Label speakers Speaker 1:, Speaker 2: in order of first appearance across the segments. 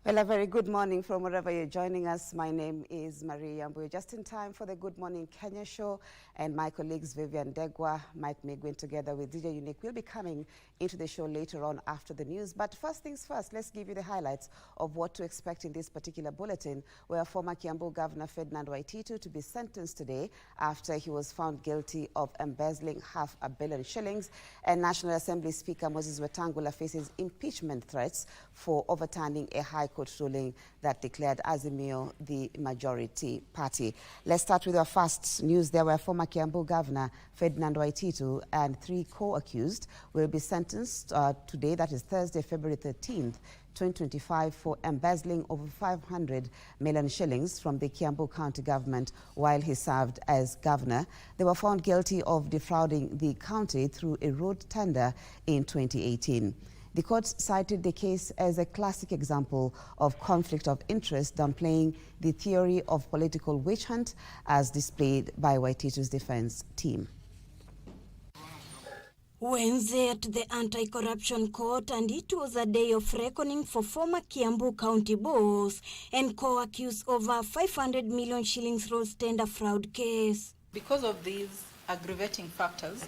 Speaker 1: Well, a very good morning from wherever you're joining us. My name is Maria, and we're just in time for the Good Morning Kenya show. And my colleagues Vivian Degwa, Mike Migwin, together with DJ Unique, will be coming into the show later on after the news. But first things first, let's give you the highlights of what to expect in this particular bulletin, where former Kiambu Governor Ferdinand Waititu to be sentenced today after he was found guilty of embezzling $500 million. And National Assembly Speaker Moses Wetangula faces impeachment threats for overturning a High Court ruling that declared Azimio the majority party. Let's start with our first news there, where former Kiambu Governor Ferdinand Waititu and 3 co-accused will be sentenced today, that is Thursday, February 13th, 2025, for embezzling over 500 million shillings from the Kiambu County government while he served as governor. They were found guilty of defrauding the county through a road tender in 2018. The court cited the case as a classic example of conflict of interest, downplaying the theory of political witch hunt as displayed by Waititu's defense team.
Speaker 2: Wednesday at the Anti-Corruption Court, and it was a day of reckoning for former Kiambu County boss and co-accused over 500 million shillings road tender fraud case.
Speaker 3: Because of these aggravating factors,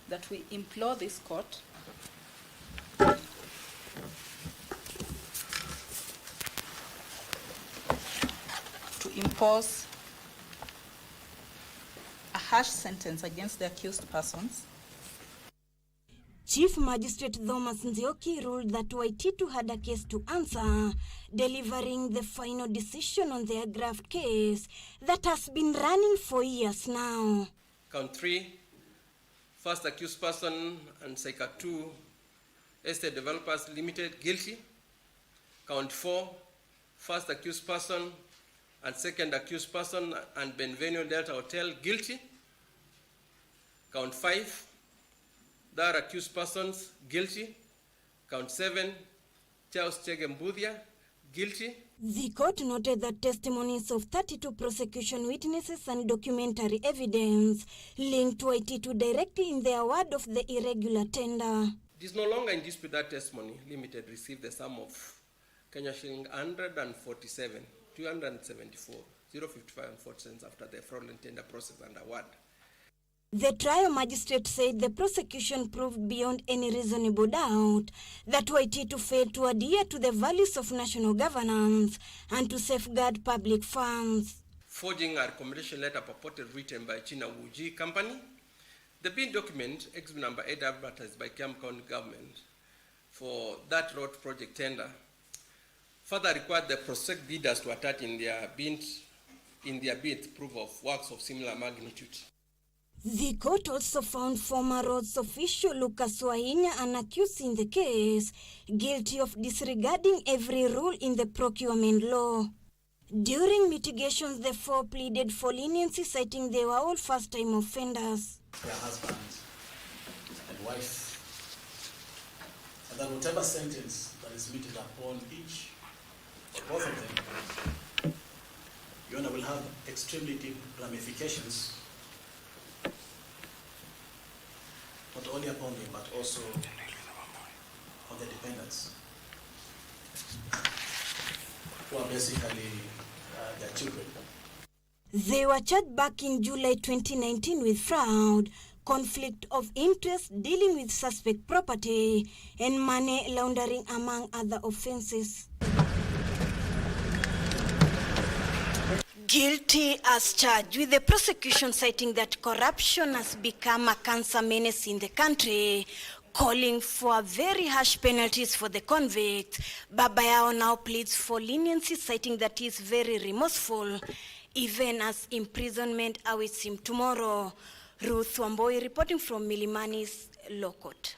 Speaker 3: that we implore this court to impose a harsh sentence against the accused persons.
Speaker 2: Chief Magistrate Thomas Nzioki ruled that Waititu had a case to answer, delivering the final decision on the aggraved case that has been running for years now.
Speaker 4: Count 3, first accused person and Sector 2, Estate Developers Limited, guilty. Count 4, first accused person and second accused person and Benvenio Delta Hotel, guilty. Count 5, there accused persons, guilty. Count 7, Charles Chegembudia, guilty.
Speaker 2: The court noted that testimonies of 32 prosecution witnesses and documentary evidence linked Waititu directly in the award of the irregular tender.
Speaker 4: It is no longer in dispute that testimony limited received the sum of Kenya shilling 147, 274, 055 and 40 cents after the fraudulent tender process and award.
Speaker 2: The trial magistrate said the prosecution proved beyond any reasonable doubt that Waititu failed to adhere to the values of national governance and to safeguard public funds.
Speaker 4: Forging a recommendation letter purported written by China Wuji Company. The bid document, exhibit number 8, advertised by Kiambu County government for that road project tender, further required the prospective bidders to attach in their bid proof of works of similar magnitude.
Speaker 2: The court also found former roads official Lucas Wahinya, an accused in the case, guilty of disregarding every rule in the procurement law. During mitigations, the 4 pleaded for leniency, citing they were all first-time offenders.
Speaker 5: Their husband and wife, and that whatever sentence that is meted upon each or both of them, Your Honor, will have extremely deep ramifications, not only upon them, but also on the dependents, who are basically their children.
Speaker 2: They were charged back in July 2019 with fraud, conflict of interest, dealing with suspect property, and money laundering, among other offenses. Guilty as charged, with the prosecution citing that corruption has become a cancer menace in the country, calling for very harsh penalties for the convict. Babayao now pleads for leniency, citing that he is very remorseful, even as imprisonment awaits him tomorrow. Ruth Wamboi reporting from Milimani's Law Court.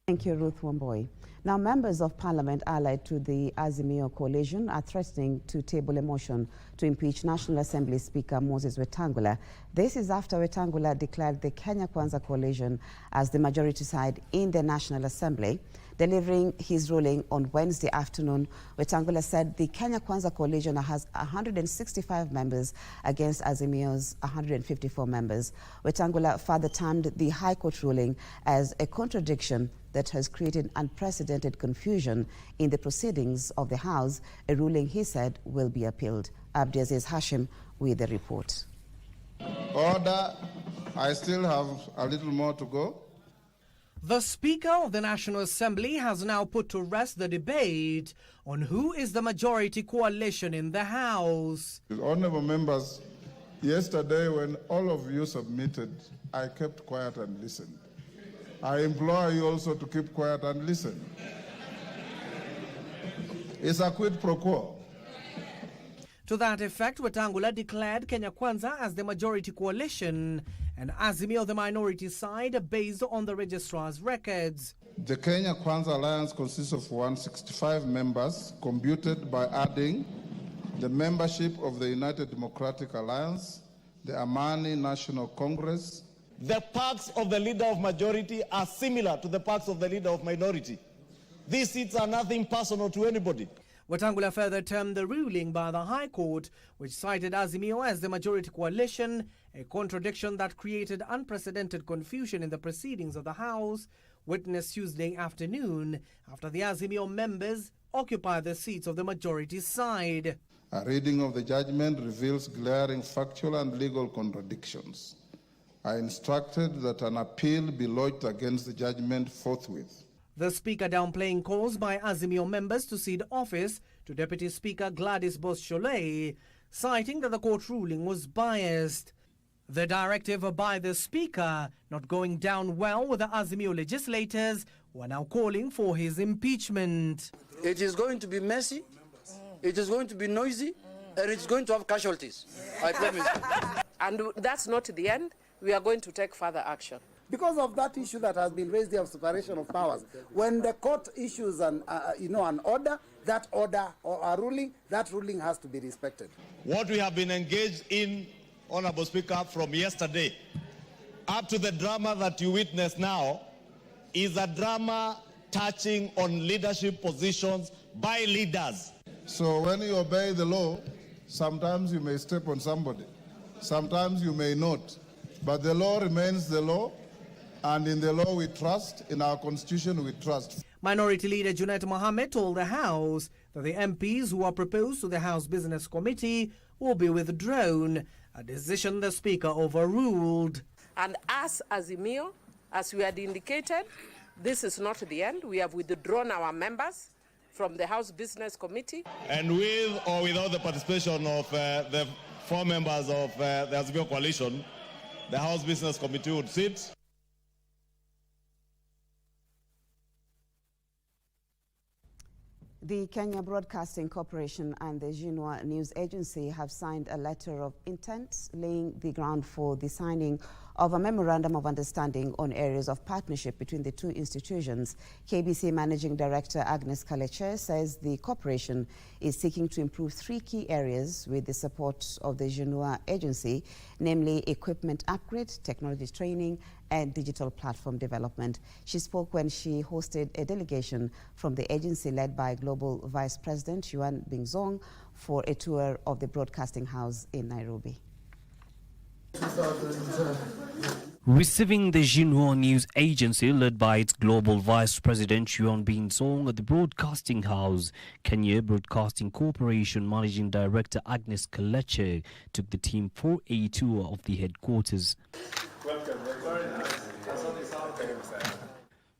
Speaker 1: Thank you, Ruth Wamboi. Now, members of parliament allied to the Azimio coalition are threatening to table a motion to impeach National Assembly Speaker Moses Wetangula. This is after Wetangula declared the Kenya Kwanza coalition as the majority side in the National Assembly. Delivering his ruling on Wednesday afternoon, Wetangula said the Kenya Kwanza coalition has 165 members against Azimio's 154 members. Wetangula further termed the High Court ruling as a contradiction that has created unprecedented confusion in the proceedings of the House, a ruling he said will be appealed. Abdiaziz Hashim with the report.
Speaker 6: Order. I still have a little more to go.
Speaker 7: The Speaker of the National Assembly has now put to rest the debate on who is the majority coalition in the House.
Speaker 6: Honorable members, yesterday when all of you submitted, I kept quiet and listened. I implore you also to keep quiet and listen. It's a quid pro quo.
Speaker 7: To that effect, Wetangula declared Kenya Kwanza as the majority coalition and Azimio the minority side based on the registrar's records.
Speaker 6: The Kenya Kwanza Alliance consists of 165 members, computed by adding the membership of the United Democratic Alliance, the Amani National Congress.
Speaker 8: The perks of the leader of majority are similar to the perks of the leader of minority. These seats are nothing personal to anybody.
Speaker 7: Wetangula further termed the ruling by the High Court, which cited Azimio as the majority coalition, a contradiction that created unprecedented confusion in the proceedings of the House, witnessed Tuesday afternoon after the Azimio members occupied the seats of the majority side.
Speaker 6: A reading of the judgment reveals glaring factual and legal contradictions. I instructed that an appeal be lodged against the judgment forthwith.
Speaker 7: The Speaker downplaying calls by Azimio members to cede office to Deputy Speaker Gladys Bos-Cholei, citing that the court ruling was biased. The directive by the Speaker not going down well with the Azimio legislators, who are now calling for his impeachment.
Speaker 9: It is going to be messy, it is going to be noisy, and it's going to have casualties. I promise you.
Speaker 10: And that's not the end. We are going to take further action.
Speaker 11: Because of that issue that has been raised here of separation of powers, when the court issues an order, that order or a ruling, that ruling has to be respected.
Speaker 8: What we have been engaged in, Honorable Speaker, from yesterday up to the drama that you witness now is a drama touching on leadership positions by leaders.
Speaker 6: So when you obey the law, sometimes you may step on somebody, sometimes you may not, but the law remains the law. And in the law we trust, in our constitution we trust.
Speaker 7: Minority Leader Junet Mohammed told the House that the MPs who are proposed to the House Business Committee will be withdrawn, a decision the Speaker overruled.
Speaker 10: And as Azimio, as we had indicated, this is not the end. We have withdrawn our members from the House Business Committee.
Speaker 8: And with or without the participation of the 4 members of the Azimio coalition, the House Business Committee would sit.
Speaker 1: The Kenya Broadcasting Corporation and the Xinhua News Agency have signed a letter of intent laying the ground for the signing of a memorandum of understanding on areas of partnership between the two institutions. KBC Managing Director Agnes Kaleche says the corporation is seeking to improve 3 key areas with the support of the Xinhua Agency, namely equipment upgrade, technology training, and digital platform development. She spoke when she hosted a delegation from the agency led by Global Vice President Yuan Bingzong for a tour of the broadcasting house in Nairobi.
Speaker 12: Receiving the Xinhua News Agency led by its Global Vice President Yuan Bingzong at the Broadcasting House, Kenya Broadcasting Corporation Managing Director Agnes Kaleche took the team for a tour of the headquarters.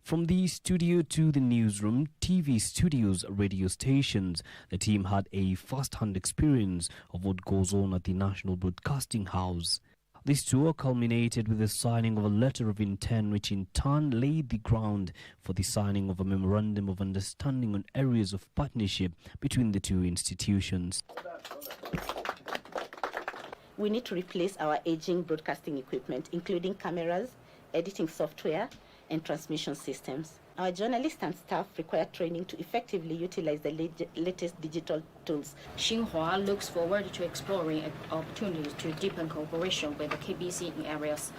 Speaker 12: From the studio to the newsroom, TV studios, radio stations, the team had a first-hand experience of what goes on at the National Broadcasting House. This tour culminated with the signing of a letter of intent, which in turn laid the ground for the signing of a memorandum of understanding on areas of partnership between the two institutions.
Speaker 13: We need to replace our aging broadcasting equipment, including cameras, editing software, and transmission systems. Our journalists and staff require training to effectively utilize the latest digital tools.
Speaker 14: Xinhua looks forward to exploring opportunities to deepen cooperation with the KBC in areas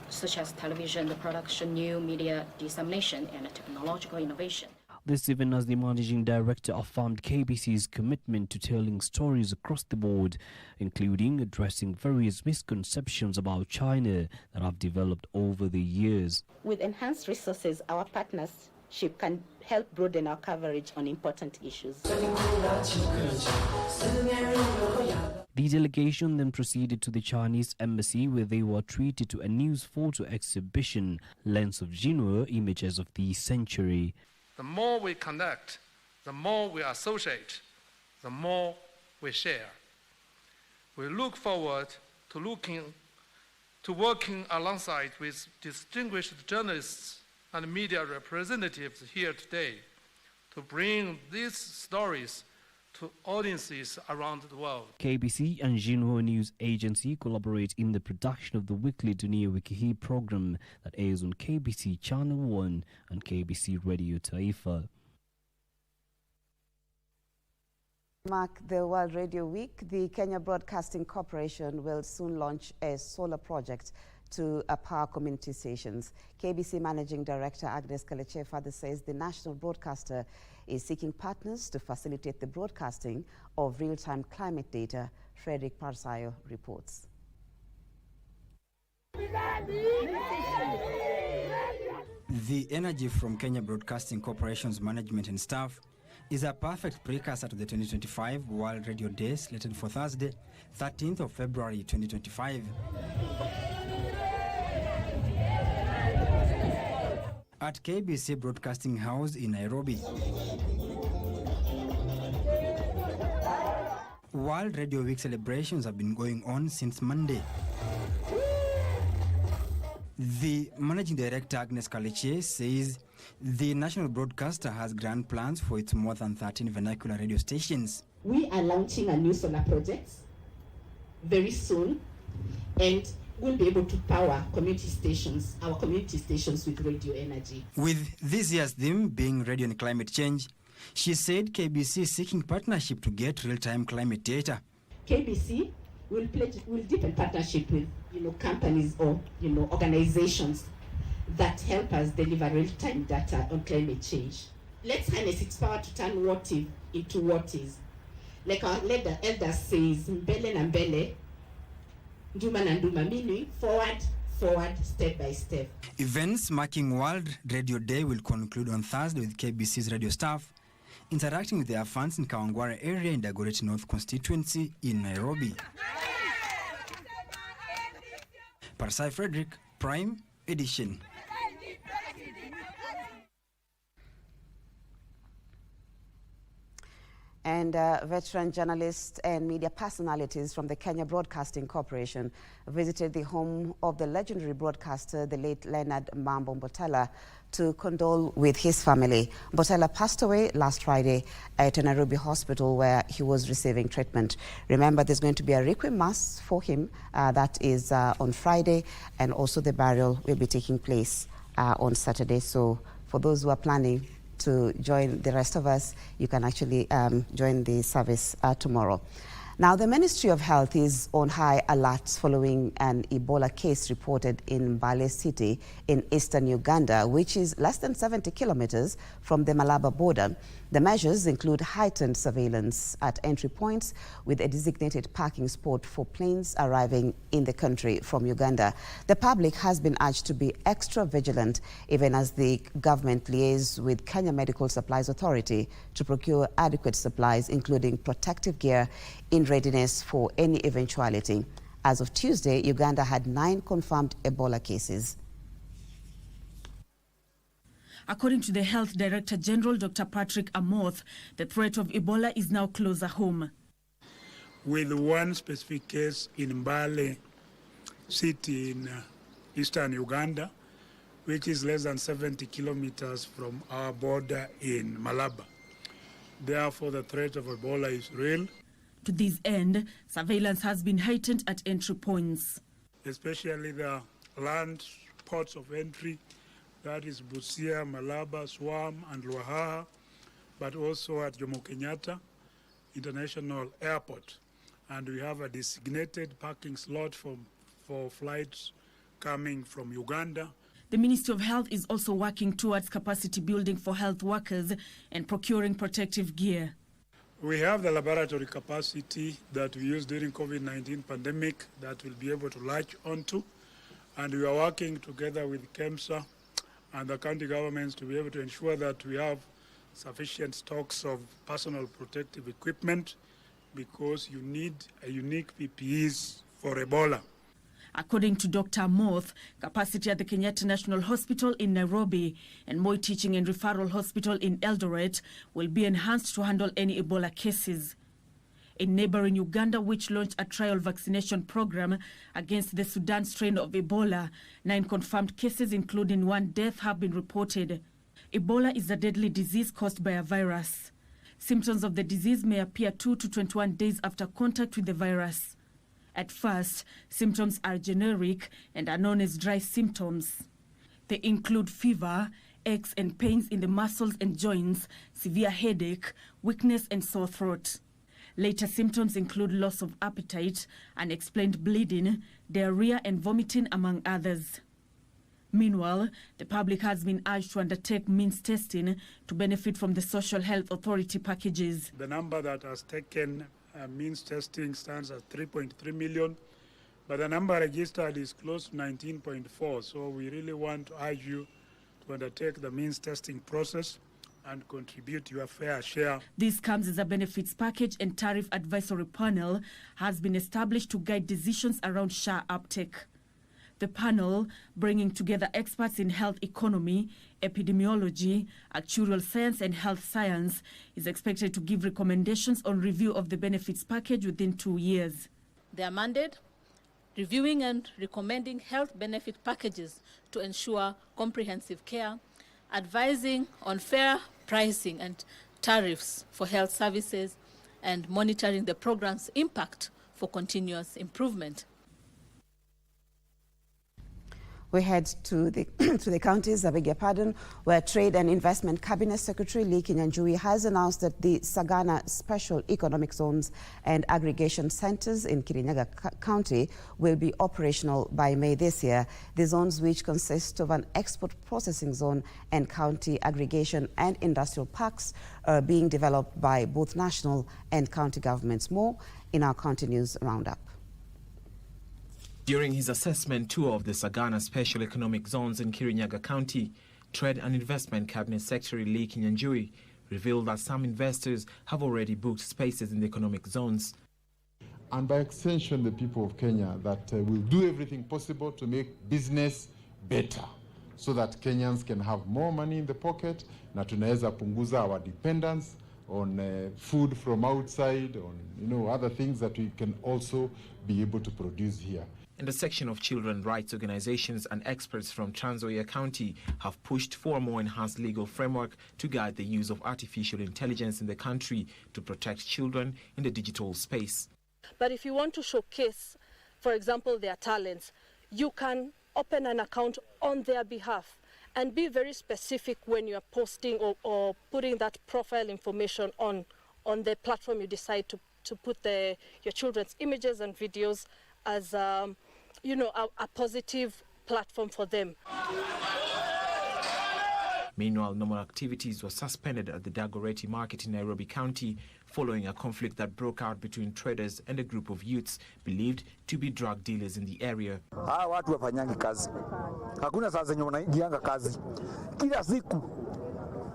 Speaker 14: such as television, the production, new media dissemination, and technological innovation.
Speaker 12: This even as the managing director affirmed KBC's commitment to telling stories across the board, including addressing various misconceptions about China that have developed over the years.
Speaker 13: With enhanced resources, our partnership can help broaden our coverage on important issues.
Speaker 12: The delegation then proceeded to the Chinese embassy, where they were treated to a news photo exhibition, Lens of Jinhua, Images of the Century.
Speaker 15: The more we connect, the more we associate, the more we share. We look forward to working alongside with distinguished journalists and media representatives here today to bring these stories to audiences around the world.
Speaker 12: KBC and Jinhua News Agency collaborate in the production of the weekly Dunia Wikihi program that airs on KBC Channel 1 and KBC Radio Taifa.
Speaker 1: Mark the World Radio Week, the Kenya Broadcasting Corporation will soon launch a solar project to power community stations. KBC Managing Director Agnes Kaleche further says the national broadcaster is seeking partners to facilitate the broadcasting of real-time climate data. Frederick Parsayo reports.
Speaker 16: The energy from Kenya Broadcasting Corporation's management and staff is a perfect precursor to the 2025 World Radio Day slated for Thursday, 13th of February 2025. At KBC Broadcasting House in Nairobi, World Radio Week celebrations have been going on since Monday. The Managing Director Agnes Kaleche says the national broadcaster has grand plans for its more than 13 vernacular radio stations.
Speaker 13: We are launching a new solar project very soon, and we'll be able to power community stations, our community stations, with radio energy.
Speaker 16: With this year's theme being radio and climate change, she said KBC is seeking partnership to get real-time climate data.
Speaker 13: KBC will deepen partnership with companies or organizations that help us deliver real-time data on climate change. Let's harness its power to turn what if into what is. Like our elder says, mbele na mbele, nduma na nduma, meaning forward, step by step.
Speaker 16: Events marking World Radio Day will conclude on Thursday with KBC's radio staff interacting with their fans in Kawangware area in Dagoretti North constituency in Nairobi. Parsai Frederick, Prime Edition.
Speaker 1: And veteran journalists and media personalities from the Kenya Broadcasting Corporation visited the home of the legendary broadcaster, the late Leonard Mambo Mbotela, to condole with his family. Mbotela passed away last Friday at a Nairobi hospital where he was receiving treatment. Remember, there's going to be a requiem mass for him that is on Friday, and also the burial will be taking place on Saturday. So for those who are planning to join the rest of us, you can actually join the service tomorrow. Now, the Ministry of Health is on high alert following an Ebola case reported in Mbale City in eastern Uganda, which is less than 70 kilometers from the Malaba border. The measures include heightened surveillance at entry points with a designated parking spot for planes arriving in the country from Uganda. The public has been urged to be extra vigilant, even as the government liaises with Kenya Medical Supplies Authority to procure adequate supplies, including protective gear, in readiness for any eventuality. As of Tuesday, Uganda had 9 confirmed Ebola cases.
Speaker 17: According to the Health Director General, Dr. Patrick Amoth, the threat of Ebola is now closer home.
Speaker 18: With one specific case in Mbale City in eastern Uganda, which is less than 70 kilometers from our border in Malaba. Therefore, the threat of Ebola is real.
Speaker 17: To this end, surveillance has been heightened at entry points.
Speaker 18: Especially the land ports of entry, that is Busia, Malaba, Swam, and Luahaha, but also at Jomo Kenyatta International Airport. And we have a designated parking slot for flights coming from Uganda.
Speaker 17: The Ministry of Health is also working towards capacity building for health workers and procuring protective gear.
Speaker 18: We have the laboratory capacity that we used during COVID-19 pandemic that we'll be able to latch onto. And we are working together with KEMSA and the county governments to be able to ensure that we have sufficient stocks of personal protective equipment, because you need a unique PPEs for Ebola.
Speaker 17: According to Dr. Amoth, capacity at the Kenyatta National Hospital in Nairobi and Moi Teaching and Referral Hospital in Eldoret will be enhanced to handle any Ebola cases. In neighboring Uganda, which launched a trial vaccination program against the Sudan strain of Ebola, 9 confirmed cases, including 1 death, have been reported. Ebola is a deadly disease caused by a virus. Symptoms of the disease may appear 2 to 21 days after contact with the virus. At first, symptoms are generic and are known as dry symptoms. They include fever, aches and pains in the muscles and joints, severe headache, weakness and sore throat. Later symptoms include loss of appetite, unexplained bleeding, diarrhea and vomiting, among others. Meanwhile, the public has been urged to undertake means testing to benefit from the Social Health Authority packages.
Speaker 18: The number that has taken means testing stands at 3.3 million, but the number registered is close to 19.4. So we really want to urge you to undertake the means testing process and contribute your fair share.
Speaker 17: This comes as a benefits package and tariff advisory panel has been established to guide decisions around SHA uptake. The panel, bringing together experts in health economy, epidemiology, actuarial science and health science, is expected to give recommendations on review of the benefits package within 2 years.
Speaker 19: Their mandate: reviewing and recommending health benefit packages to ensure comprehensive care, advising on fair pricing and tariffs for health services, and monitoring the program's impact for continuous improvement.
Speaker 1: We head to the counties, I beg your pardon, where Trade and Investment Cabinet Secretary Lee Kinyanjui has announced that the Sagana Special Economic Zones and Aggregation Centers in Kirinyaga County will be operational by May this year. The zones, which consist of an export processing zone and county aggregation and industrial parks, are being developed by both national and county governments. More in our County News Roundup.
Speaker 20: During his assessment tour of the Sagana Special Economic Zones in Kirinyaga County, Trade and Investment Cabinet Secretary Lee Kinyanjui revealed that some investors have already booked spaces in the economic zones.
Speaker 21: And by extension, the people of Kenya that will do everything possible to make business better so that Kenyans can have more money in the pocket, na tunaweza punguza our dependence on food from outside, on other things that we can also be able to produce here.
Speaker 20: And a section of children rights organizations and experts from Trans Nzoia County have pushed for a more enhanced legal framework to guide the use of artificial intelligence in the country to protect children in the digital space.
Speaker 22: But if you want to showcase, for example, their talents, you can open an account on their behalf and be very specific when you are posting or putting that profile information on the platform you decide to put your children's images and videos as a positive platform for them.
Speaker 20: Meanwhile, normal activities were suspended at the Dagoretti market in Nairobi County following a conflict that broke out between traders and a group of youths believed to be drug dealers in the area.
Speaker 23: Hawa watu wafanyangi kazi. Hakuna saa zenye wanaingianga kazi. Kila siku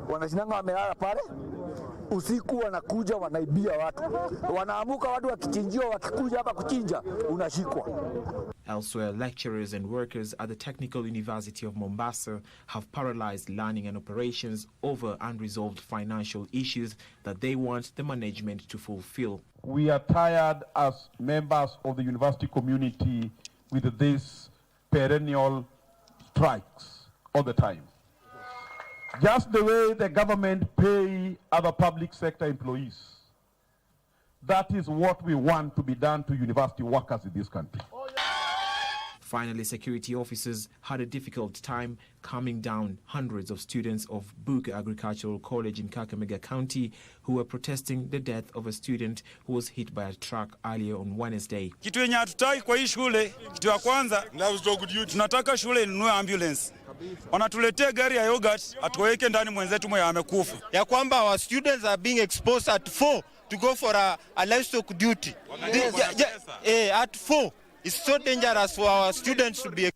Speaker 23: wanashinanga wamelala pale. Usiku wanakuja wanaibia watu. Wanaamuka watu wakichinjiwa, wakikuja hapa kuchinja unashikwa.
Speaker 20: Elsewhere, lecturers and workers at the Technical University of Mombasa have paralyzed learning and operations over unresolved financial issues that they want the management to fulfill.
Speaker 24: We are tired as members of the university community with these perennial strikes all the time. Just the way the government pay other public sector employees. That is what we want to be done to university workers in this country.
Speaker 20: Finally, security officers had a difficult time calming down hundreds of students of Buka Agricultural College in Kakamega County who were protesting the death of a student who was hit by a truck earlier on Wednesday.
Speaker 2: Kitu yenye hatutaki kwa hii shule, kitu ya kwanza, tunataka shule inunue ambulance. Wanatuletea gari ya yogurt, atuweke ndani mwenzetu mwenye amekufa.
Speaker 3: Ya kwamba our students are being exposed at 4 to go for a livestock duty. At 4. It's so dangerous for our students to be.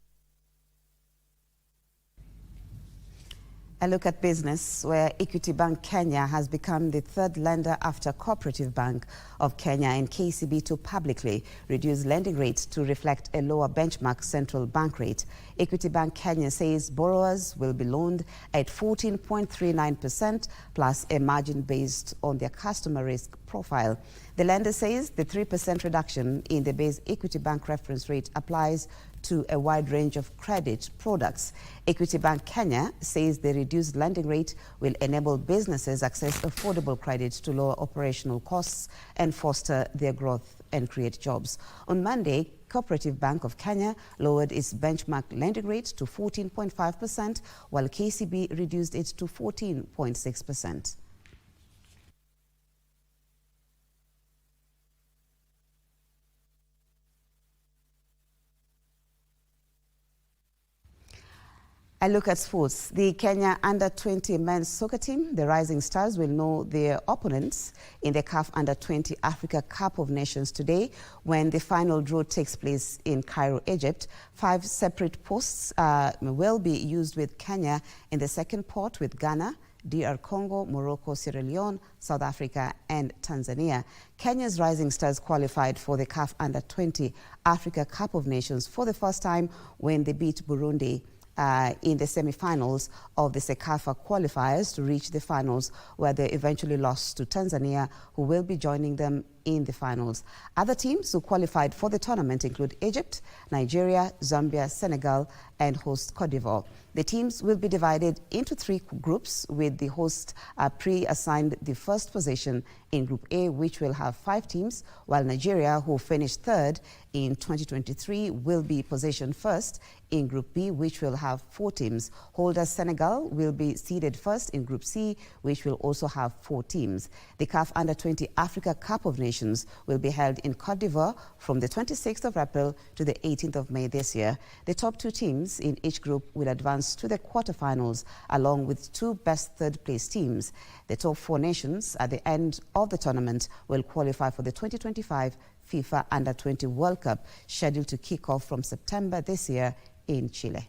Speaker 1: A look at business, where Equity Bank Kenya has become the third lender after Cooperative Bank of Kenya and KCB to publicly reduce lending rates to reflect a lower benchmark central bank rate. Equity Bank Kenya says borrowers will be loaned at 14.39% plus a margin based on their customer risk profile. The lender says the 3% reduction in the base Equity Bank reference rate applies to a wide range of credit products. Equity Bank Kenya says the reduced lending rate will enable businesses access affordable credit to lower operational costs and foster their growth and create jobs. On Monday, Cooperative Bank of Kenya lowered its benchmark lending rate to 14.5%, while KCB reduced it to 14.6%. A look at sports. The Kenya Under-20 men's soccer team, the Rising Stars, will know their opponents in the CAF Under-20 Africa Cup of Nations today when the final draw takes place in Cairo, Egypt. 5 separate posts will be used, with Kenya in the second pot with Ghana, DR Congo, Morocco, Sierra Leone, South Africa and Tanzania. Kenya's Rising Stars qualified for the CAF Under-20 Africa Cup of Nations for the first time when they beat Burundi in the semi-finals of the CECAFA qualifiers to reach the finals, where they eventually lost to Tanzania, who will be joining them in the finals. Other teams who qualified for the tournament include Egypt, Nigeria, Zambia, Senegal and host Cote d'Ivoire. The teams will be divided into 3 groups, with the host pre-assigned the first position in Group A, which will have 5 teams, while Nigeria, who finished third in 2023, will be positioned first in Group B, which will have 4 teams. Holders Senegal will be seeded first in Group C, which will also have 4 teams. The CAF Under-20 Africa Cup of Nations will be held in Cote d'Ivoire from the 26th of April to the 18th of May this year. The top 2 teams in each group will advance to the quarterfinals, along with 2 best third-place teams. The top 4 nations at the end of the tournament will qualify for the 2025 FIFA Under-20 World Cup, scheduled to kick off from September this year in Chile.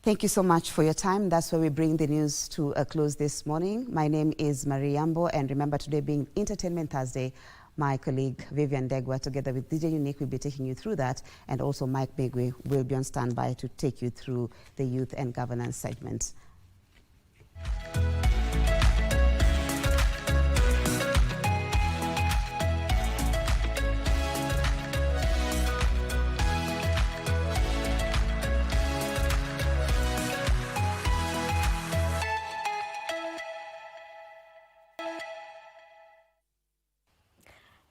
Speaker 1: Thank you so much for your time. That's where we bring the news to a close this morning. My name is Marie Yambo, and remember, today being Entertainment Thursday, my colleague Vivian Degwa, together with DJ Unique, will be taking you through that, and also Mike Megwe will be on standby to take you through the youth and governance segment.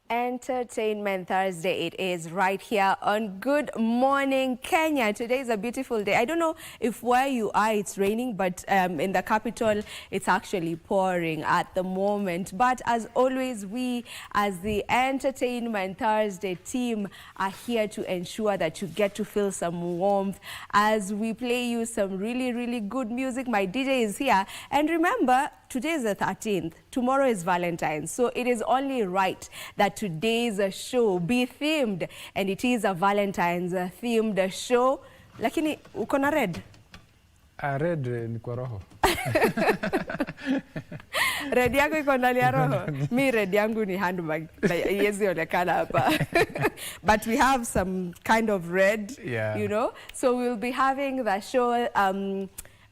Speaker 4: Entertainment Thursday it is, right here on Good Morning Kenya. Today is a beautiful day. I don't know if where you are it's raining, but in the capital it's actually pouring at the moment. But as always, we as the Entertainment Thursday team are here to ensure that you get to feel some warmth as we play you some really good music. My DJ is here, and remember, today is the 13th. Tomorrow is Valentine's. So it is only right that today's show be themed. And it is a Valentine's themed show. Lakini, uko na red?
Speaker 5: Red ni kwa roho.
Speaker 4: Red yako iko ndani ya roho? Mi red yangu ni handbag. Yezi onekana hapa. But we have some kind of red, you know. So we'll be having the show.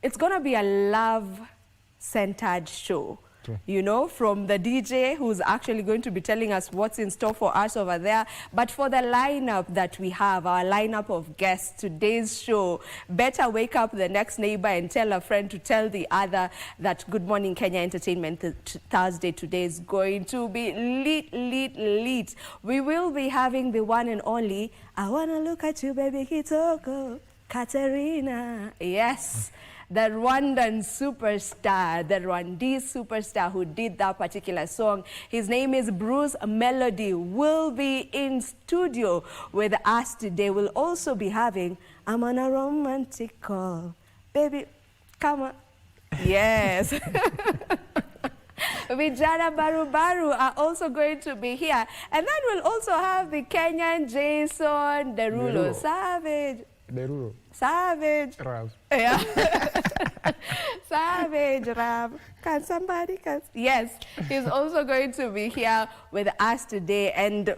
Speaker 4: It's going to be a love-centered show.
Speaker 5: True.
Speaker 4: You know, from the DJ who's actually going to be telling us what's in store for us over there. But for the lineup that we have, our lineup of guests, today's show, better wake up the next neighbor and tell a friend to tell the other that Good Morning Kenya Entertainment Thursday today is going to be lit. We will be having the one and only, I wanna look at you, baby Kitoko, Katerina. Yes. The Rwandan superstar, the Rwandese superstar who did that particular song. His name is Bruce Melody, will be in studio with us today. We'll also be having, I'm on a romantic call. Baby, come on. Yes. Vijana Barubaru are also going to be here. And then we'll also have the Kenyan Jason Derulo. Savage.
Speaker 5: Derulo.
Speaker 4: Savage.
Speaker 5: Rav.
Speaker 4: Yeah. Savage Rav. Can somebody? Yes, he's also going to be here with us today, and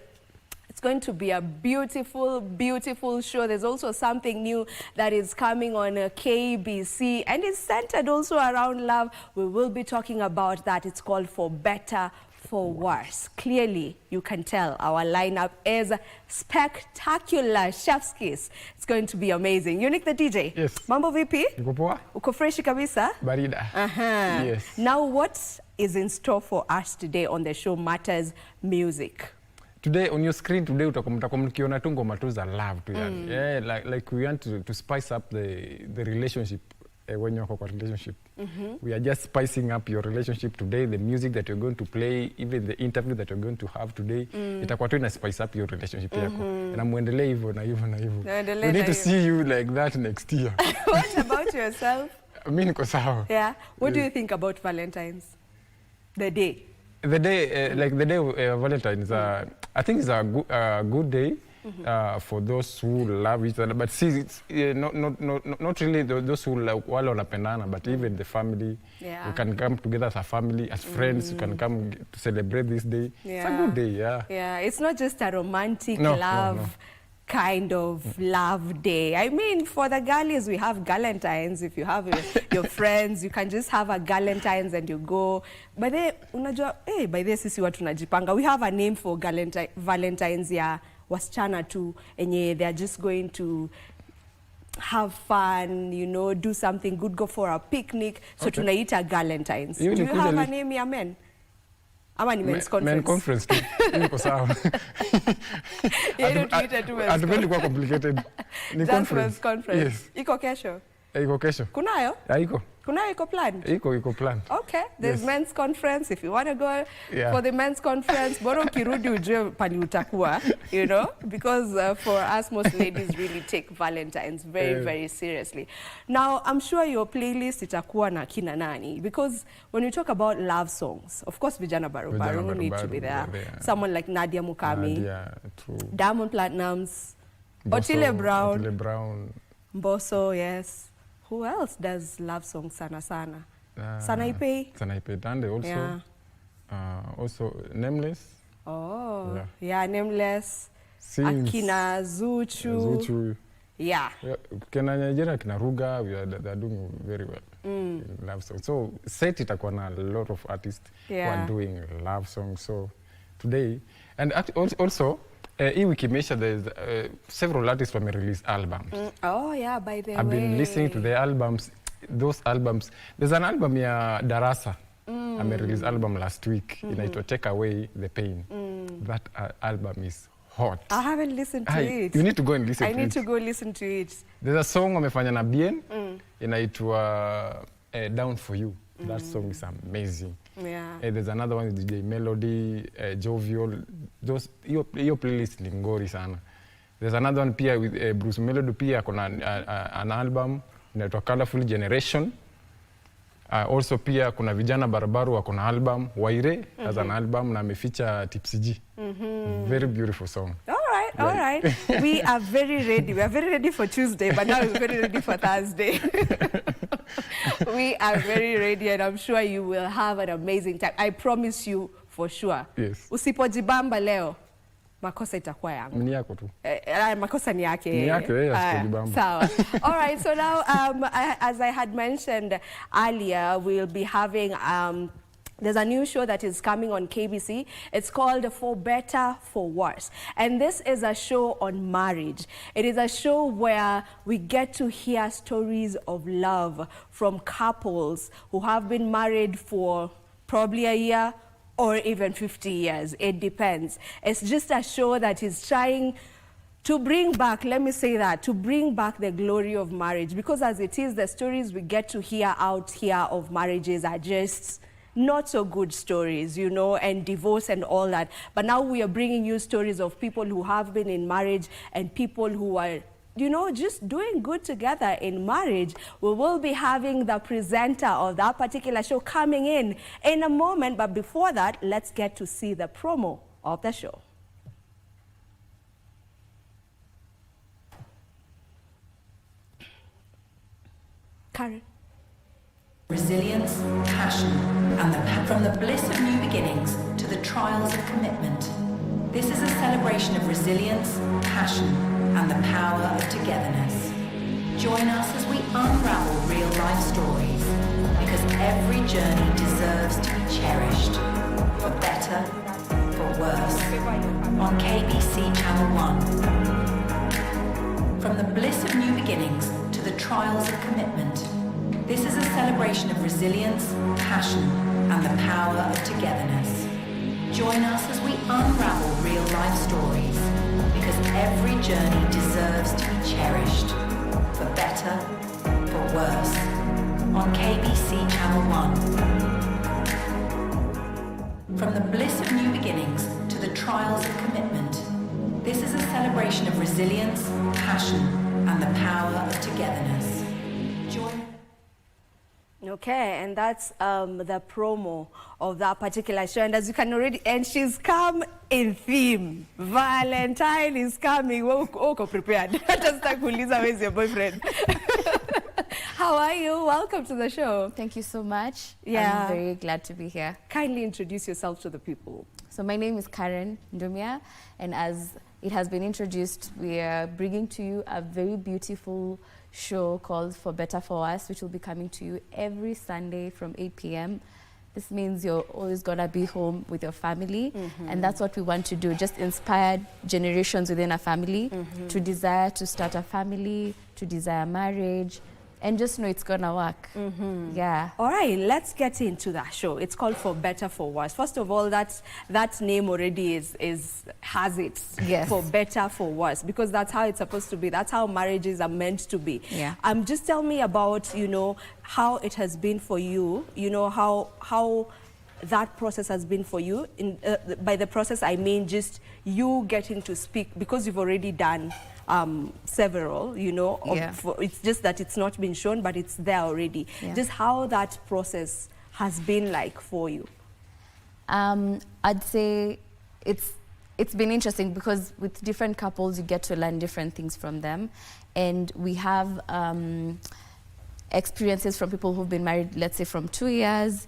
Speaker 4: it's going to be a beautiful, beautiful show. There's also something new that is coming on KBC, and it's centered also around love. We will be talking about that. It's called For Better, For Worse. Clearly, you can tell our lineup is spectacular. Chef's kiss. It's going to be amazing. Unique the DJ.
Speaker 5: Yes.
Speaker 4: Mambo vipi?
Speaker 5: Niko poa?
Speaker 4: Uko freshi kabisa?
Speaker 5: Barida. Yes.
Speaker 4: Now, what is in store for us today on the show Matters Music?
Speaker 5: Today on your screen today utakuwa mkiona tu ngoma tu za love tu yani. Yeah, like we want to spice up the relationship when you're in a relationship. We are just spicing up your relationship today. The music that you're going to play, even the interview that you're going to have today, itakuwa tu ina spice up your relationship yako. Na muendelee hivyo na hivyo na hivyo. We need to see you like that next year.
Speaker 4: What about yourself?
Speaker 5: Mimi niko sawa.
Speaker 4: Yeah. What do you think about Valentine's? The day?
Speaker 5: The day, like the day of Valentine's, I think it's a good day for those who love each other. But see, it's not really those who like wale wanapendana, but even the family.
Speaker 4: Yeah.
Speaker 5: You can come together as a family, as friends. You can come to celebrate this day.
Speaker 4: Yeah.
Speaker 5: It's a good day, yeah.
Speaker 4: Yeah, it's not just a romantic love kind of love day. I mean, for the girlies, we have Galentines. If you have your friends, you can just have a Galentines and you go. By the unajua, by the sisi watu tunajipanga. We have a name for Valentines ya wasichana tu, enye they're just going to have fun, you know, do something good, go for a picnic. So tunaita Galentines. Do you have a name ya men? Ama ni men's conference?
Speaker 5: Men conference tu. Niko sawa. Hatupendi kuwa complicated. Ni conference. Yes.
Speaker 4: Iko kesho?
Speaker 5: Iko kesho.
Speaker 4: Kunayo?
Speaker 5: Iko.
Speaker 4: Kunayo iko planned?
Speaker 5: Iko planned.
Speaker 4: Okay. There's men's conference. If you want to go for the men's conference, bora ukirudi ujue pali utakuwa, you know? Because for us, most ladies really take Valentine's very, very seriously. Now, I'm sure your playlist itakuwa na kina nani? Because when you talk about love songs, of course, Vijana Barubaru need to be there. Someone like Nadia Mukami.
Speaker 5: Nadia, true.
Speaker 4: Diamond Platnumz. Otile Brown.
Speaker 5: Otile Brown.
Speaker 4: Mbosso, yes. Who else does love songs sana? Sanaipei?
Speaker 5: Sanaipei Tande also.
Speaker 4: Yeah.
Speaker 5: Also Nameless.
Speaker 4: Oh, yeah, Nameless.
Speaker 5: Sings.
Speaker 4: Akina Zuchu. Yeah.
Speaker 5: Kena Nigeria, kina Ruga, they're doing very well in love songs. So set itakuwa na a lot of artists who are doing love songs. So today, and also, hii wiki imeisha, there's several artists who release albums.
Speaker 4: Oh yeah, by the way.
Speaker 5: I've been listening to the albums, those albums. There's an album ya Darasa. I released album last week. Inaitwa Take Away the Pain. That album is hot.
Speaker 4: I haven't listened to it.
Speaker 5: You need to go and listen to it.
Speaker 4: I need to go listen to it.
Speaker 5: There's a song wamefanya na Bien. Inaitwa Down For You. That song is amazing.
Speaker 4: Yeah.
Speaker 5: There's another one with DJ Melody, Jovial. Hiyo playlist ni ngori sana. There's another one pia with Bruce Melody pia kuna an album inaitwa Colorful Generation. Also pia kuna Vijana Barubaru wako na album. Waire has an album na ameficha Tipsy G. Very beautiful song.
Speaker 4: All right. We are very ready. We are very ready for Tuesday, but now we're very ready for Thursday. We are very ready, and I'm sure you will have an amazing time. I promise you for sure.
Speaker 5: Yes.
Speaker 4: Usipojibamba leo, makosa itakuwa yangu.
Speaker 5: Ni yako tu.
Speaker 4: Makosa ni yake.
Speaker 5: Ni yake, usipojibamba.
Speaker 4: Sawa. All right, so now, as I had mentioned earlier, we'll be having There's a new show that is coming on KBC. It's called For Better, For Worse. And this is a show on marriage. It is a show where we get to hear stories of love from couples who have been married for probably a year or even 50 years. It depends. It's just a show that is trying to bring back, let me say that, to bring back the glory of marriage. Because as it is, the stories we get to hear out here of marriages are just not so good stories, you know, and divorce and all that. But now we are bringing you stories of people who have been in marriage and people who are, you know, just doing good together in marriage. We will be having the presenter of that particular show coming in a moment. But before that, let's get to see the promo of the show. Karen.
Speaker 6: Resilience, passion, and from the bliss of new beginnings to the trials of commitment. This is a celebration of resilience, passion, and the power of togetherness. Join us as we unravel real-life stories, because every journey deserves to be cherished, for better, for worse, on KBC Channel 1. From the bliss of new beginnings to the trials of commitment, this is a celebration of resilience, passion, and the power of togetherness. Join us as we unravel real-life stories, because every journey deserves to be cherished, for better, for worse, on KBC Channel 1. From the bliss of new beginnings to the trials of commitment, this is a celebration of resilience, passion, and the power of togetherness.
Speaker 4: Okay, and that's the promo of that particular show. And as you can already, and she's come in theme. Valentine is coming. Woko prepared. Just like Lisa, where's your boyfriend? How are you? Welcome to the show.
Speaker 7: Thank you so much.
Speaker 4: Yeah.
Speaker 7: I'm very glad to be here.
Speaker 4: Kindly introduce yourself to the people.
Speaker 7: So my name is Karen Ndumia, and as it has been introduced, we are bringing to you a very beautiful show called For Better, For Us, which will be coming to you every Sunday from 8 p.m. This means you're always gonna be home with your family, and that's what we want to do, just inspire generations within a family to desire to start a family, to desire marriage, and just know it's gonna work. Yeah.
Speaker 4: All right, let's get into that show. It's called For Better, For Worse. First of all, that name already has it.
Speaker 7: Yes.
Speaker 4: For better, for worse, because that's how it's supposed to be. That's how marriages are meant to be.
Speaker 7: Yeah.
Speaker 4: Just tell me about, you know, how it has been for you. You know, how that process has been for you. By the process, I mean just you getting to speak, because you've already done several, you know.
Speaker 7: Yeah.
Speaker 4: It's just that it's not been shown, but it's there already.
Speaker 7: Yeah.
Speaker 4: Just how that process has been like for you.
Speaker 7: I'd say it's been interesting, because with different couples you get to learn different things from them, and we have experiences from people who've been married, let's say, from 2 years.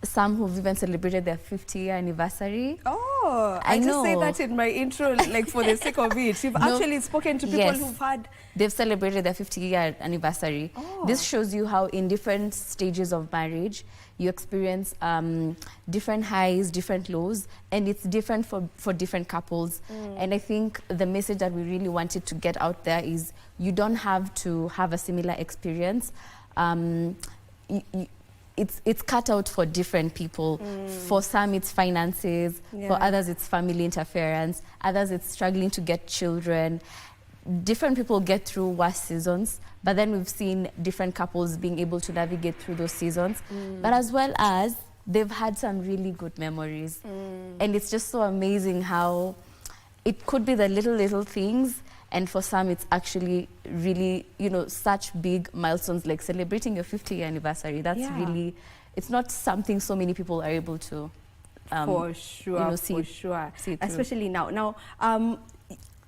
Speaker 7: Some who've even celebrated their 50-year anniversary.
Speaker 4: Oh, I just say that in my intro, like for the sake of it. You've actually spoken to people who've had...
Speaker 7: They've celebrated their 50-year anniversary.
Speaker 4: Oh.
Speaker 7: This shows you how in different stages of marriage, you experience different highs, different lows, and it's different for different couples. And I think the message that we really wanted to get out there is you don't have to have a similar experience. It's cut out for different people. For some, it's finances.
Speaker 4: Yeah.
Speaker 7: For others, it's family interference. Others, it's struggling to get children. Different people get through worse seasons, but then we've seen different couples being able to navigate through those seasons. But as well as, they've had some really good memories. And it's just so amazing how it could be the little things, and for some it's actually really, you know, such big milestones, like celebrating your 50-year anniversary. That's really, it's not something so many people are able to
Speaker 4: for sure,
Speaker 7: you know,
Speaker 4: for sure.
Speaker 7: see through.
Speaker 4: Especially now.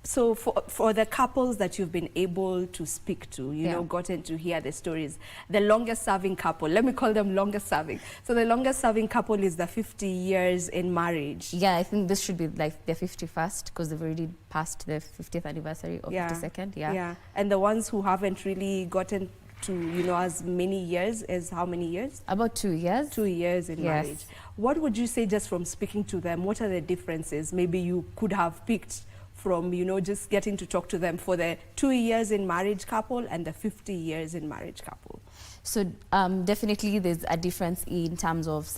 Speaker 4: So for the couples that you've been able to speak to, you know, gotten to hear the stories, the longest serving couple, let me call them longest serving. So the longest serving couple is the 50 years in marriage.
Speaker 7: Yeah, I think this should be like their 51st, because they've already passed their 50th anniversary or 52nd. Yeah.
Speaker 4: And the ones who haven't really gotten to, you know, as many years as how many years?
Speaker 7: About 2 years.
Speaker 4: 2 years in
Speaker 7: Yes.
Speaker 4: marriage. What would you say, just from speaking to them, what are the differences maybe you could have picked from, you know, just getting to talk to them for the 2 years in marriage couple and the 50 years in marriage couple?
Speaker 7: So definitely there's a difference in terms of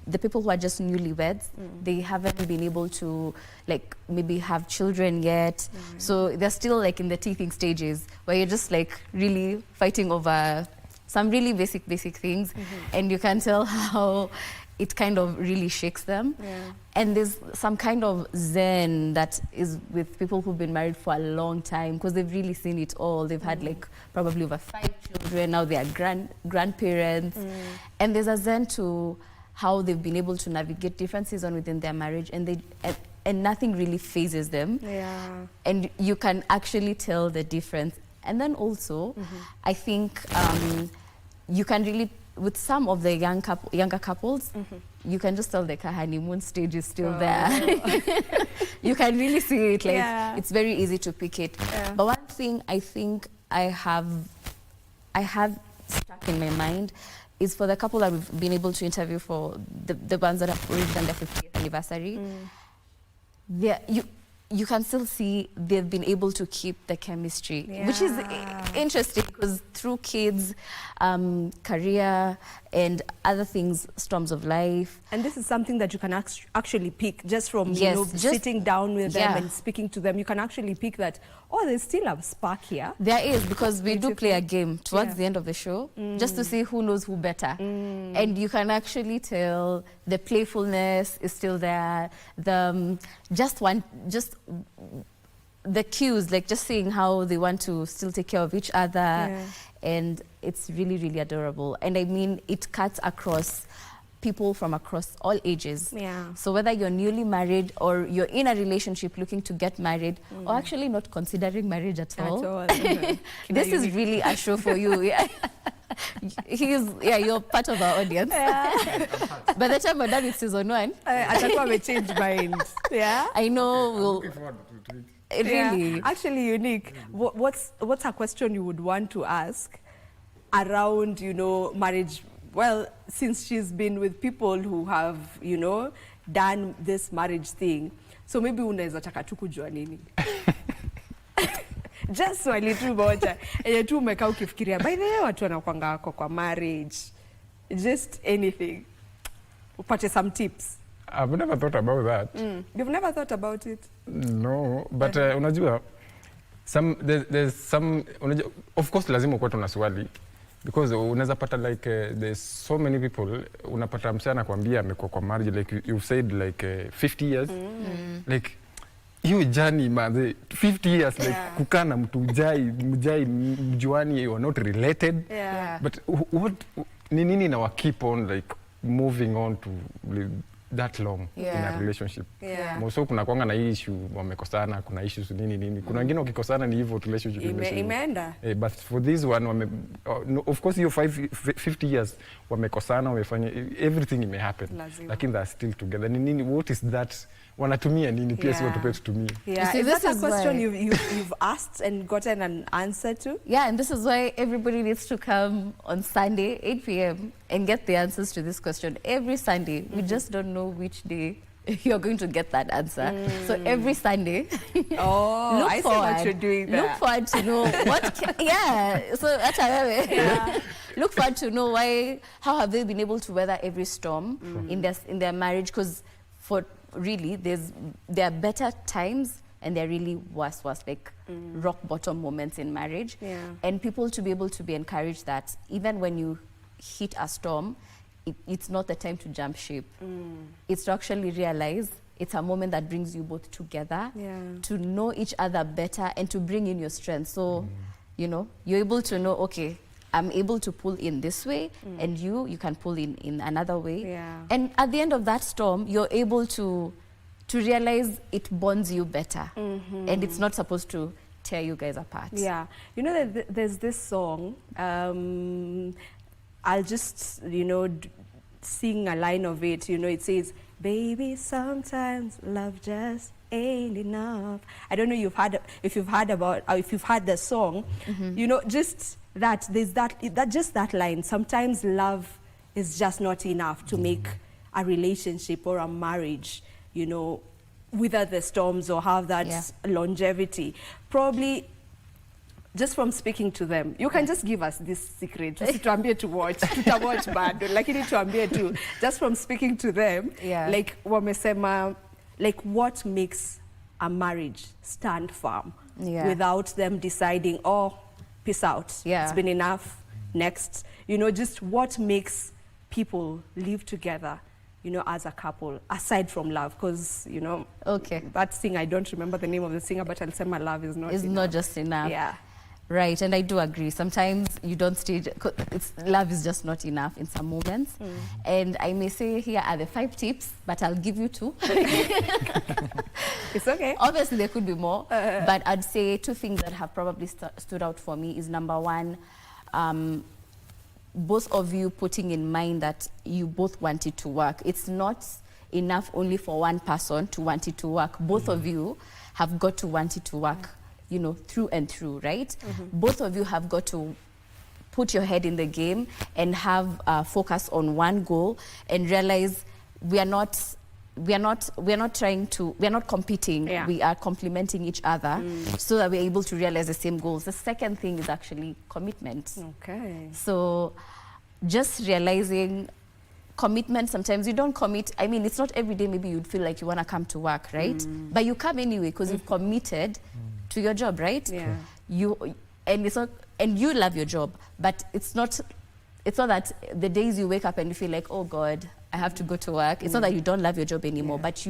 Speaker 7: the people who are just newlyweds, they haven't been able to like maybe have children yet. So they're still like in the teething stages where you're just like really fighting over some really basic things. And you can tell how it kind of really shakes them. And there's some kind of zen that is with people who've been married for a long time, because they've really seen it all. They've had like probably over 5 children, now they are grandparents. And there's a zen to how they've been able to navigate different seasons within their marriage, and and nothing really phases them. And you can actually tell the difference. And then also, I think you can really, with some of the younger couples, you can just tell the honeymoon stage is still there. You can really see it, like it's very easy to pick it. But one thing I think I have stuck in my mind is for the couple that we've been able to interview, for the ones that have already done their 50th anniversary, you can still see they've been able to keep the chemistry, which is interesting, because through kids, career, and other things, storms of life.
Speaker 4: And this is something that you can actually pick just from you know, sitting down with them and speaking to them. You can actually pick that, oh, there's still a spark here.
Speaker 7: There is, because we do play a game towards the end of the show, just to see who knows who better. And you can actually tell the playfulness is still there. The cues, like just seeing how they want to still take care of each other. And it's really, really adorable. And I mean, it cuts across people from across all ages. So whether you're newly married or you're in a relationship looking to get married, or actually not considering marriage at all, this is really a show for you. You're part of our audience. By the time we're done with season 1,
Speaker 4: atakuwa amechange mind.
Speaker 7: I know we'll. Really,
Speaker 4: actually, Unique. What's a question you would want to ask around, you know, marriage? Well, since she's been with people who have, you know, done this marriage thing, so maybe unaweza taka tu kujua nini? Just swali tu moja yenye tu umekaa ukifikiria, by the way, watu wanakuanga wako kwa marriage, just anything, upate some tips.
Speaker 5: I've never thought about that.
Speaker 4: You've never thought about it?
Speaker 5: No, but unajua, there's some, unajua, of course lazima ukuwa tuna swali, because unaweza pata like there's so many people, unapata msichana kuambia amekuwa kwa marriage, like you said, like 50 years, like hiyo journey man, 50 years, like kukaa na mtu mjai mjuani, you are not related, but what ni nini na keep on like moving on to that long in a relationship. Moso kuna kwanga na issue wamekosana, kuna issues nini. Kuna wengine wakikosana ni hivyo relationship
Speaker 4: imeenda.
Speaker 5: But for this one of course you 50 years wamekosana, wamefanya everything may happen. Lakini they are still together. Nini, what is that? Wanatumia nini pia si watu pia tutumie.
Speaker 4: See, is that a question you've asked and gotten an answer to?
Speaker 7: Yeah, and this is why everybody needs to come on Sunday 8 p.m. and get the answers to this question. Every Sunday, we just don't know which day you're going to get that answer. So every Sunday,
Speaker 4: I see what you're doing there.
Speaker 7: Look forward to know what. So that's look forward to know how have they been able to weather every storm in their marriage, because really there are better times and there are really worse like rock bottom moments in marriage. And people to be able to be encouraged that even when you hit a storm, it's not the time to jump ship. It's to actually realize it's a moment that brings you both together, to know each other better and to bring in your strengths. So, you know, you're able to know, okay, I'm able to pull in this way, and you can pull in another way. And at the end of that storm, you're able to realize it bonds you better. And it's not supposed to tear you guys apart.
Speaker 4: You know, there's this song, I'll just, you know, sing a line of it. You know, it says, baby, sometimes love just ain't enough. I don't know if you've heard the song. You know, just that there's that line. Sometimes love is just not enough to make a relationship or a marriage, you know, weather the storms or have that longevity. Probably just from speaking to them, you can just give us this secret. Tuambie to watch, tutawatch bado, lakini tuambie tu. Just from speaking to them, like wamesema, like what makes a marriage stand firm without them deciding, oh, peace out, it's been enough, next. You know, just what makes people live together, you know, as a couple, aside from love, because, you know, that thing, I don't remember the name of the singer, but I'll say my love is not enough.
Speaker 7: It's not just enough.
Speaker 4: Yeah.
Speaker 7: Right, and I do agree. Sometimes you don't stay, love is just not enough in some moments. And I may say here are the 5 tips, but I'll give you 2.
Speaker 4: It's okay.
Speaker 7: Obviously, there could be more, but I'd say 2 things that have probably stood out for me is number 1, both of you putting in mind that you both want it to work. It's not enough only for one person to want it to work. Both of you have got to want it to work, you know, through and through, right? Both of you have got to put your head in the game and have focus on one goal and realize we are not competing. We are complementing each other so that we're able to realize the same goals. The second thing is actually commitment.
Speaker 4: Okay.
Speaker 7: So just realizing commitment, sometimes you don't commit. I mean, it's not every day maybe you'd feel like you want to come to work, right? But you come anyway because you've committed to your job, right?
Speaker 4: Yeah.
Speaker 7: And you love your job, but it's not that the days you wake up and you feel like, oh God, I have to go to work. It's not that you don't love your job anymore, but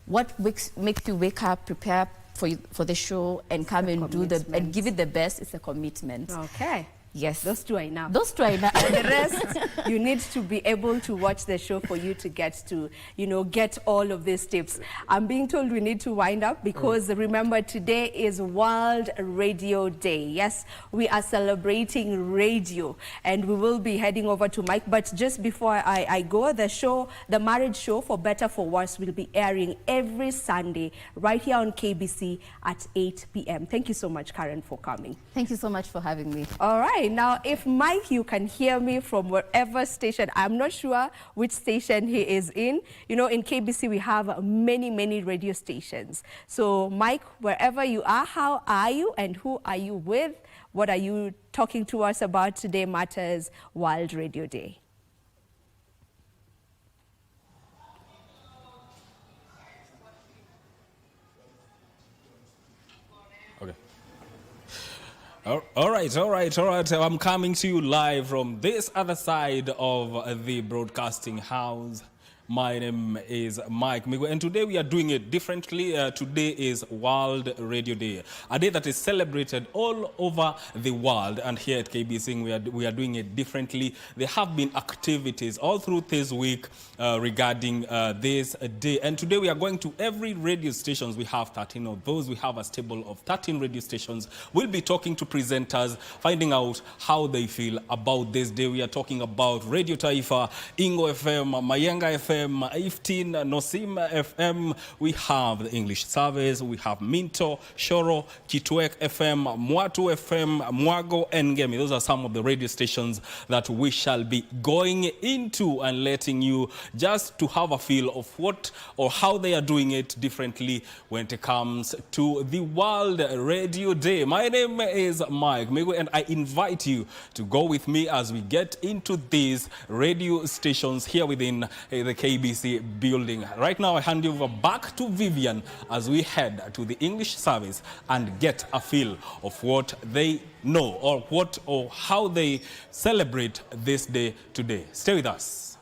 Speaker 7: what makes you wake up, prepare for the show and come and do and give it the best is a commitment.
Speaker 4: Okay.
Speaker 7: Yes.
Speaker 4: Those 2 are enough.
Speaker 7: Those 2 are enough.
Speaker 4: And the rest, you need to be able to watch the show for you to get to, you know, get all of these tips. I'm being told we need to wind up because remember, today is World Radio Day. Yes, we are celebrating radio and we will be heading over to Mike. But just before I go, the marriage show For Better For Worse will be airing every Sunday right here on KBC at 8 p.m. Thank you so much, Karen, for coming.
Speaker 7: Thank you so much for having me.
Speaker 4: All right. Now, if Mike, you can hear me from wherever station, I'm not sure which station he is in. You know, in KBC, we have many, many radio stations. So, Mike, wherever you are, how are you and who are you with? What are you talking to us about today matters World Radio Day?
Speaker 8: Okay. All right. I'm coming to you live from this other side of the broadcasting house. My name is Mike Migo, and today we are doing it differently. Today is World Radio Day, a day that is celebrated all over the world. And here at KBC, we are doing it differently. There have been activities all through this week regarding this day. And today we are going to every radio stations. We have 13 of those. We have a stable of 13 radio stations. We'll be talking to presenters, finding out how they feel about this day. We are talking about Radio Taifa, Ingo FM, Mayenga FM, 15, Nosim FM, we have the English service, we have Minto, Shoro, Kitwek FM, Mwatu FM, Mwago, and Ngemi. Those are some of the radio stations that we shall be going into and letting you just to have a feel of what or how they are doing it differently when it comes to the World Radio Day. My name is Mike Migo, and I invite you to go with me as we get into these radio stations here within the KBC building. Right now, I hand you over back to Vivian as we head to the English service and get a feel of what they know or how they celebrate this day today. Stay with us.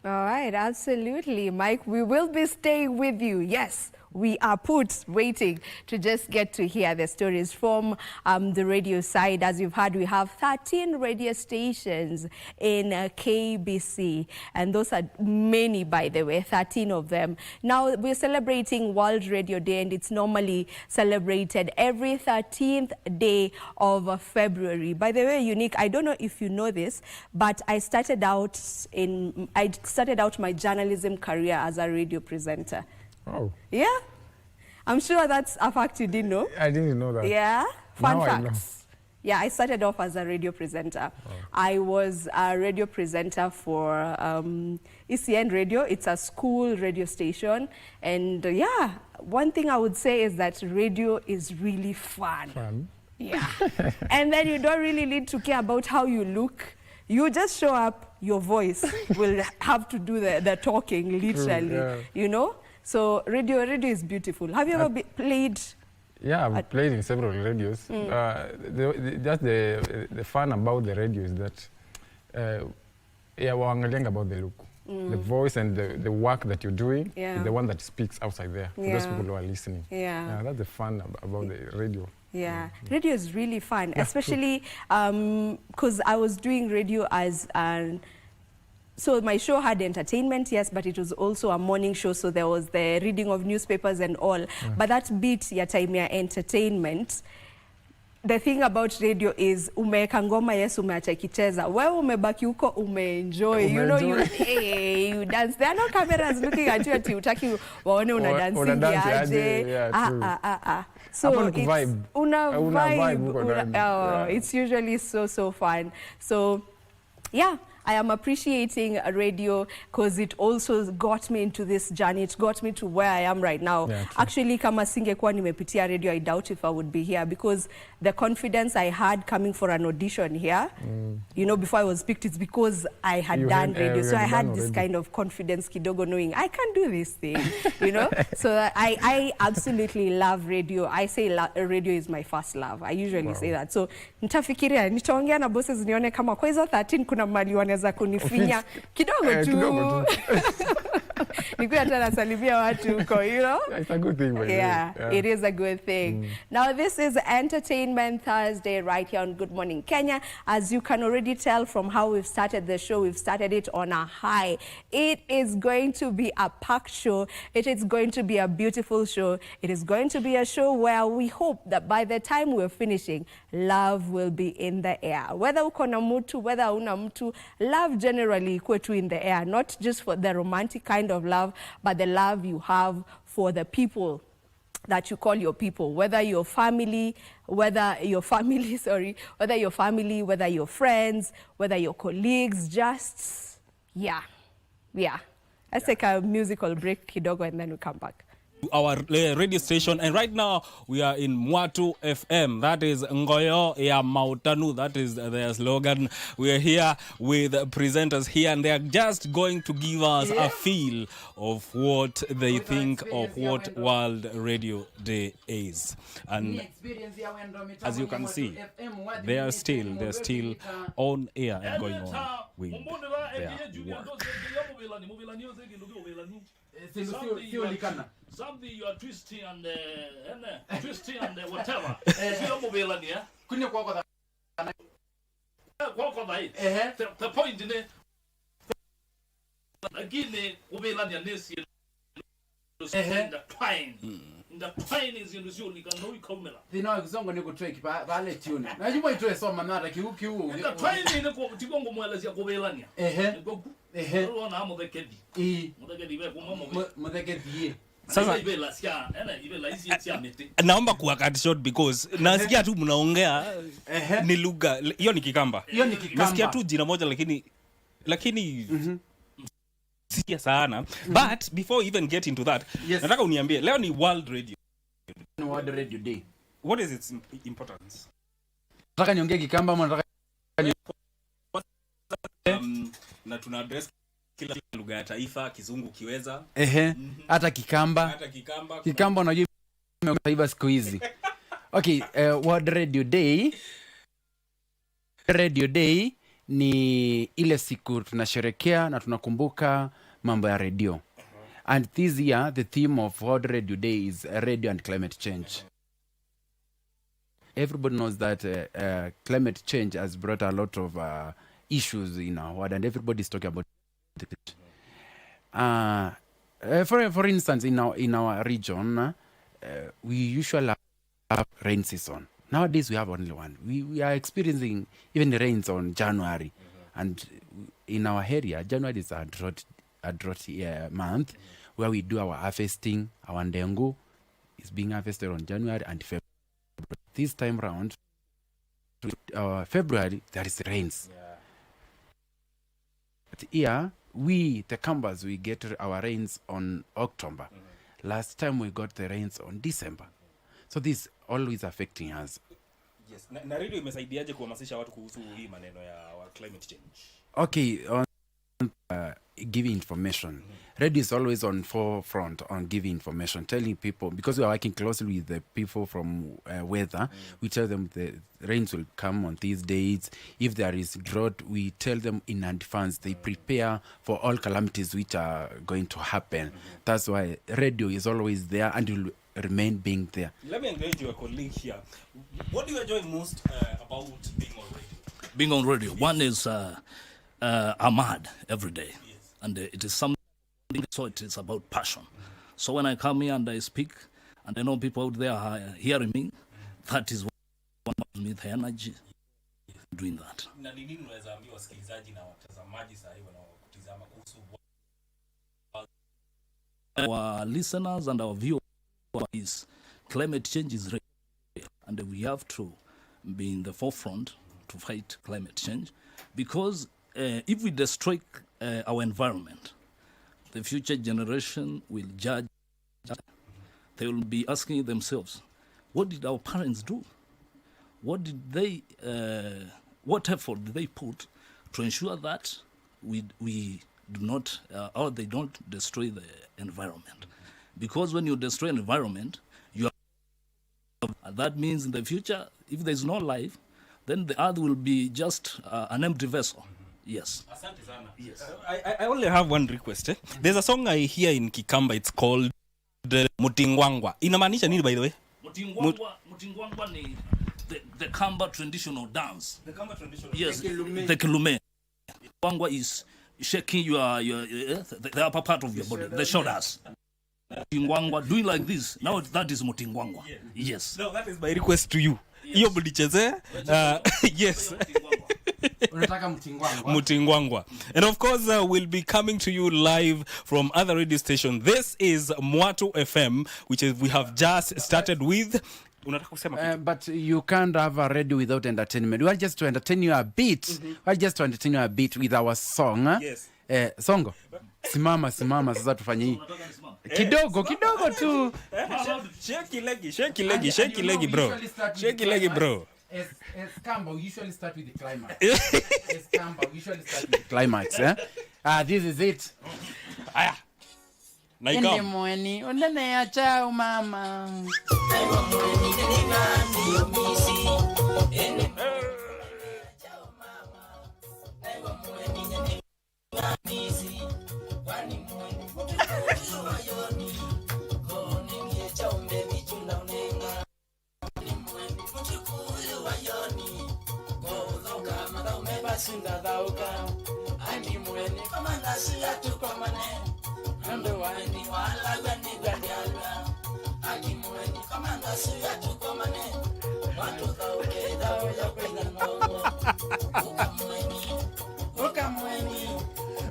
Speaker 4: All right, absolutely, Mike. We will be staying with you. Yes. We are waiting to just get to hear the stories from the radio side. As you've heard, we have 13 radio stations in KBC. And those are many, by the way, 13 of them. Now, we're celebrating World Radio Day, and it's normally celebrated every 13th day of February. By the way, Unique, I don't know if you know this, but I started out my journalism career as a radio presenter.
Speaker 5: Oh.
Speaker 4: Yeah? I'm sure that's a fact you didn't know.
Speaker 5: I didn't know that.
Speaker 4: Yeah? Fun
Speaker 5: now
Speaker 4: facts. Yeah, I started off as a radio presenter. I was a radio presenter for ECN Radio. It's a school radio station. And yeah, one thing I would say is that radio is really fun. Yeah. And then you don't really need to care about how you look. You just show up, your voice will have to do the talking, literally, you know? So radio is beautiful. Have you ever played?
Speaker 5: Yeah, I've played in several radios. The fun about the radio is that we're about the look. The voice and the work that you're doing is the one that speaks outside there for those people who are listening. That's the fun about the radio.
Speaker 4: Yeah, radio is really fun, especially because I was doing radio as so my show had entertainment, yes, but it was also a morning show, so there was the reading of newspapers and all. But that bit ya time ya entertainment, the thing about radio is umeweka ngoma, yes, umeacha ikicheza, wewe umebaki huko umeenjoy, you know, you dance. There are no cameras looking at you ati utaki waone una dancing aje. So it's it's usually so fun. So yeah, I am appreciating radio because it also got me into this journey. It got me to where I am right now. Actually, kama singekuwa nimepitia radio, I doubt if I would be here, because the confidence I had coming for an audition here, you know, before I was picked, it's because I had done radio. So I had this kind of confidence kidogo, knowing I can do this thing, you know. So I absolutely love radio. I say radio is my first love. I usually say that. So nitafikiria, nitaongea na bosses nione kama kwa hizo 13 kuna mali wanaweza kunifinya kidogo tu. Nikuwa hata nasalimia watu huko, you know.
Speaker 5: It's a good thing.
Speaker 4: Yeah, it is a good thing. Now this is Entertainment Thursday right here on Good Morning Kenya. As you can already tell from how we've started the show, we've started it on a high. It is going to be a packed show. It is going to be a beautiful show. It is going to be a show where we hope that by the time we're finishing, love will be in the air. Whether uko na mtu, whether una mtu, love generally ikuwe tu in the air, not just for the romantic kind of love, but the love you have for the people that you call your people, whether your family, whether your family, whether your friends, whether your colleagues, just, yeah. Let's take a musical break kidogo and then we come back.
Speaker 8: Our radio station, and right now we are in Mwatu FM. That is Ngoyo ya Mautanu. That is their slogan. We are here with presenters here, and they are just going to give us a feel of what they think of what World Radio Day is. And as you can see, they are still on air and going on with their work.
Speaker 9: Something you are twisting and whatever. The point in it. Again, the twine. The twine is in the zone. You can know it come. The noise song on you go trick ballet tune. Now you might dress on my mother. The twine in the Tigongo Molas Yakovelania.
Speaker 8: Sasa naomba kuwakati short because nasikia tu mnaongea ni lugha hiyo ni Kikamba. Nasikia tu jina moja lakini sikia sana. But before we even get into that, nataka uniambie leo ni World Radio Day. What is its importance?
Speaker 9: Nataka niongee Kikamba ama nataka
Speaker 8: na tuna address kila lugha ya taifa, Kizungu kiweza.
Speaker 9: Hata Kikamba. Kikamba unajua taifa siku hizi. Okay, World Radio Day ni ile siku tunasherekea na tunakumbuka mambo ya radio. And this year the theme of World Radio Day is radio and climate change. Everybody knows that climate change has brought a lot of issues in our world, and everybody's talking about it. For instance, in our region, we usually have rain season. Nowadays, we have only one. We are experiencing even the rains on January, and in our area, January is a drought month where we do our harvesting. Our ndengu is being harvested on January and February. This time round, February, there is rains. But here, we, the Kambas, we get our rains on October. Last time we got the rains on December. So this always affecting us.
Speaker 8: Yes. Na radio imesaidiaje kuhamasisha watu kuhusu hii maneno ya climate change?
Speaker 9: Okay, on giving information. Radio is always on forefront on giving information, telling people, because we are working closely with the people from weather, we tell them the rains will come on these days. If there is drought, we tell them in advance. They prepare for all calamities which are going to happen. That's why radio is always there and will remain being there.
Speaker 8: Let me engage your colleague here. What do you enjoy most about being on radio?
Speaker 10: Being on radio, one is I'm mad every day. And it is something, so it is about passion. So when I come here and I speak, and I know people out there are hearing me, that is what gives me the energy doing that.
Speaker 8: Na nini unaweza ambia wasikilizaji na watazamaji sasa hivi wanaokutazama kuhusu
Speaker 10: our listeners and our viewers is climate change is real, and we have to be in the forefront to fight climate change, because if we destroy our environment, the future generation will judge. They will be asking themselves, what did our parents do? What did they, what effort did they put to ensure that we do not, or they don't destroy the environment? Because when you destroy an environment, that means in the future, if there's no life, then the earth will be just an empty vessel. Yes.
Speaker 8: Yes. I only have one request. There's a song I hear in Kikamba. It's called Mutingwangwa. Inamaanisha nini, by the way?
Speaker 10: Mutingwangwa ni the Kamba traditional dance.
Speaker 8: The Kamba traditional.
Speaker 10: Yes. The Kilume. Wangwa is shaking the upper part of your body, the shoulders. Mutingwangwa, doing like this. Now that is Mutingwangwa. Yes.
Speaker 8: No, that is my request to you. Iyo budicheze. Yes. Mutingwangwa. And of course, we'll be coming to you live from other radio stations. This is Mwatu FM, which is we have just started with.
Speaker 9: But you can't have a radio without entertainment. We are just to entertain you a bit. We are just to entertain you a bit with our song.
Speaker 8: Yes.
Speaker 9: Songo. Simama sasa tufanye hii. Kidogo tu.
Speaker 8: Shake your leggy, bro. Shake your leggy, bro.
Speaker 9: As Kamba, we usually start with the climax. As Kamba, we usually start with the climax. This is it.
Speaker 8: Aya.
Speaker 9: Ende mweni, undane ya chao mama.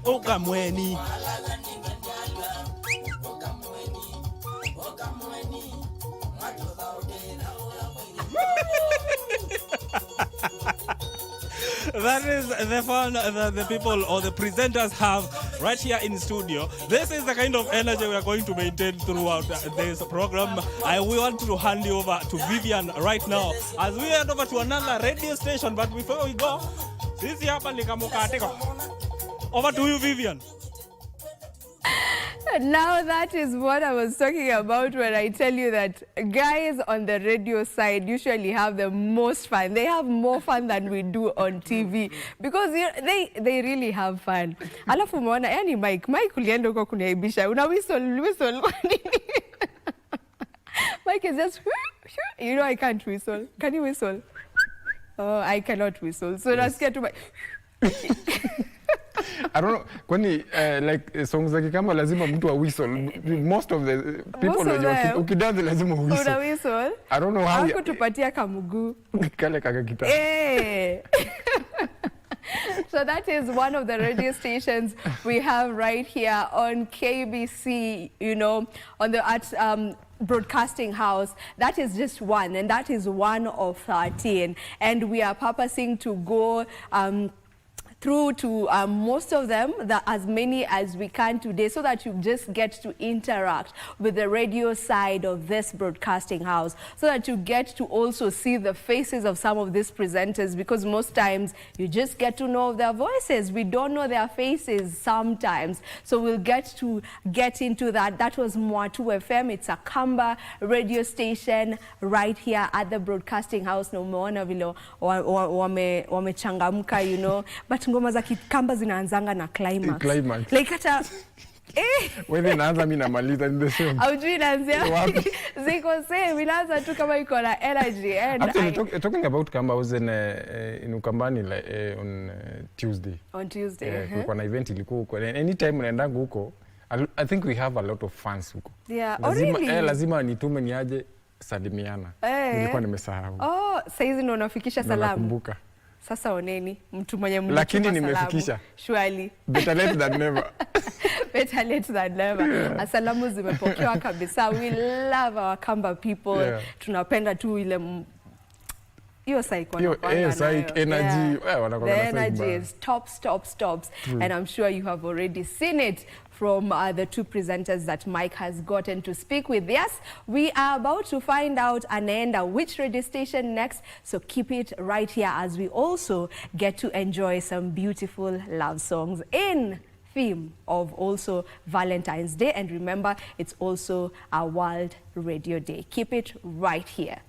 Speaker 8: Ukamweni. That is the fun that the people or the presenters have right here in studio. This is the kind of energy we are going to maintain throughout this program. I want to hand you over to Vivian right now as we head over to another radio station. But before we go, sisi hapa ni kamukateko. Over to you, Vivian.
Speaker 4: Now that is what I was talking about when I tell you that guys on the radio side usually have the most fun. They have more fun than we do on TV because they really have fun. Alafu umeona, yani Mike ulienda huko kuniaibisha. Una whistle. Mike is just, you know I can't whistle. Can you whistle? Oh, I cannot whistle. So nasikia tu
Speaker 5: I don't know. Kwani like songs za Kikamba lazima mtu wa whistle. Most of the people ukidance lazima whistle.
Speaker 4: Una whistle?
Speaker 5: I don't know how.
Speaker 4: Hakutupatia kamugu.
Speaker 5: Kale kaka kita.
Speaker 4: Eh. So that is one of the radio stations we have right here on KBC, you know, on the broadcasting house, that is just one, and that is one of 13. And we are purposing to go through to most of them, as many as we can today, so that you just get to interact with the radio side of this broadcasting house, so that you get to also see the faces of some of these presenters, because most times you just get to know their voices. We don't know their faces sometimes. So we'll get into that. That was Mwatu FM. It's a Kamba radio station right here at the broadcasting house. No umeona vile wamechangamka, you know. But ngoma za Kikamba zinaanzanga na climax. Like hata
Speaker 5: wewe inaanza mimi namaliza in the same.
Speaker 4: Aujui inaanzia ziko same, inaanza tu kama iko na energy. And
Speaker 5: actually, talking about Kamba, I was in Ukambani on Tuesday.
Speaker 4: On Tuesday.
Speaker 5: Kulikuwa na event ilikuwa huko. Anytime unaendanga huko, I think we have a lot of fans huko.
Speaker 4: Yeah.
Speaker 5: Lazima,
Speaker 4: really?
Speaker 5: Lazima nitume niaje salimiana. Nilikuwa nimesahau.
Speaker 4: Saizi ndo unafikisha salamu.
Speaker 5: Nakumbuka.
Speaker 4: Sasa oneni mtu mwenye mlituma
Speaker 5: lakini
Speaker 4: salamu.
Speaker 5: nimefikisha.
Speaker 4: Surely.
Speaker 5: Better late than never.
Speaker 4: Better late than never. Asalamu zimepokewa kabisa. We love our Kamba people.
Speaker 5: Yeah.
Speaker 4: Tunapenda tu ile hiyo psych
Speaker 5: energy.
Speaker 4: The energy is tops.
Speaker 5: True.
Speaker 4: And I'm sure you have already seen it from the two presenters that Mike has gotten to speak with. Yes, we are about to find out anaenda which radio station next, so keep it right here as we also get to enjoy some beautiful love songs in theme of also Valentine's Day. And remember, it's also a World Radio Day. Keep it right here.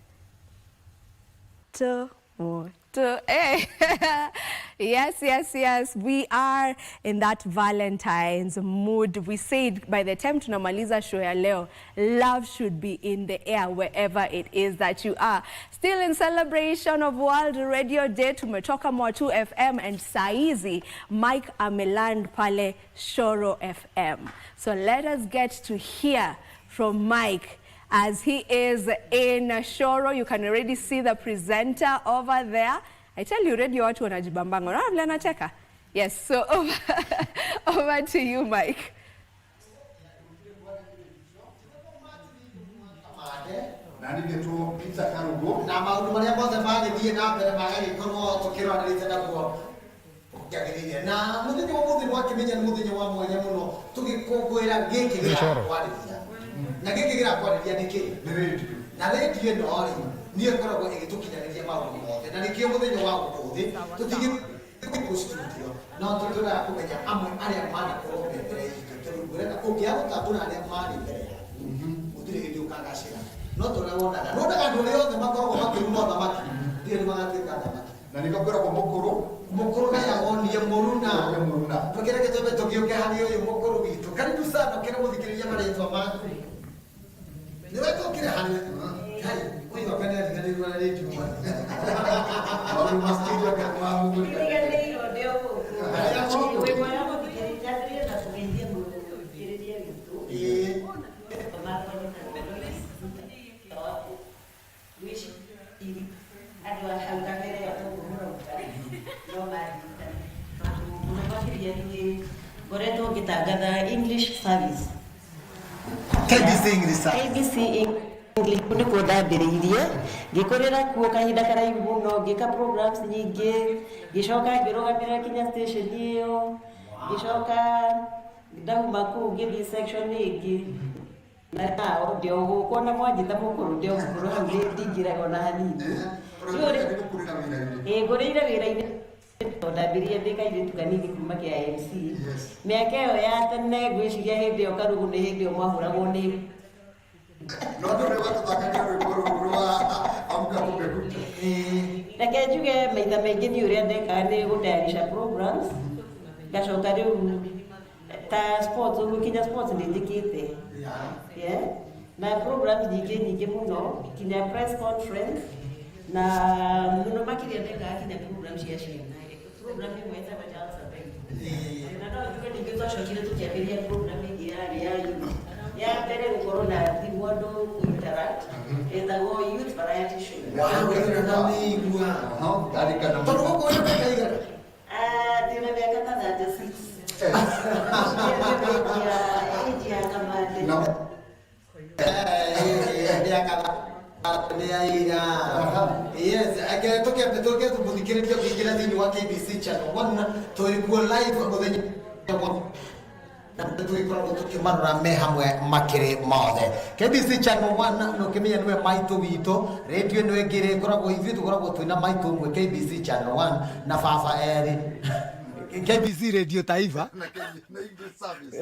Speaker 4: Yes, we are in that Valentine's mood. We said by the time tunamaliza show ya leo, love should be in the air wherever it is that you are. Still in celebration of World Radio Day, tumetoka Mwatu FM, and saizi Mike ameland pale Shoro FM. So let us get to hear from Mike as he is in Shoro. You can already see the presenter over there. I tell you, radio watu wanajibambanga. Unaona vile anacheka? Yes, so over to you, Mike.
Speaker 11: Nani getu pizza karugo na maundu maria mothe magithie na mbere magagĩkorwo tũkĩrwanĩrĩte naguo ũkĩagĩrĩire na mũthenya wa mũthenya wa kĩmenya nĩ mũthenya wa mwanya mũno tũgĩkũngũĩra gĩkĩ gĩrakwarĩria na gĩkĩ gĩrakwarĩria nĩ kĩĩ nĩ radio na radio ĩno rĩ niĩ ĩkoragwo ĩgĩtũkinyanĩria maũndũ mothe na nĩkĩo mũthenya wa ũmũthĩ tũtigĩ studio no tũtũraga kũmenya amwe arĩa manakorwo mbere itũ tondũ ngwĩrenda ũngĩaga gũtambũra arĩa marĩ mbere yaku gũtirĩ hĩndĩ ũkagacĩra no tũrĩa wonaga andũ arĩa othe makoragwo makĩruma thamaki ndirĩ magatuĩka thamaki na nĩgũkoragwo mũkũrũ na yagonie mũruna tũkĩreke twambe tũgĩũke harĩ ũyũ mũkũrũ witũ karibu sana ũkĩra gũthikĩrĩria marĩtwa maku nĩweka ũkĩre harĩ kai ũyũ akane athiganĩrwo na rĩndio maũndũ mastudio kana mũgũri ndiganĩirwo ndĩ ũguo wĩ mwega gũthikĩrĩria ndĩrĩ na kũgeithia mũthikĩrĩria witũ
Speaker 12: ngoretwo ngĩtangatha English service
Speaker 11: KBC English service
Speaker 12: KBC English nĩkuo ndambĩrĩirie ngĩkũrĩra kuo kahinda karaihu mũno ngĩka programs nyingĩ ngĩcoka ngĩrũgamĩrĩra kinya station ĩyo ngĩcoka ndauma kũu ngĩthiĩ section ĩngĩ na nao ndio gũkũ na mwanjĩta mũkũrũ ndio mũkũrũ hau ndingĩraga ona hanini ngũrĩire wĩra-inĩ ndambĩrĩrie ndĩ kairĩtu kanini kuma kĩa MC mĩaka ĩyo ya tene ngwĩciria hĩndĩ ĩyo karũgũ nĩ hĩndĩ ĩyo mwahũragwo nĩ reke njuge maitha maingĩ niĩ ũrĩa ndekaga nĩ gũtayarisha programs ngacoka rĩu ta sports ũgũkinya sports nĩ njĩkĩte na programs nyingĩ mũno kinya press conference na mũno makĩria ndekaga kinya programs cia ciana program ĩmwe ĩtagwo Child Survey na no njuge ningĩ twacokire tũkĩambĩrĩria program ĩngĩ yarĩ ya mbere gũkorwo na thimũ andũ interact ĩtagwo youth variety show
Speaker 11: tondũ gũkũ wĩ mĩaka igana
Speaker 12: ndĩna mĩaka ta 36 ĩnji ya kamande
Speaker 11: Yes, toke tumuthikiriria kuingira thini wa KBC channel 1 tulikuwa live muthenya tulikoragwo tukimarora me hamwe makiri mothe. KBC channel 1 no kimenya niwe maitu wito, radio niwe ngire koragwo ithuĩ tukoragwo twina maitu umwe KBC channel 1 na baba eri KBC Radio Taifa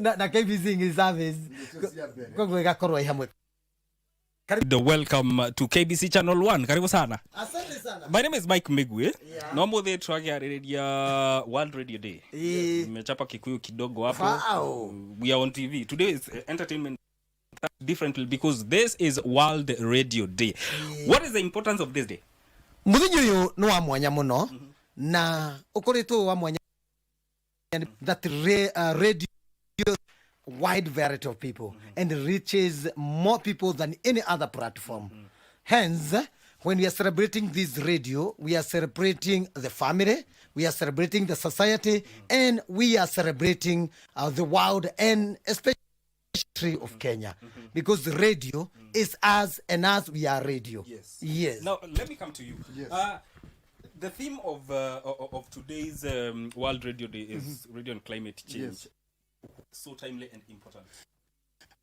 Speaker 11: na KBC English Service kogwe gakorwo hamwe.
Speaker 8: Welcome to KBC Channel 1. Karibu sana.
Speaker 11: Asante sana.
Speaker 8: My name is Mike Migwe. No more the twagiariria World Radio Day. Nimechapa Kikuyu kidogo hapo.
Speaker 11: Wow.
Speaker 8: We are on TV. Today is entertainment differently because this is World Radio Day. What is the importance of this day?
Speaker 11: Muthenya uyu no wa mwanya muno na ukoretwo wa mwanya that radio wide variety of people and reaches more people than any other platform. Hence, when we are celebrating this radio, we are celebrating the family, we are celebrating the society, and we are celebrating the world and especially of Kenya. Because radio is us and us, we are radio. Yes.
Speaker 8: Now, let me come to you. Yes. The theme of today's World Radio Day is radio and climate change.
Speaker 13: Yes.
Speaker 8: So timely and important.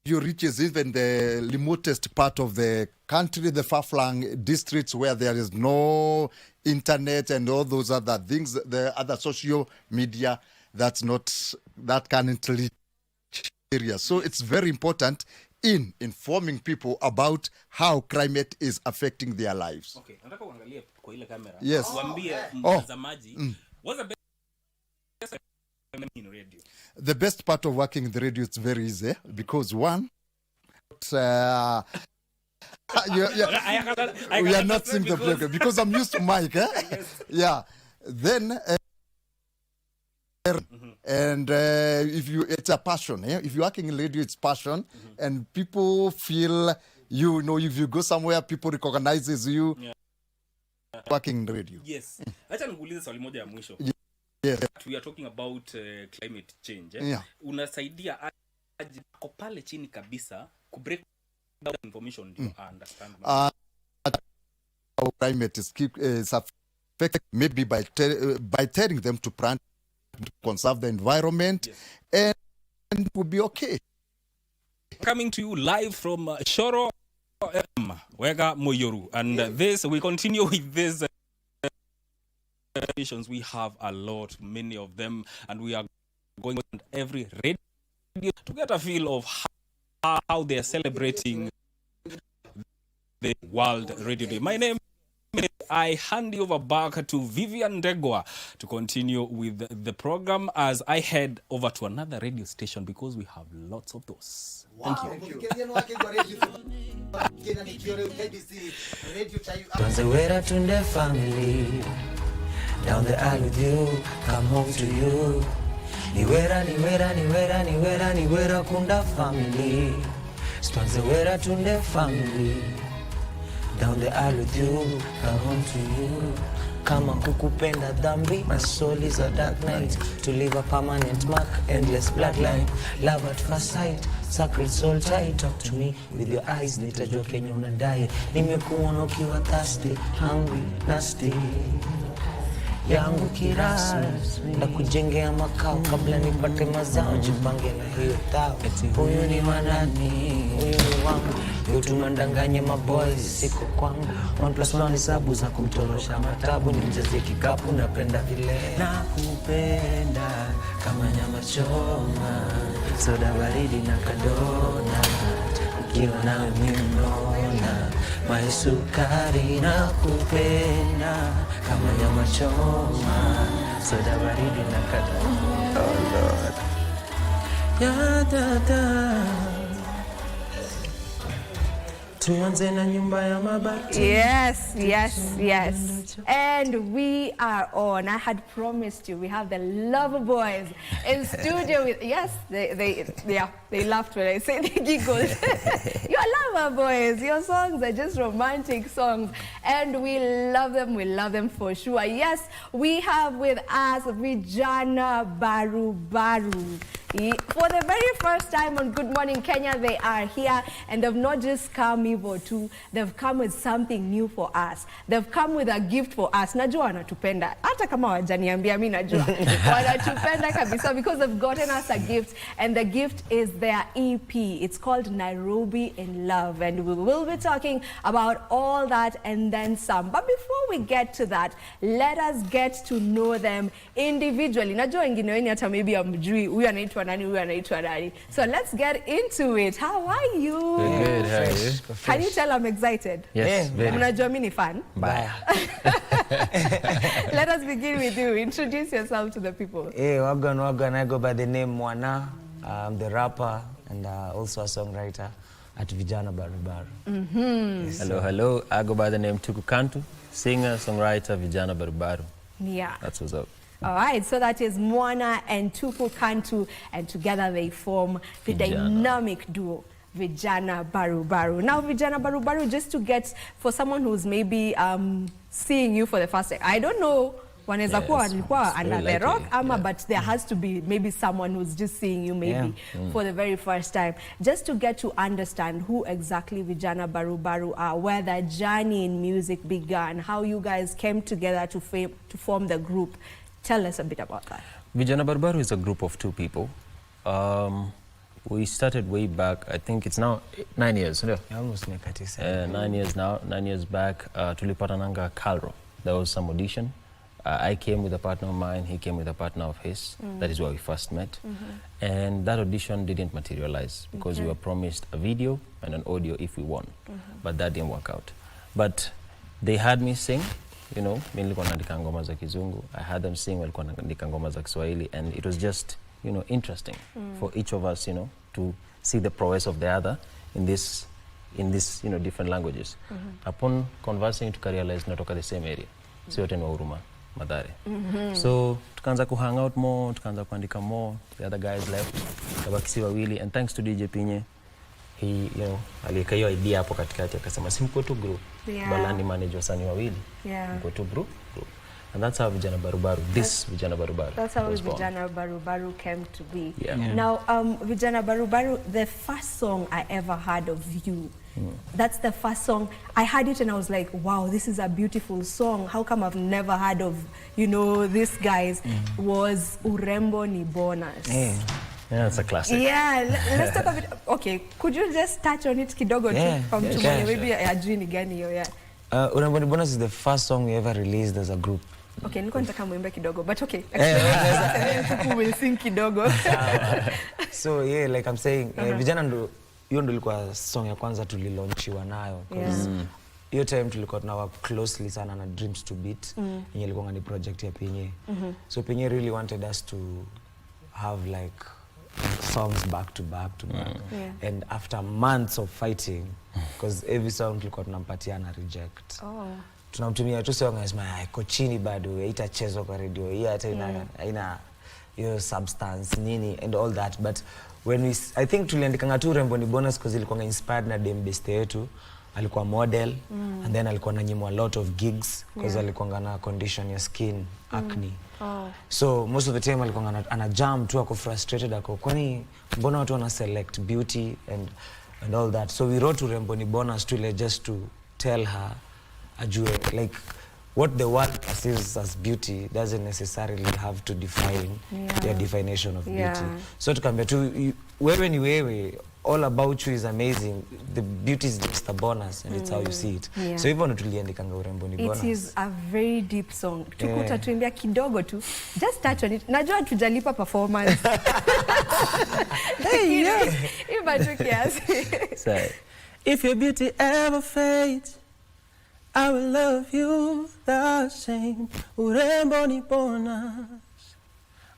Speaker 13: You reaches even the remotest part of the country, the far-flung districts where there is no internet and all those other things, the other social media that can't reach areas. So it's very important in informing people about how climate is affecting their lives.
Speaker 8: Okay, nataka uangalie kwa ile kamera.
Speaker 13: Yes.
Speaker 8: Waambie mtazamaji, what's the best in radio?
Speaker 13: The best part of working in the radio is very easy because one, we are not seeing the program because I'm used to mic. Yes. Yeah. Then and if it's a passion. If you're working in radio, it's passion, and people feel if you go somewhere, people recognizes you. Yeah. Working in radio.
Speaker 8: Yes. Acha nikuulize swali moja ya mwisho.
Speaker 13: Yes.
Speaker 8: We are talking about climate change.
Speaker 13: Yeah.
Speaker 8: Unasaidia aje pale chini kabisa ku break down information to understand.
Speaker 13: Climate is affected maybe by telling them to plant, to conserve the environment, and it will be okay.
Speaker 8: Coming to you live from Shoro Wega Moyoru, and this we continue with this. We have a lot, many of them, and we are going on every radio to get a feel of how they are celebrating the World Radio Day. My name is, I hand you over back to Vivian Degwa to continue with the program as I head over to another radio station because we have lots of those.
Speaker 11: Wow.
Speaker 8: Thank you.
Speaker 14: Tunde family. Down the aisle with you, come home to you. Niwera kunda family. Spanze wera tunde family. Down the aisle with you, come home to you. Kama kukupenda dhambi, my soul is a dark night. To leave a permanent mark, endless bloodline. Love at first sight, sacred soul tie. Talk to me with your eyes, nitajua Kenya unadai. Nimekuona ukiwa thirsty, hungry, nasty. Yangu kirasmi na kujengea makao kabla nipate mazao, jipange na hiyo tao. Huyu ni wanani, huyu ni wangu, tunandanganye maboys, siko kwangu. 1+1 ni sabu za kumtorosha matabu, nimjazie kikapu, napenda vile nakupenda kama nyama choma, soda baridi na kadona, ukiwa nawe mimi mnona, maisukari nakupenda kama nyama choma, soda baridi na kadona. Oh Lord. Ya dada. Tuanze na nyumba ya mabati.
Speaker 4: Yes. And we are on. I had promised you we have the Lover Boys in studio with they laughed when I said they giggled. Your Lover Boys, your songs are just romantic songs and we love them for sure. Yes, we have with us Vijana Baru. For the very first time on Good Morning Kenya, they are here and they've not just come hivyo tu. They've come with something new for us. They've come with a gift for us. Najua wanatupenda. Hata kama wajaniambia mimi najua. Wanatupenda kabisa because they've gotten us a gift, and the gift is their EP. It's called Nairobi in Love, and we will be talking about all that and then some. But before we get to that, let us get to know them individually. Najua wengine wenu hata maybe amjui huyu anaitwa nani, huyu anaitwa nani. So let's get into it. How are you?
Speaker 15: Good, how are you?
Speaker 4: Can you tell I'm excited?
Speaker 15: Yes, very.
Speaker 4: Mnajua mimi ni fan?
Speaker 15: Bye.
Speaker 4: Let us begin with you. Introduce yourself to the people.
Speaker 14: Hey, Wagan, I go by the name Mwana. I'm the rapper and also a songwriter at Vijana Barubaru.
Speaker 15: Yes, hello. I go by the name Tuku Kantu, singer, songwriter, Vijana Barubaru.
Speaker 4: Yeah.
Speaker 15: That's what's up.
Speaker 4: All right, so that is Mwana and Tuku Kantu, and together they form the dynamic duo, Vijana Barubaru. Now, Vijana Barubaru, just to get, for someone who's maybe seeing you for the first time, I don't know, wanaweza kuwa walikuwa under the rock, but there has to be maybe someone who's just seeing you maybe for the very first time. Just to get to understand who exactly Vijana Barubaru are, where the journey in music began, how you guys came together to form the group. Tell us a bit about that.
Speaker 15: Vijana Barubaru is a group of 2 people. We started way back, I think it's now 9 years. Yeah,
Speaker 14: almost
Speaker 15: 9 years now. 9 years back, tulipatananga Calro. There was some audition. I came with a partner of mine, he came with a partner of his. That is where we first met. And that audition didn't materialize because we were promised a video and an audio if we won. But that didn't work out. But they had me sing. You know, nilikuwa naandika ngoma za Kizungu. I had them sing, walikuwa naandika ngoma za Kiswahili, and it was just, you know, interesting for each of us, you know, to see the prowess of the other in this, you know, different languages. Upon conversing, tukarealize tunatoka the same area. Si wote ni wa Huruma, Mathare. So tukaanza ku hang out more, tukaanza kuandika more. The other guys left, kabaki wawili, and thanks to DJ Pinye, he, you know, aliweka hiyo idea hapo katikati akasema simko tu group. Balani manage wasanii wawili. Mko tu group. And that's how Vijana Barubaru, Vijana Barubaru.
Speaker 4: That's how Vijana Barubaru came to be. Now, Vijana Barubaru, the first song I ever heard of you, that's the first song. I heard it and I was like, wow, this is a beautiful song. How come I've never heard of, you know, these guys? Was Urembo ni Bonus.
Speaker 15: Yeah, it's a classic.
Speaker 4: Yeah, let's talk a bit. Okay, could you just touch on it kidogo from tomorrow? Maybe ajui ni gani hiyo, yeah.
Speaker 14: Urembo ni Bonus is the first song we ever released as a group.
Speaker 4: Okay, nilikuwa nataka muimbe kidogo, but okay. Actually, we'll sing kidogo.
Speaker 14: So yeah, like I'm saying, Vijana ndo, hiyo ndo ilikuwa song ya kwanza tulilaunchiwa nayo. Hiyo time tulikuwa tuna work closely sana na Dreams to Beat. Yenye ilikuwa ni project ya Pinye. So Pinye really wanted us to have like songs back to back. And after months of fighting, because every song tulikuwa tunampatia na reject. Tunamtumia tu song anasema iko chini bado, haitachezwa kwa radio. Hii hata ina hiyo substance nini and all that. But when we, I think tuliandikanga tu Urembo ni Bonus because ilikuwa inspired na dem best yetu. Alikuwa model and then alikuwa ananyimwa a lot of gigs because alikuwa na condition ya skin acne. So most of the time alikuwa ana jam tu, ako frustrated, ako kwani mbona watu wana select beauty and all that. So we wrote Urembo ni Bonus to just to tell her ajue like what the world perceives as beauty doesn't necessarily have to define their definition of beauty. So tukaambia tu wewe ni wewe, all about you is amazing, the beauty is just a bonus and it's how you see it. So hivyo ndo tuliandikanga Urembo ni Bonus.
Speaker 4: It is a very deep song. Tukuta tuimbia kidogo tu, just touch on it. Najua tujalipa performance. Iba tu kiasi.
Speaker 15: So, if your beauty ever fades, I will love you the same. Urembo ni Bonus.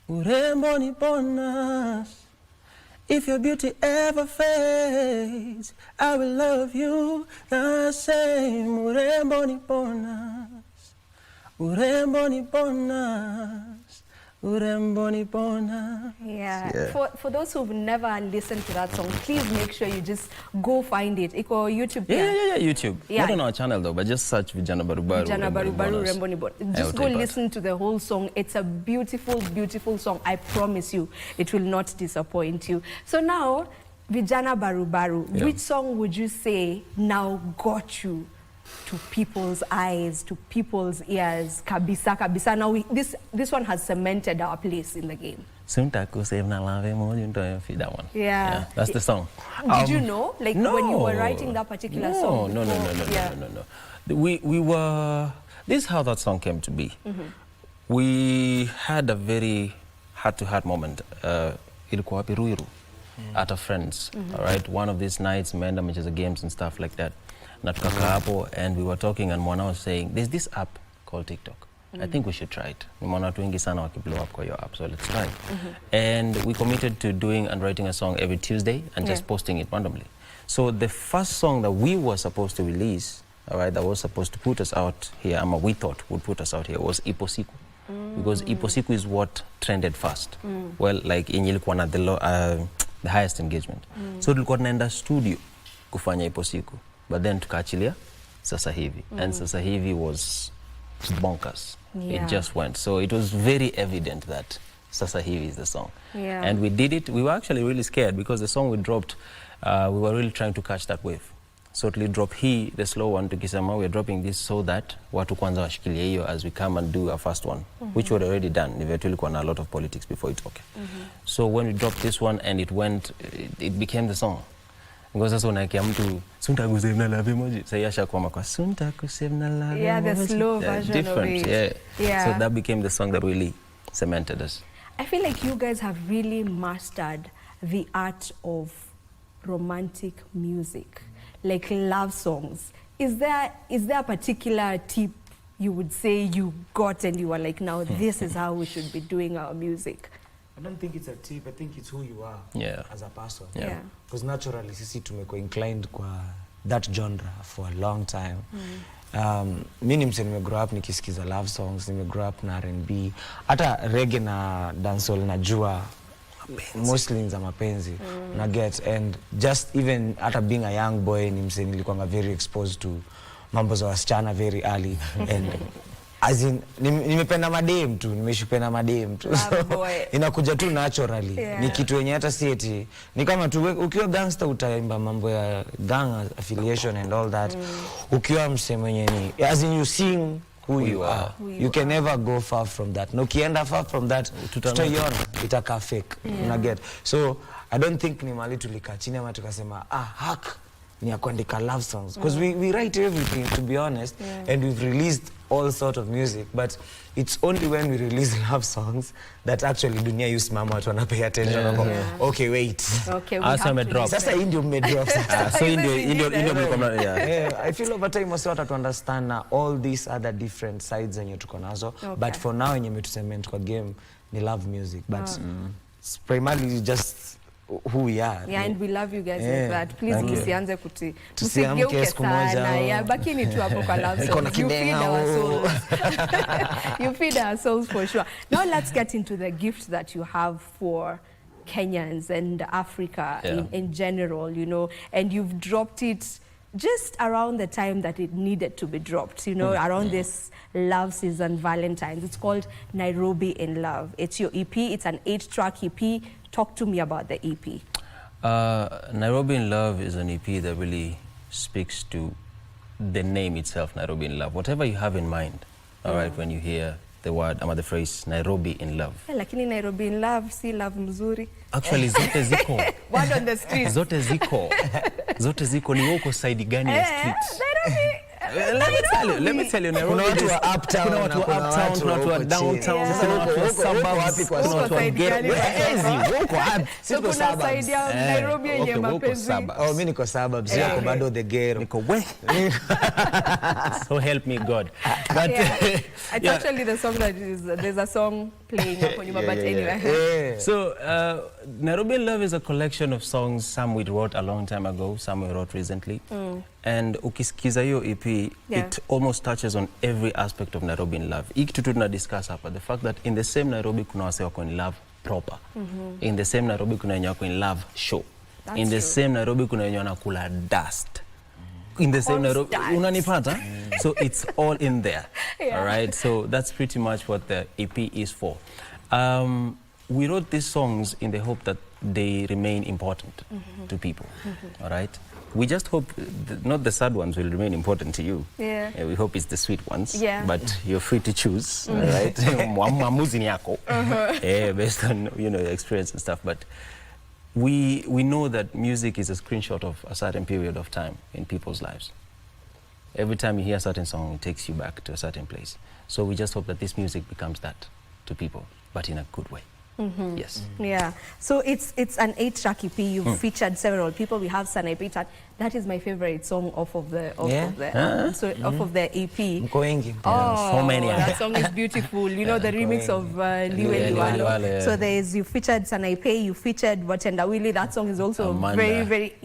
Speaker 15: Urembo ni Bonus. If your beauty ever fades, I will love you the same. Urembo ni Bonus. Urembo ni Bonus. Urembo ni Bonus.
Speaker 4: For those who've never listened to that song, please make sure you just go find it. Iko YouTube.
Speaker 15: YouTube. Not on our channel though, but just search Vijana Barubaru.
Speaker 4: Vijana Barubaru, Urembo ni Bonus. Just go listen to the whole song. It's a beautiful, beautiful song. I promise you, it will not disappoint you. So now, Vijana Barubaru,
Speaker 15: Yeah.
Speaker 4: which song would you say now got you to people's eyes, to people's ears? Kabisa, kabisa. Now this one has cemented our place in the game.
Speaker 15: That one.
Speaker 4: Yeah.
Speaker 15: That's the song.
Speaker 4: Did you know, like when you were writing that particular song?
Speaker 15: No. We were. This is how that song came to be. We had a very heart-to-heart moment. Ilikuwa Ruiru at a friend's. All right. One of these nights, Menda mecheza games and stuff like that. Na tukaka hapo, and we were talking, and Mwana was saying, "There's this app called TikTok. I think we should try it. Nimeona watu wengi sana wakiblow up kwa your app, so let's try." And we committed to doing and writing a song every Tuesday and just posting it randomly. So the first song that we were supposed to release, all right, that was supposed to put us out here, we thought would put us out here, was Ipo Siku. Because Ipo Siku is what trended first. Well, like in ilikuwa na the highest engagement. So tulikuwa tunaenda studio kufanya Ipo Siku, but then tukaachilia Sasa Hivi. And Sasa Hivi was bonkers.
Speaker 4: Yeah.
Speaker 15: It just went. So it was very evident that Sasa Hivi is the song.
Speaker 4: Yeah.
Speaker 15: And we did it. We were actually really scared because the song we dropped, we were really trying to catch that wave. So to drop the slow one, tukisema we're dropping this so that watu kwanza washikilie hiyo as we come and do our first one, which we had already done. Ni vetu ilikuwa na a lot of politics before it okay. So when we dropped this one and it went, it became the song. Because sasa unaekea mtu sunta kusave na love emoji. Sasa yasha kwa kwa sunta kusave na love.
Speaker 4: Yeah, the slow version
Speaker 15: different,
Speaker 4: of it. Yeah.
Speaker 15: So that became the song that really cemented us.
Speaker 4: I feel like you guys have really mastered the art of romantic music, like love songs. Is there a particular tip you would say you got and you were like, now this is how we should be doing our music?
Speaker 16: I don't think it's a tip. I think it's who you are as a person.
Speaker 4: Yeah.
Speaker 16: Because naturally, sisi tumeko inclined kwa that genre for a long time. Mi ni mse grow up nikisikiza love songs, grow up na R&B. Hata reggae na dancehall najua mostly za mapenzi. Na get, and just even hata being a young boy ni mse nilikuwa very exposed to mambo za wasichana very early. And as in, nimependa madem tu, nimeshipenda madem tu. So, inakuja tu naturally. Ni kitu yenye hata si eti. Ni kama tu ukiwa gangster utaimba mambo ya gang affiliation and all that. Ukiwa mse mwenye ni, as in you sing who you are. You can never go far from that. No, ukienda far from that, tutaiona, itaka fake. Una get. So, I don't think ni mali tulika chini ama tukasema, hack ni ya kuandika love songs. Because we write everything, to be honest, and we've released all sort of music, but it's only when we release love songs that actually dunia yusimama watu wana pay attention. Okay, wait.
Speaker 4: Okay, we have to drop.
Speaker 16: Sasa indio mmedrop sasa.
Speaker 15: So indio
Speaker 16: I feel over time wasi watu understand na all these other different sides zenye tuko nazo, but for now yenye metusement kwa game ni love music, but primarily just who we are.
Speaker 4: Yeah, and we love you guys like that. Please msianze
Speaker 16: tusiamke siku moja.
Speaker 4: Yeah, bakini tu hapo kwa love songs. You feed our souls. You feed our souls for sure. Now let's get into the gift that you have for Kenyans and Africa in general, you know, and you've dropped it just around the time that it needed to be dropped, you know, around this love season, Valentine's. It's called Nairobi in Love. It's your EP. It's an 8-track EP. Talk to me about the EP.
Speaker 15: Nairobi in Love is an EP that really speaks to the name itself, Nairobi in Love. Whatever you have in mind, all right, when you hear the word, the phrase Nairobi in Love.
Speaker 4: Lakini Nairobi in Love, si love mzuri.
Speaker 15: Actually, zote ziko.
Speaker 4: Word on the street.
Speaker 15: Zote ziko. Zote ziko. Ni wako side gani ya street?
Speaker 4: Nairobi.
Speaker 15: Let me tell you, Nairobi.
Speaker 16: Kuna watu wa uptown,
Speaker 15: kuna watu wa downtown, kuna watu wa suburbs, kuna watu wa ghetto. Wako wapi?
Speaker 4: So kuna side ya Nairobi yenye mapenzi.
Speaker 16: Oh, mimi niko suburbs, yako bado the ghetto.
Speaker 15: Niko we. So help me God. But
Speaker 4: it's actually the song that is, there's a song playing hapo nyuma, but anyway.
Speaker 15: So Nairobi in Love is a collection of songs. Some we wrote a long time ago, some we wrote recently. And ukisikiza hiyo EP, it almost touches on every aspect of Nairobi in Love. Hiki tutu tunadiscuss hapa, the fact that in the same Nairobi kuna wase wako in love proper. In the same Nairobi kuna wenye wako in love show. In the same Nairobi kuna wenye wanakula dust. In the same Nairobi, unanipata? So it's all in there. All right, so that's pretty much what the EP is for. We wrote these songs in the hope that they remain important to people. All right? We just hope not the sad ones will remain important to you.
Speaker 4: Yeah.
Speaker 15: We hope it's the sweet ones.
Speaker 4: Yeah.
Speaker 15: But you're free to choose, all right? Maamuzi ni yako, based on, you know, your experience and stuff. But we know that music is a screenshot of a certain period of time in people's lives. Every time you hear a certain song, it takes you back to a certain place. So we just hope that this music becomes that to people, but in a good way. Yes.
Speaker 4: Yeah. So it's an 8-track EP. You've featured several people. We have Sanaipei. That is my favorite song off of the off of the EP.
Speaker 16: Oh,
Speaker 15: so many.
Speaker 4: That song is beautiful. You know the remix of Liwe Liwalo. So you featured Sanaipei. You featured Watendawili. That song is also
Speaker 15: Amanda.
Speaker 4: very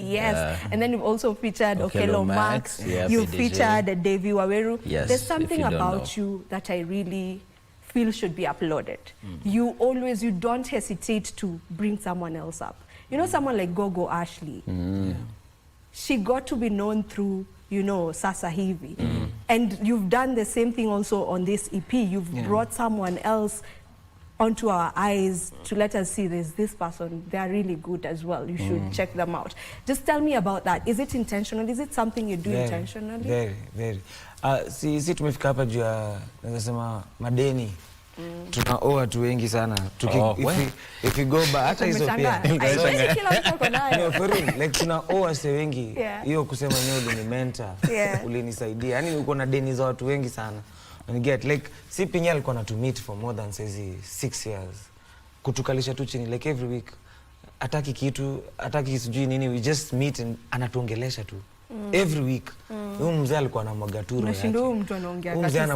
Speaker 4: And then you've also featured Okello Max.
Speaker 15: Yeah,
Speaker 4: you featured Davy Waweru.
Speaker 15: Yes,
Speaker 4: There's something
Speaker 15: you
Speaker 4: about you that I really feel should be uploaded. You don't hesitate to bring someone else up. You know, someone like Gogo Ashley. She got to be known through, you know, Sasa Hivi. And you've done the same thing also on this EP. You've brought someone else onto our eyes to let us see there's this person. They are really good as well. You should check them out. Just tell me about that. Is it intentional? Is it something you do intentionally?
Speaker 16: Very. Si tumefika hapa juu ya nasema madeni. Tunaoa watu wengi sana. If you go back hata hizo pia. No, for real. Like tunaoa wase wengi. Hiyo kusema nyo ulinimenta, ulinisaidia. Yaani uko na deni za watu wengi sana. And get like si Pinya alikuwa na to meet for more than 6 years. Kutukalisha tu chini like every week. Ataki sijui nini, we just meet and anatuongelesha tu. Every week. Huyu mzee alikuwa na mwagaturo yake.
Speaker 4: Nashindu mtu anaongea
Speaker 16: kasi sana.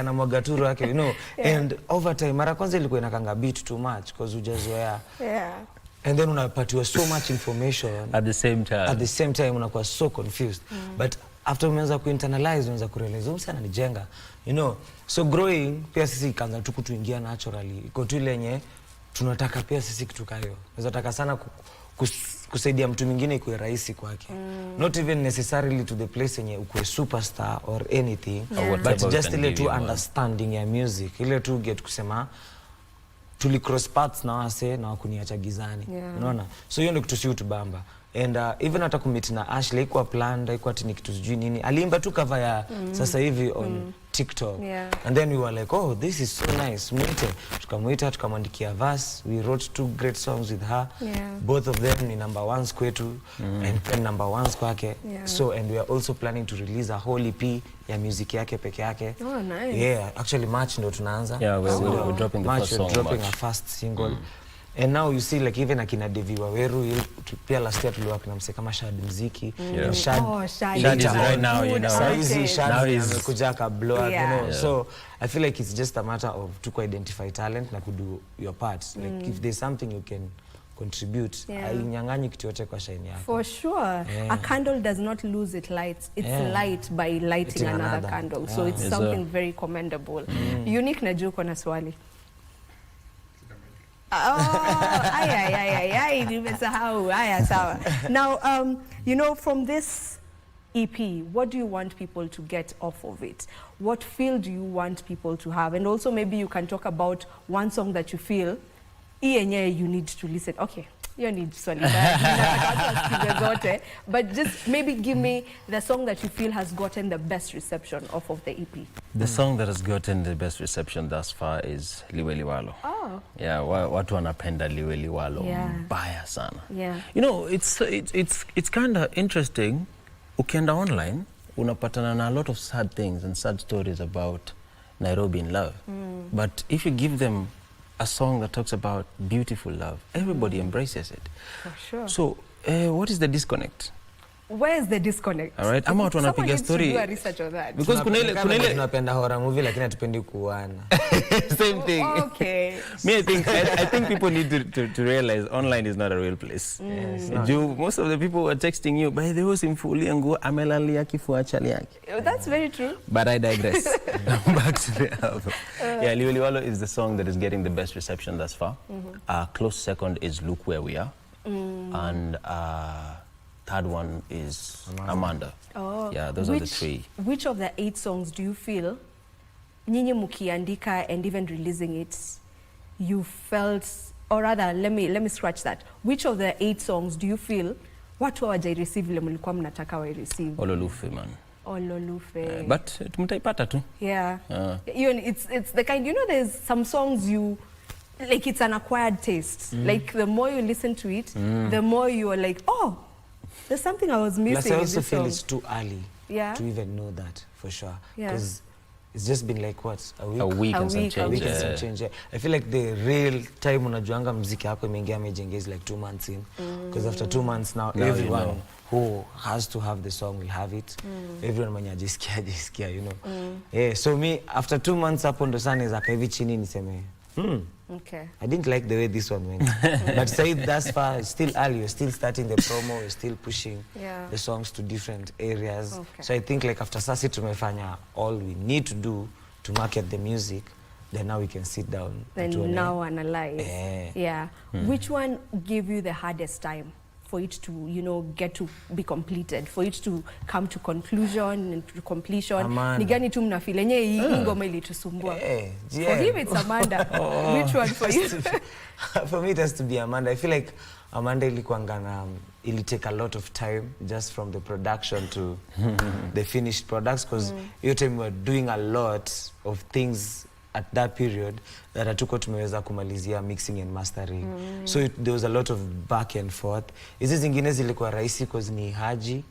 Speaker 16: Ana mwagaturo yake, you know. And over time mara kwanza ilikuwa inakanga beat too much because hujazoea. And then unapatiwa so much information
Speaker 15: at the same time
Speaker 16: unakuwa so confused. But after umeanza kuinternalize unaanza kurealize msana anijenga, you know. So growing pia sisi kaanza tu kutuingia naturally. Iko tu ile yenye tunataka pia sisi kitu kayo. Tunataka sana kusaidia mtu mwingine ikuwe rahisi kwake. Not even necessarily to the place yenye ukuwe superstar or anything, but just ile tu understanding ya music. Ile tu get kusema tuli cross paths na wase na wakuniacha gizani. Unaona? So hiyo ndio kitu si utubamba. And even hata kumit na Ashley kwa planned, haikuwa ati ni kitu sijui nini. Aliimba tu cover ya sasa hivi on TikTok. And then we were like, oh, this is so nice. Tukamuita, tukamwandikia verse. We wrote 2 great songs with her. Both of them ni number 1s kwetu and pen number 1s kwake. So and we are also planning to release a whole EP ya music yake peke yake.
Speaker 4: Oh, nice.
Speaker 16: Yeah, actually March ndo tunaanza.
Speaker 15: Yeah, we're dropping the first song.
Speaker 16: We're dropping our first single. And now you see like even akina Davy Waweru pia last year tuliwa kina mse kama Shad Mziki.
Speaker 15: Shad is right now, you know.
Speaker 16: Now he's amekuja ka blow up, you know. So I feel like it's just a matter of to identify talent na kudo your part. Like if there's something you can contribute, ainyang'anyi kitu yote kwa shine yako.
Speaker 4: For sure. A candle does not lose its light. It's light by lighting another candle. So it's something very commendable. Unique na Juko na swali. Now, you know, from this EP, what do you want people to get off of it? What feel do you want people to have? And also maybe you can talk about one song that you feel you need to listen. Okay, you need solidarity. But just maybe give me the song that you feel has gotten the best reception off of the EP.
Speaker 15: The song that has gotten the best reception thus far is Liwe Liwalo.
Speaker 4: Oh.
Speaker 15: Yeah, watu wanapenda Liwe Liwalo mbaya sana.
Speaker 4: Yeah.
Speaker 15: You know, it's kind of interesting. Ukienda online, unapatana na a lot of sad things and sad stories about Nairobi in love. But if you give them a song that talks about beautiful love, everybody embraces it.
Speaker 4: For sure.
Speaker 15: So, what is the disconnect?
Speaker 4: Where is the disconnect?
Speaker 15: All right, ama watu wanapiga story.
Speaker 4: Someone needs to do a research of that.
Speaker 15: Because kuna ile
Speaker 16: tunapenda horror movie lakini hatupendi kuana.
Speaker 15: Same thing.
Speaker 4: Okay.
Speaker 15: Me, I think people need to realize online is not a real place. Most of the people who are texting you, by the way, simfulia nguo amelalia kifua chali yake.
Speaker 4: That's very true.
Speaker 15: But I digress. Back to the album. Yeah, Liwe Liwalo is the song that is getting the best reception thus far. Close second is Look Where We Are. And third one is Amanda.
Speaker 4: Oh.
Speaker 15: Yeah, those are the 3.
Speaker 4: Which of the 8 songs do you feel, nyinyi mukiandika and even releasing it, you felt or rather, let me scratch that. Which of the 8 songs do you feel watu hawajai receive vile mlikuwa mnataka wa receive?
Speaker 15: Ololufe man.
Speaker 4: Ololufe.
Speaker 15: But mtaipata tu.
Speaker 4: Yeah. Even it's the kind, you know, there's some songs you like, it's an acquired taste. Like the more you listen to it, the more you are like, oh, there's something I was missing.
Speaker 16: Plus, I
Speaker 4: in
Speaker 16: also
Speaker 4: this
Speaker 16: feel
Speaker 4: song.
Speaker 16: it's too early to even know that for sure.
Speaker 4: Yeah.
Speaker 16: Because it's just been like what, a week?
Speaker 15: A week and some change.
Speaker 16: And some change. I feel like the real time unajuanga muziki yako imeingia majenge is like 2 months in. Because after 2 months now everyone
Speaker 15: you know
Speaker 16: who has to have the song will have it. Everyone mwenye ajisikia, you know. Yeah, so me after 2 months hapo ndo sana zaka hivi chini niseme
Speaker 4: okay,
Speaker 16: I didn't like the way this one went. But say thus far, it's still early. You're still starting the promo. You're still pushing the songs to different areas.
Speaker 4: Okay.
Speaker 16: So I think like after sasi tumefanya all we need to do to market the music, then now we can sit down.
Speaker 4: Then now analyze. Yeah. Which one gave you the hardest time for it to, you know, get to be completed, for it to come to conclusion and to completion? Ni gani tu mnafeel yenye hii ngoma ilitusumbua? For him it's Amanda. Which one for you?
Speaker 16: For me it has to be Amanda. I feel like Amanda ilikuanga it'll take a lot of time just from the production to the finished products, because your time we were doing a lot of things at that period that hatuko tumeweza kumalizia mixing and mastering. So there was a lot of back and forth. Hizi zingine zilikuwa rahisi because ni Haji,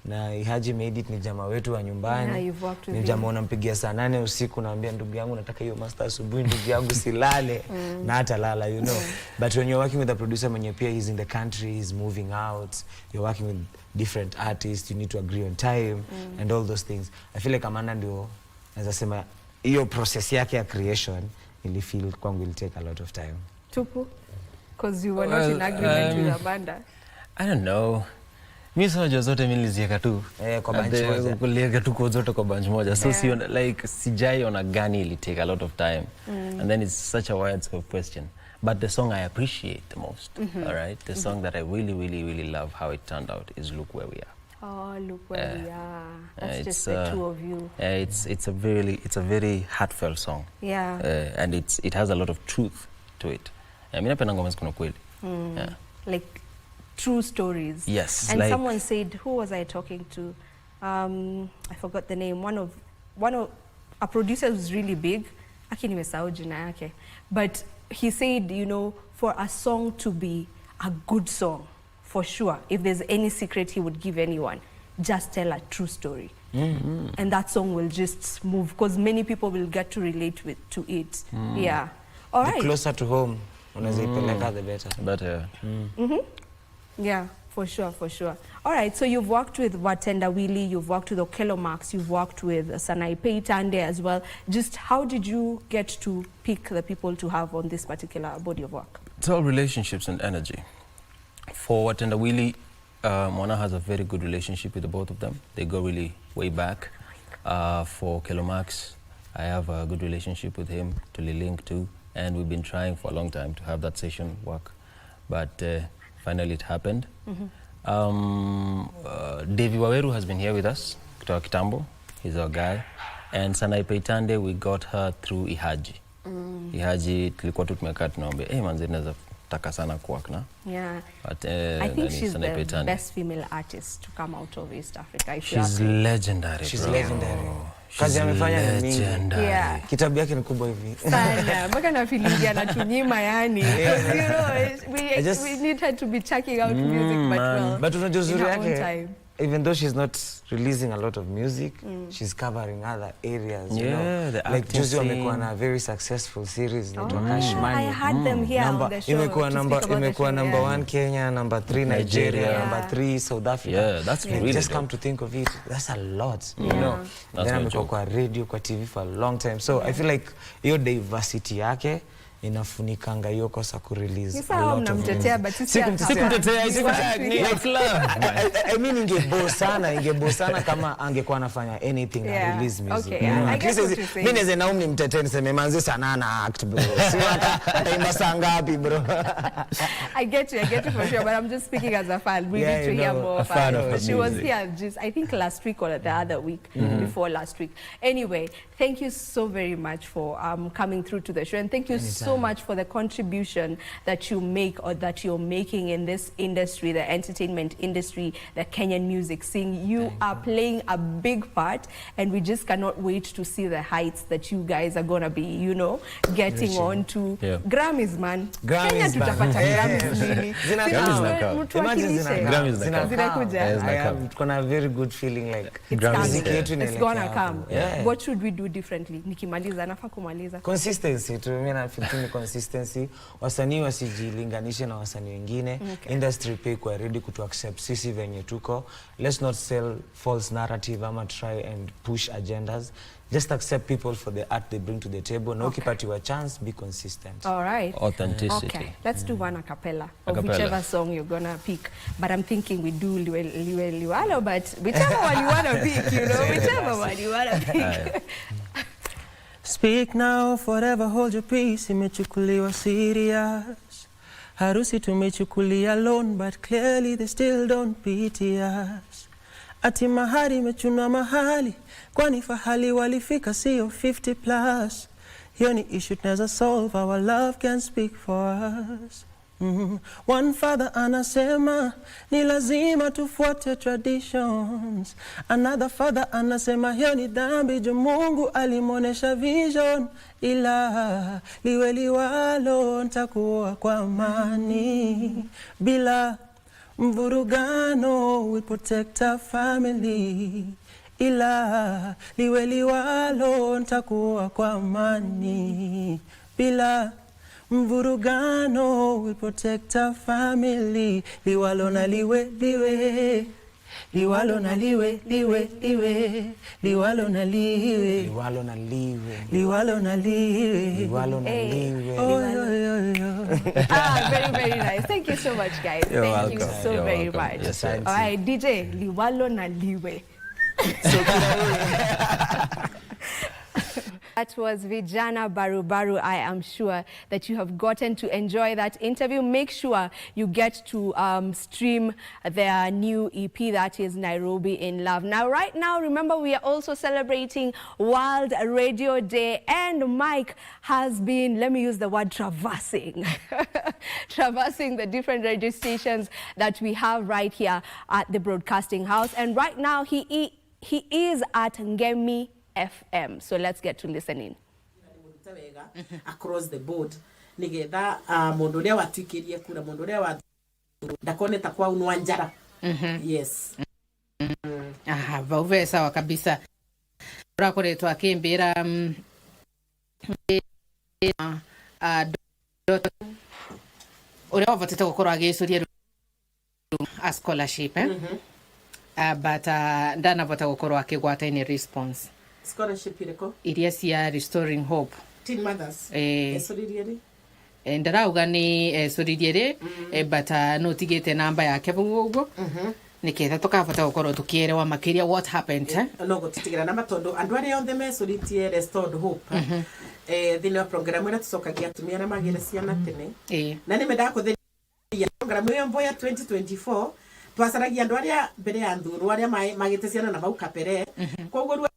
Speaker 16: na Haji made it, ni jamaa wetu wa nyumbani. Ni jamaa unampigia saa 8 usiku naambia ndugu yangu nataka hiyo master asubuhi, ndugu yangu silale na hata lala, you know. But when you're working with a producer mwenye pia he's in the country, he's moving out, you're working with different artists, you need to agree on time and all those things. I feel like Amanda ndio naweza sema hiyo process yake ya creation ili feel kwangu will take a lot of time.
Speaker 4: Tupu? Because you were not in agreement with Amanda.
Speaker 15: I don't know. Mimi sio zote mimi niliziweka tu
Speaker 16: kwa bunch moja.
Speaker 15: Kuliweka tu kwa zote kwa bunch moja. So see, like sijai ona gani ili take a lot of time. And then it's such a wide scope question. But the song I appreciate the most, all right? The song that I really love how it turned out is Look Where We Are.
Speaker 4: Oh, look where we are. That's just the two of you.
Speaker 15: It's a very heartfelt song.
Speaker 4: Yeah.
Speaker 15: And it has a lot of truth to it. Mimi napenda ngoma ziko na kweli.
Speaker 4: Like true stories.
Speaker 15: Yes.
Speaker 4: And
Speaker 15: like,
Speaker 4: someone said, who was I talking to? I forgot the name. One of a producer who's really big. Aki nimesahau jina yake. But he said, you know, for a song to be a good song, for sure, if there's any secret he would give anyone, just tell a true story. And that song will just move, because many people will get to relate to it. Yeah. All right.
Speaker 16: The closer to home, the better.
Speaker 15: Better.
Speaker 4: Yeah, for sure, for sure. All right, so you've worked with Watenda Willie, you've worked with Okello Max, you've worked with Sanaipei Tande as well. Just how did you get to pick the people to have on this particular body of work?
Speaker 15: It's all relationships and energy. For Watenda Willie, Mwana has a very good relationship with the both of them. They go really way back. For Okello Max, I have a good relationship with him, to link to, and we've been trying for a long time to have that session work. But finally it happened. Devi Waweru has been here with us, kutoka Kitambo. He's our guy. And Sanaipei Tande, we got her through Ihaji. Ihaji tulikuwa tu tumekaa tunaomba, manze naweza taka sana kuwork na.
Speaker 4: Yeah.
Speaker 15: But,
Speaker 4: I think she's the best female artist to come out of East Africa.
Speaker 15: She's legendary.
Speaker 16: She's legendary. Kazi amefanya ni mingi.
Speaker 4: Yeah.
Speaker 16: Kitabu yake ni kubwa hivi.
Speaker 4: Sana. Mpaka na feeling anatunyima yani. Because you know, we need her to be checking out music, but
Speaker 16: unajua uzuri yake,
Speaker 4: time.
Speaker 16: even though she's not releasing a lot of music, she's covering other areas, you know.
Speaker 15: The
Speaker 16: like Juzi wamekuwa na very successful series inaitwa Cash Money.
Speaker 4: I had them here on the show.
Speaker 16: Imekuwa number 1 Kenya, number 3 Nigeria, number 3 South Africa.
Speaker 15: Yeah, that's really
Speaker 16: just come to think of it, that's a lot, you know. Then amekuwa kwa radio, kwa TV for a long time. So I feel like hiyo diversity yake inafunikanga hiyo kosa kurelease a lot of music.
Speaker 4: Sikumtetea,
Speaker 16: I mean ingebo sana kama angekuwa anafanya anything na release music.
Speaker 4: Okay, I guess what you're saying.
Speaker 16: Mimi naweza Naomi mtetee niseme manzi sana na act bro. Si ataimba saa ngapi bro?
Speaker 4: I get you for sure, but I'm just speaking as a fan. We need to hear more of her. She was here just, I think last week or the other week, before last week. Anyway, thank you so very much for coming through to the show, and thank you so so much for the contribution that you make or that you're making in this industry, the entertainment industry, the Kenyan music scene. You are playing a big part, and we just cannot wait to see the heights that you guys are going to be, you know, getting on to. Grammys, man. Kenya tutapata Grammys nini?
Speaker 16: It's gonna very good feeling like
Speaker 4: it's gonna come. What should we do differently? Nikimaliza nafa kumaliza.
Speaker 16: Consistency. To me na feel consistency. Wasanii wasijilinganishe na wasanii wengine. Industry pay kwa ready to accept sisi venye tuko. Let's not sell false narrative ama try and push agendas. Just accept people for the art they bring to the table. No ukipatiwa chance, be consistent.
Speaker 4: All right.
Speaker 15: Authenticity.
Speaker 4: Okay, let's do one a cappella of whichever song you're gonna pick. But I'm thinking we do Liwalo, but whichever one you wanna pick, you know, whichever one you wanna pick.
Speaker 14: Speak now, forever hold your peace. Imechukuliwa serious. Harusi tumechukulia alone, but clearly they still don't pity us. Ati mahari imechuna mahali, kwani fahali walifika sio 50 plus. Hiyo ni issue tunaweza solve, our love can speak for us. One father anasema ni lazima tufuate traditions. Another father anasema hiyo ni dhambi juu Mungu alimuonesha vision. Ila liwe liwalo nitakuwa kwa amani bila mvurugano, we protect our family. Ila liwe liwalo nitakuwa kwa amani bila mvurugano, we protect our family. Liwalo na liwe liwe, liwalo na liwe liwe liwe, liwalo na liwe,
Speaker 16: liwalo na liwe,
Speaker 14: liwalo na liwe,
Speaker 16: liwalo na liwe.
Speaker 4: Very, very nice. Thank you so much, guys. Thank you so very much.
Speaker 15: Yes,
Speaker 4: all right, DJ, liwalo na liwe. That was Vijana Barubaru. I am sure that you have gotten to enjoy that interview. Make sure you get to stream their new EP, that is Nairobi in Love. Now, right now, remember, we are also celebrating World Radio Day, and Mike has been, let me use the word, traversing. Traversing the different radio stations that we have right here at the Broadcasting House. And right now, he is at Ngemi FM. So let's get to listening.
Speaker 17: Across the board. Nigetha mundu uria watikirie kura mundu uria wa ndakoneta kwa unwanjara. Yes.
Speaker 18: Aha, vauve sawa kabisa. Urakoretwa akimbira uria wavatete gukorwo agicuria a scholarship but ndanavota gukorwo akigwata in response.
Speaker 17: Scholarship iriko
Speaker 18: iria cia Restoring Hope
Speaker 17: Teen Mothers esoririe
Speaker 18: ndarauga ni soririe but no tigete namba yake bugugo niketha tukavota gukorwo tukierewa makiria what happened
Speaker 17: no gutitigira namba tondu andu aria othe mesoritie Restored Hope thini wa program ira tucokagia atumia na magire ciana tene na nimenda kutheria program iyo mboya 2024 twacaragia andu aria mbere ya nduru aria magite ciana na bauka pere koguo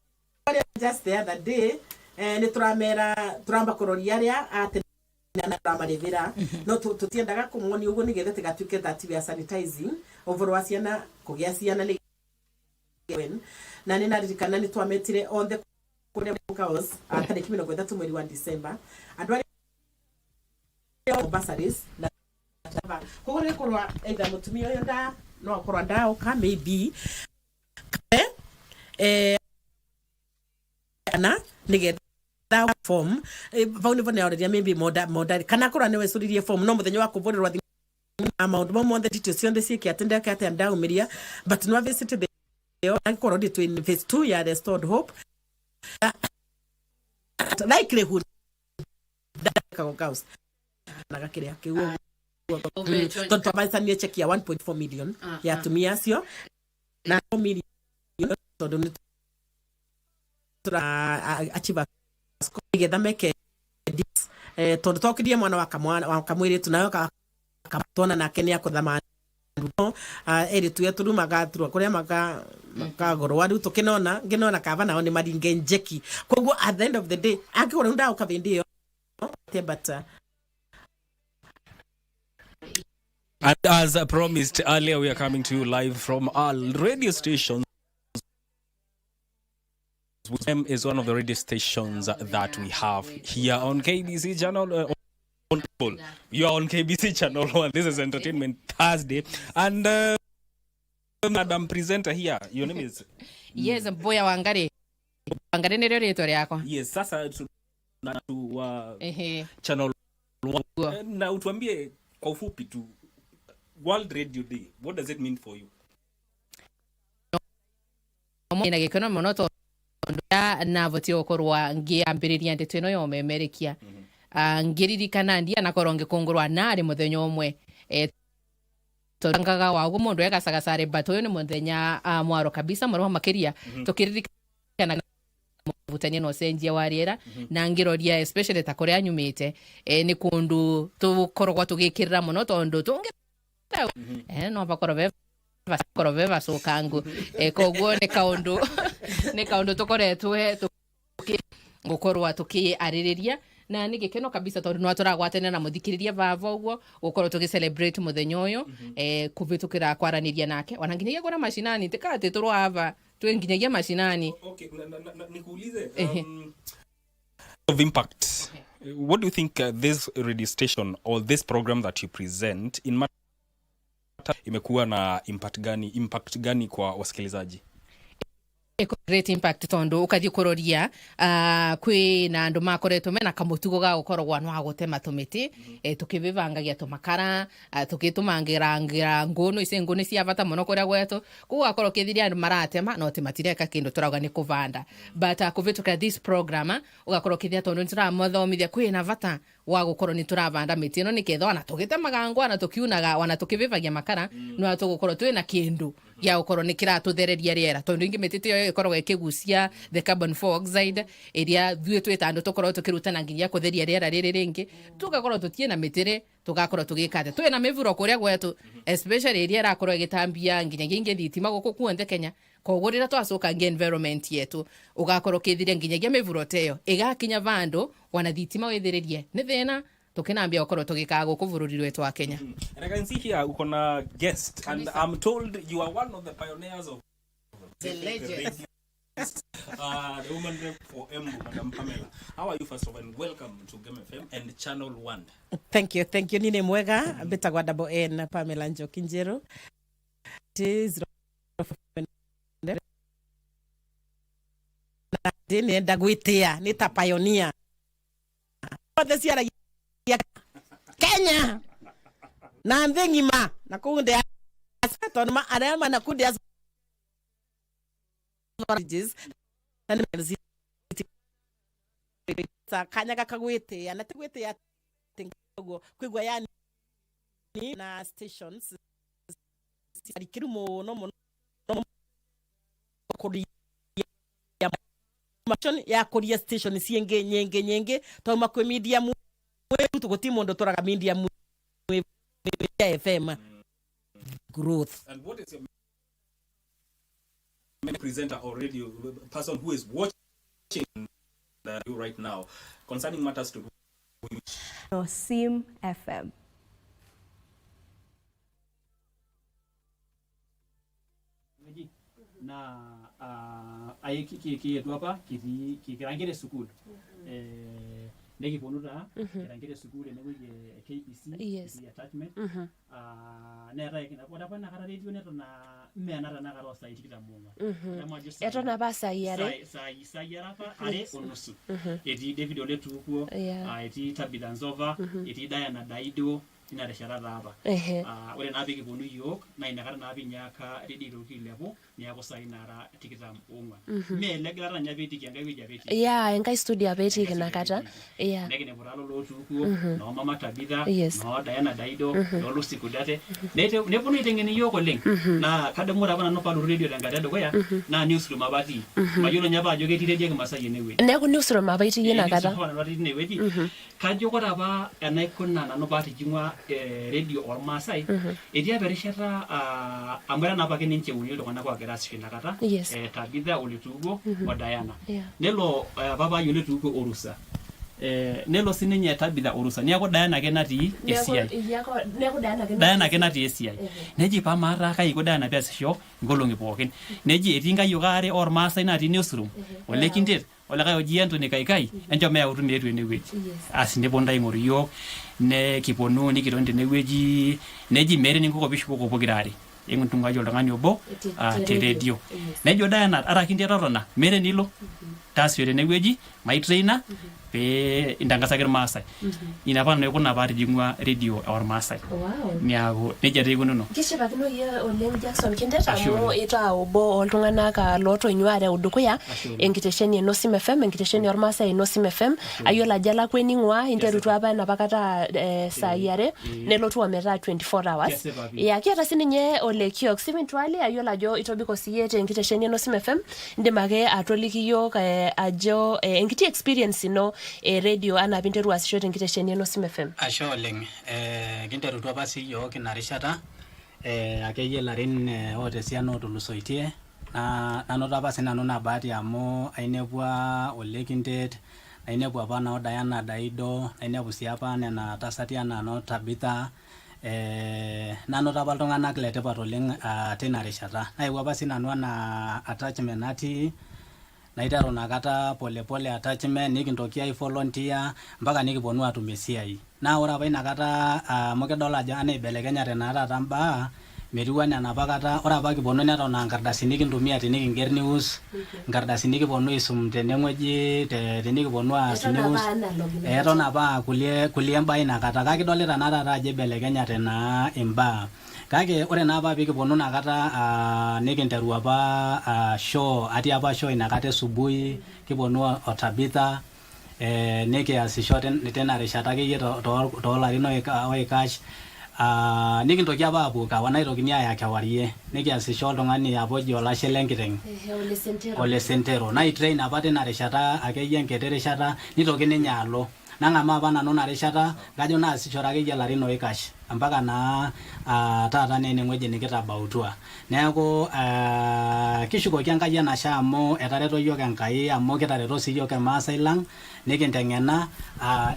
Speaker 17: just the other day ni turamba kuroria aria ate na ramarivira no tutiendaga kumwoni uguo nigethe tigatuike that we are sanitizing over ciana kugia ciana na nina ririkana ni twametire on the chaos atari kimino kwenda tumweri wa December andu aria bursaries na koguo ni kurwa either mutumia uyu nda no akorwa ndao ka maybe na nigetha form vauni vone already maybe moda kana kora ne wesuririe form no muthenya wa kuvorerwa thimu amount mo the details cionde cieke atende akate ndaumiria but no visit the akora de to in phase 2 ya Restored Hope likelihood that goes naga kiria kiu tonto baisanie check ya 1.4 million ya tumia cio na million tondu achieve getha meke tondu tokirie mwana wa kamwiri tunayo katona nake ni akuthama eri tuya turumaga turwa kuria makagorwa riu tukinona nginona kava nao ni maringe njeki koguo at the end of the day akigora ndao kavindio but
Speaker 8: And as promised earlier, we are coming to you live from our radio station. Is one of the radio stations that we have here on KBC channel. You are on KBC channel 1. This is Entertainment Thursday. And Madam Presenter here, your name is?
Speaker 18: Yes, Boya Wangare. Wangare ni rito yako.
Speaker 8: Yes, sasa tu channel 1. Na utuambie kwa ufupi tu, World Radio Day, what does it mean for you?
Speaker 18: Ina gikono monoto na voti okorwa ngiambiriria ndeto ino yo memerekia ngiririkana ndia nakoronge kongorwa nari muthenya umwe torangaga wago mundu egasagasare bato ni muthenya mwaro kabisa mwaro makiria tukiririkana muvutania no senjia wariera na ngiroria especially ta korea nyumite ni kundu tukorogwa tugikirira muno tondu tunge no bakorove basokangu kogwo ne kaundu tukoretwe gukorwa tukiaririria na ni gikeno kabisa tondu no turagwatene na muthikiriria vava uguo gukorwo tugicelebrate muthenya uyu kuvitukira kwaraniria nake wananginyagia gora mashinani tikate turwava twenginyagia mashinani.
Speaker 8: Okay, nikuulize of impact, what do you think this radio station or this program that you present in imekuwa na impact gani kwa wasikilizaji?
Speaker 18: Great impact tondu ukathiukororia kwi na andu makoretwo mena kamutugo ga gukorwo no gutema tumiti tukivivangagia tumakara tukitumangira ngono ise ngono cia bata muno kuria gwetu kugakorwo kithiria andu maratema no timatireka kindu turauga ni kuvanda but kuvituka this program ugakorwo kithia tondu nituramothomithia kwi na bata wa gukorwo ni turavanda miti no niketho ana tugitemaga ngwa na tukiunaga wana tukivivagia makara no tugukorwo twina kindu ya ukorwo ni kiratuthereria riera tondu ingi mitite yo ikorwo ikigucia the carbon dioxide iria thue twetandu tukorwo tukirutana nginya kutheria riera riri ringi tugakorwo tutie na mitire tugakorwo tugikate twina mivuro kuria gwetu especially riera akorwo igitambia nginya gingi thitima guku kuonde Kenya kogurira twacoka ngi environment yetu ugakorwo kithire nginya mivuro teyo igakinya vandu wana thitima withiririe ni thina tukinambia ukorwo tugikaga guku bururi rwetu wa Kenya.
Speaker 8: And I can see here uko na guest and I'm told you are one of the pioneers of
Speaker 18: the legends.
Speaker 8: The woman for Embu, Madam Pamela. How are you first of all, and welcome to Game FM and Channel 1.
Speaker 17: Thank you. Nini mwega betagwa double N Pamela Njoki Njeru. Nenda gwitia nita pioneer siara ya Kenya na ndengima na kunde asato ma arama na kunde as and sa kanya kakagwite ya natigwite ya tingo kwigwa yani na stations arikirumo no kodi ya korea station sienge nyenge to makwe media mu tugotimondo toraga media mu FM growth.
Speaker 8: And what is your main presenter or radio person who is watching you right now concerning matters to do
Speaker 4: Sim FM?
Speaker 19: Na aiki hapa kirangire school negi ponuta kirangire school ne KBC attachment ne right na kwa na kara radio neto na mena na kara sai tikita munga
Speaker 4: eto na basa yare
Speaker 19: sai yara pa are onusu eti David Oletu kuo eti Tabidanzova eti Diana Daido ina reshara hapa ore na bigi bonu yok na ina kara na binyaka radio kilepo ni yako sainara tikita munga me legara nya beti kyanga bija beti
Speaker 4: engai studio beti kinakata
Speaker 19: negine buralo lotu kuo no mama Tabitha no Diana Daido no Lucy Kudate ne bono itengeni yoko link na kada mura bana no palu radio danga dado goya na newsroom abati mayolo nyaba joge tire masai newe
Speaker 4: ne ku newsroom abati yena kata
Speaker 19: ne wedi kajo kora ba anai kunna na no bati jingwa radio or masai edia berishata amara na bakeni nche unyo dokana kwa gerasi finakata Tabitha Oletugo o Diana nelo baba Oletugo orusa nelo sininye Tabitha urusa niaku Diana ake natii esiai Diana ake natii esiai neji pamara kai ko Diana pesisho ngolongi pookin neji etii nkayiok are ormaasai natii Newsroom ole Kintet ole kai oji Anthony Kaikai enjo meyautu neetu enewueji nepuo ntai aing'oru yiok nekiponu nikitoni tenewueji neji meeta eninko pishuko pokirare entungaji oltung'ani obo te radio nejo Diana ara Kintet totona meeta enilo taasio tenewueji maitraina pe intangasaki irmaasai ina pa naikuna paatijing'ua radio ormaasai niaku nejia taa ikununo
Speaker 21: kishipakino yie oleng Jackson Kintet amu itaa obo oltung'anak lootonyua areu dukuya enkitesheni e Nosim FM enkitesheni ormaasai e Nosim FM ayiolo ajo alakwa ening'ua interutua apa enapakata saai are nelotu ometaa 24 hours kiata sininye Ole Kiok Simintwali ayiolo ajo itobiko siyie tenkitesheni e Nosim FM indim ake atoliki yiok ajo enkiti experience ino radio ana pinteru asisho tenkitesheni e Nosim FM.
Speaker 22: Ashe oleng kinterutua apa siyiok ina rishata akeyie larin otesiana otulusoitie nanoto apa sinanu na bahati amu ainepua Ole Kintet ainepua apa nao Diana Daido ainepu sii apa nena tasati ana no Tabitha nanoto apa iltung'anak letipat oleng tina rishata naewuo apa sinanu ana attachment natii naiteru nakata polepole attachment nikintoki ai volunteer mpaka nikiponu atum esiai na ore apa inakata amu kidol ajo ibelekenyate naa taata mbaa metiu enaa enapa kata ore apa kiponu neton nkardasini kintumia tenikinger news nkardasini kiponu aisum tenewueji tenikiponu aas news eton apa kulie mbaa inakata kake idolita naa taata ajo ibelekenyate naa imbaa kake ore naa apa pikiponu nakata nikinteru apa show atii apa show inakata esubuhi kiponu Tabitha nikiasisho tena rishata akeyie toolarin oikash nikintoki apa apuo kawa naitokini aya kewarie nikiasisho oltung'ani apa oji Olashe Lenkiteng Ole Sentero naitrain apa tina rishata akeyie enkiti rishata nitoki ninye alo nang'amaa apa nanu ina rishata kajo naasishore akeyie larin oikash mpaka naa taata naa enewueji nikitabautua neeku kishukoki Enkai enashe amu etareto yiok Enkai amu kitareto sii yiok irmaasai lang nikinteng'ena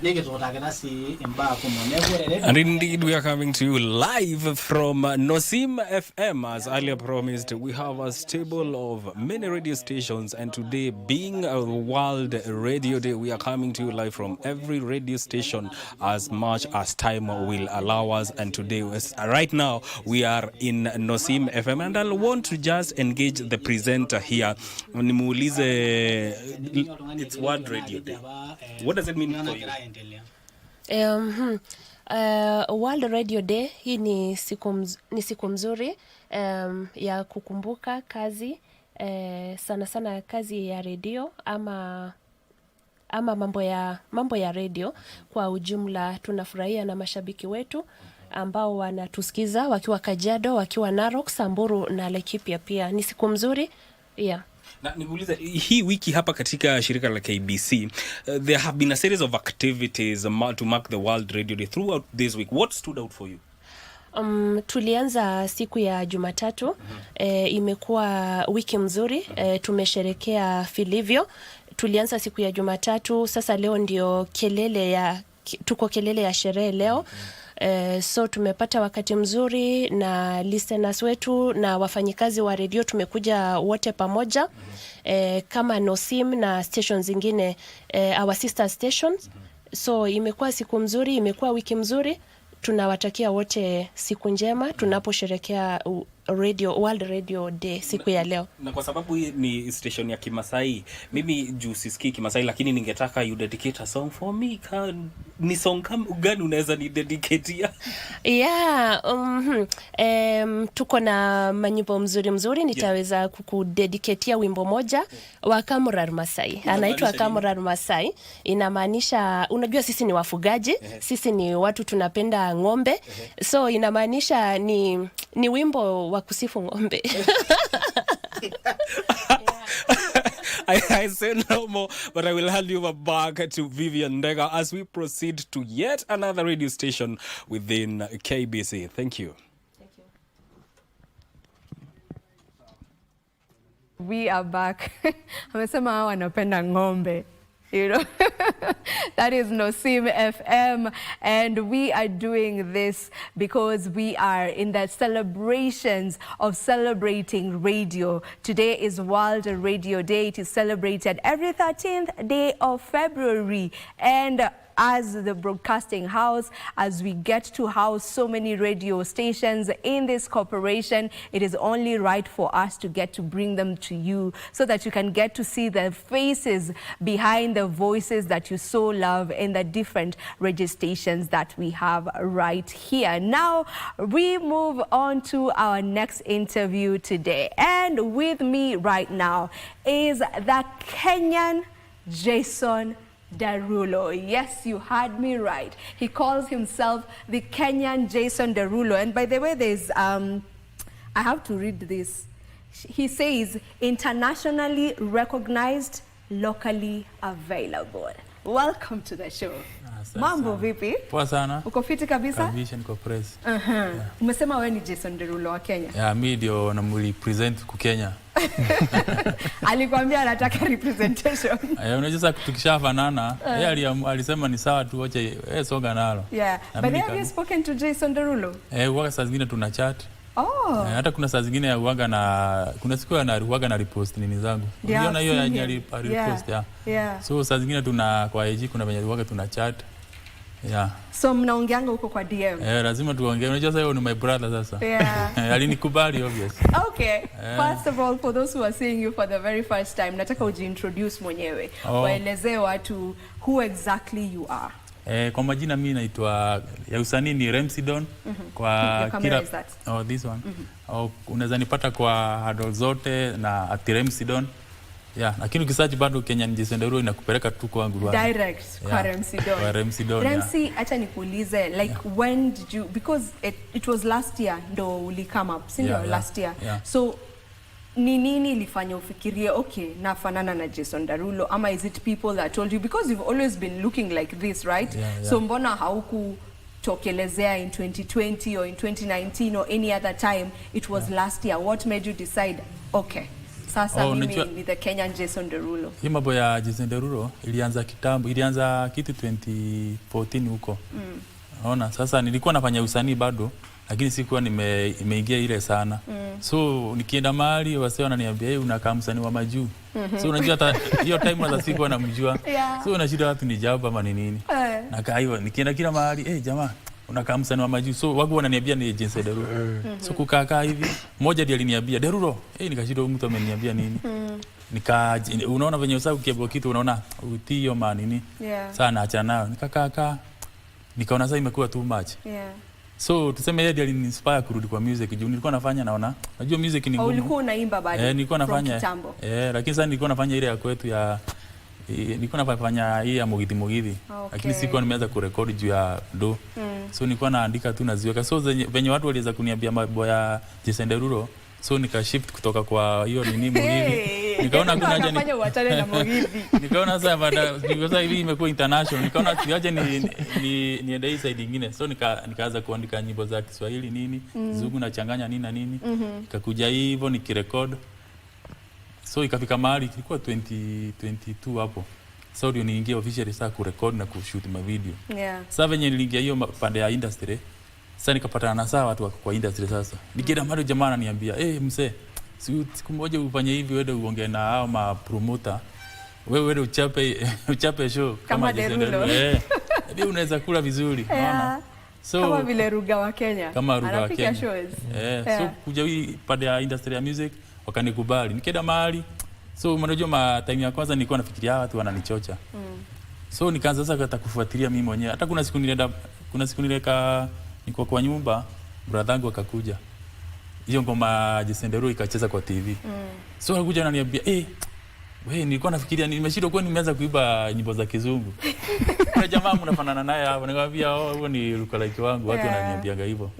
Speaker 22: nikituutakita sii imbaa kumok.
Speaker 8: And indeed we are coming to you live from Nosim FM as earlier promised. We have a stable of many radio stations and today being a World Radio Day we are coming to you live from every radio station as much as time will allow us. And today, right now, we are in Nosim FM, and I want to just engage the presenter here. It's World Radio Day. What does it mean for
Speaker 21: you? World Radio Day hii ni siku mzuri ya kukumbuka kazi sana sana kazi ya radio ama mambo ya radio kwa ujumla. Tunafurahia na mashabiki wetu ambao wanatusikiza wakiwa Kajiado, wakiwa Narok, Samburu na Laikipia pia. Ni siku mzuri.
Speaker 8: Na nikuuliza hii wiki hapa katika shirika la KBC there have been a series of activities to mark the World Radio Day throughout this week. What stood out for you?
Speaker 21: Tulianza siku ya Jumatatu. Imekuwa wiki mzuri. Tumesherekea vilivyo. Tulianza siku ya Jumatatu, sasa leo ndio tuko kelele ya sherehe leo. So tumepata wakati mzuri na listeners wetu na wafanyikazi wa radio tumekuja wote pamoja kama Nosim na stations zingine our sister stations. So imekuwa siku mzuri, imekuwa wiki mzuri. Tunawatakia wote siku njema tunaposherekea World Radio Day siku ya leo.
Speaker 8: Na kwa sababu hii ni station ya Kimasai, mimi juu sisikii Kimasai lakini ningetaka you dedicate a song for me. Ni song gani unaweza ni dedicate?
Speaker 21: Tuko na manyimbo mzuri nitaweza kukudedicatea wimbo moja wa Kamurar Masai. Anaitwa Kamurar Masai. Inamaanisha unajua sisi ni wafugaji, sisi ni watu tunapenda ng'ombe. So inamaanisha ni wimbo wa kusifu ng'ombe.
Speaker 8: I say no more, but I will hand you over back to Vivian Ndega as we proceed to yet another radio station within KBC. Thank you.
Speaker 4: We are back. Amesema wanapenda ng'ombe. you know. That is Nosim FM, and we are doing this because we are in the celebrations of celebrating radio. Today is World Radio Day. It is celebrated every 13th day of February, and as the broadcasting house, as we get to house so many radio stations in this corporation, it is only right for us to get to bring them to you so that you can get to see the faces behind the voices that you so love in the different radio stations that we have right here. Now, we move on to our next interview today. And with me right now is the Kenyan Jason Derulo. Yes, you heard me right. He calls himself the Kenyan Jason Derulo. And by the way, there's, I have to read this. He says, internationally recognized, locally available. Welcome to the show. Mambo vipi?
Speaker 2: Poa sana.
Speaker 4: Uko fiti kabisa?
Speaker 2: Kabisa niko press.
Speaker 4: Umesema wewe ni Jason Derulo wa Kenya?
Speaker 2: Yeah, mimi ndio namrepresent ku Kenya.
Speaker 4: Alikwambia anataka representation.
Speaker 2: Unajua sasa tukishafanana, yeye alisema ni sawa tu acha songa nalo.
Speaker 4: Yeah. But have you spoken to Jason Derulo?
Speaker 2: Huaga saa zingine tuna chat.
Speaker 4: Oh.
Speaker 2: Hata kuna saa zingine huaga na kuna siku huaga na repost nini zangu. Unaona hiyo ya repost ya.
Speaker 4: Yeah.
Speaker 2: So saa zingine tuna kwa IG kuna venye huaga tuna chat. Yeah.
Speaker 4: So mnaongeanga huko kwa DM?
Speaker 2: Lazima tuongee. Unajua sasa ni my brother sasa.
Speaker 4: Yeah.
Speaker 2: Alinikubali obvious.
Speaker 4: Okay. First of all, for those who are seeing you for the very first time, nataka ujiintroduce mwenyewe. Waelezee watu who exactly you are.
Speaker 2: Kwa majina mimi naitwa ya usanii ni Remsidon. Kwa
Speaker 4: kila is that?
Speaker 2: Oh, this one. Unaweza nipata kwa handle zote na @Remsidon. Yeah, lakini ukisearch bado Kenyan Jason Derulo inakupeleka tu kwangu
Speaker 4: direct kwa Remsidon.
Speaker 2: Kwa Remsidon.
Speaker 4: Remsi, acha nikuulize, like when did you, because it was last year ndo uli come up, sindio? Last year. So ni nini ilifanya ufikirie okay nafanana na Jason Derulo, ama is it people that told you, because you've always been looking like this, right? So mbona hauku tokelezea in 2020 or in 2019 or any other time? It was last year. What made you decide okay, sasa mimi ni the Kenyan Jason Derulo?
Speaker 2: Hii mambo ya Jason Derulo ilianza kitambo, ilianza kitu 2014 huko. Unaona, sasa nilikuwa nafanya usanii bado, lakini sikuwa nimeingia ile sana. So nikienda mahali wase wananiambia unakaa msanii wa majuu. So unajua hata hiyo time hata sikuwa namjua. So unashida watu ni jawabu ama ni nini. Nakaa hivyo nikienda kila mahali jamaa unakaa msanii wa majuu. So wako wananiambia ni Jason Derulo. So kukaa hivi mmoja ndiye aliniambia Derulo. Nikashida mtu ameniambia nini. Unaona venye usahau kiabo kitu unaona utio manini. Sana acha nayo. Nikakaa nikaona sasa imekuwa too much. So tuseme yeye ndiye aliniinspire kurudi kwa music. Juu nilikuwa nafanya naona najua music ni ngumu.
Speaker 4: Ulikuwa unaimba bado?
Speaker 2: Nilikuwa nafanya. Lakini sasa nilikuwa nafanya ile ya kwetu ya nilikuwa nafanya hii ya Mugithi. Lakini sikuwa nimeanza kurekodi juu ya do. So nilikuwa naandika tu naziweka. So venye watu waliweza kuniambia mambo ya Jason Derulo, so nika shift kutoka kwa hiyo nini Mugithi. Nikaona kuna haja
Speaker 4: nifanye uachane na Mugithi.
Speaker 2: Nikaona sasa baada hivi imekuwa international. Nikaona siaje niende hii side nyingine. So nikaanza kuandika nyimbo za Kiswahili nini, Zungu na changanya nini na nini. Nikakuja hivyo nikirecord. So ikafika mahali ilikuwa 2022 hapo. So ndio niingia officially sasa kurecord na kushoot ma video. Sasa venye niliingia hiyo pande ya industry, sasa nikapatana na sawa watu kwa industry sasa. Nikienda mahali jamaa ananiambia, msee, siku moja ufanye hivi wewe uongee na hao ma promoter. Wewe uchape show
Speaker 4: kama Derulo.
Speaker 2: Ndio unaweza kula vizuri, unaona? So
Speaker 4: kama vile Ruga wa Kenya.
Speaker 2: Kama Ruga wa Kenya.
Speaker 4: So
Speaker 2: kuja hii pande ya industry ya music wakanikubali. Nikaenda mahali. So unajua time ya kwanza nilikuwa nafikiria watu wananichocha. So nikaanza sasa hata kufuatilia mimi mwenyewe. Hata kuna siku nileka niko kwa nyumba, brother yangu akakuja. Hiyo ngoma Jason Derulo ikacheza kwa TV. So alikuja ananiambia, wewe nilikuwa nafikiria nimeshindwa kwani nimeanza kuiba nyimbo za kizungu. Kuna jamaa mnafanana naye hapo, nikamwambia huo ni lookalike wangu, watu wananiambiaga hivyo.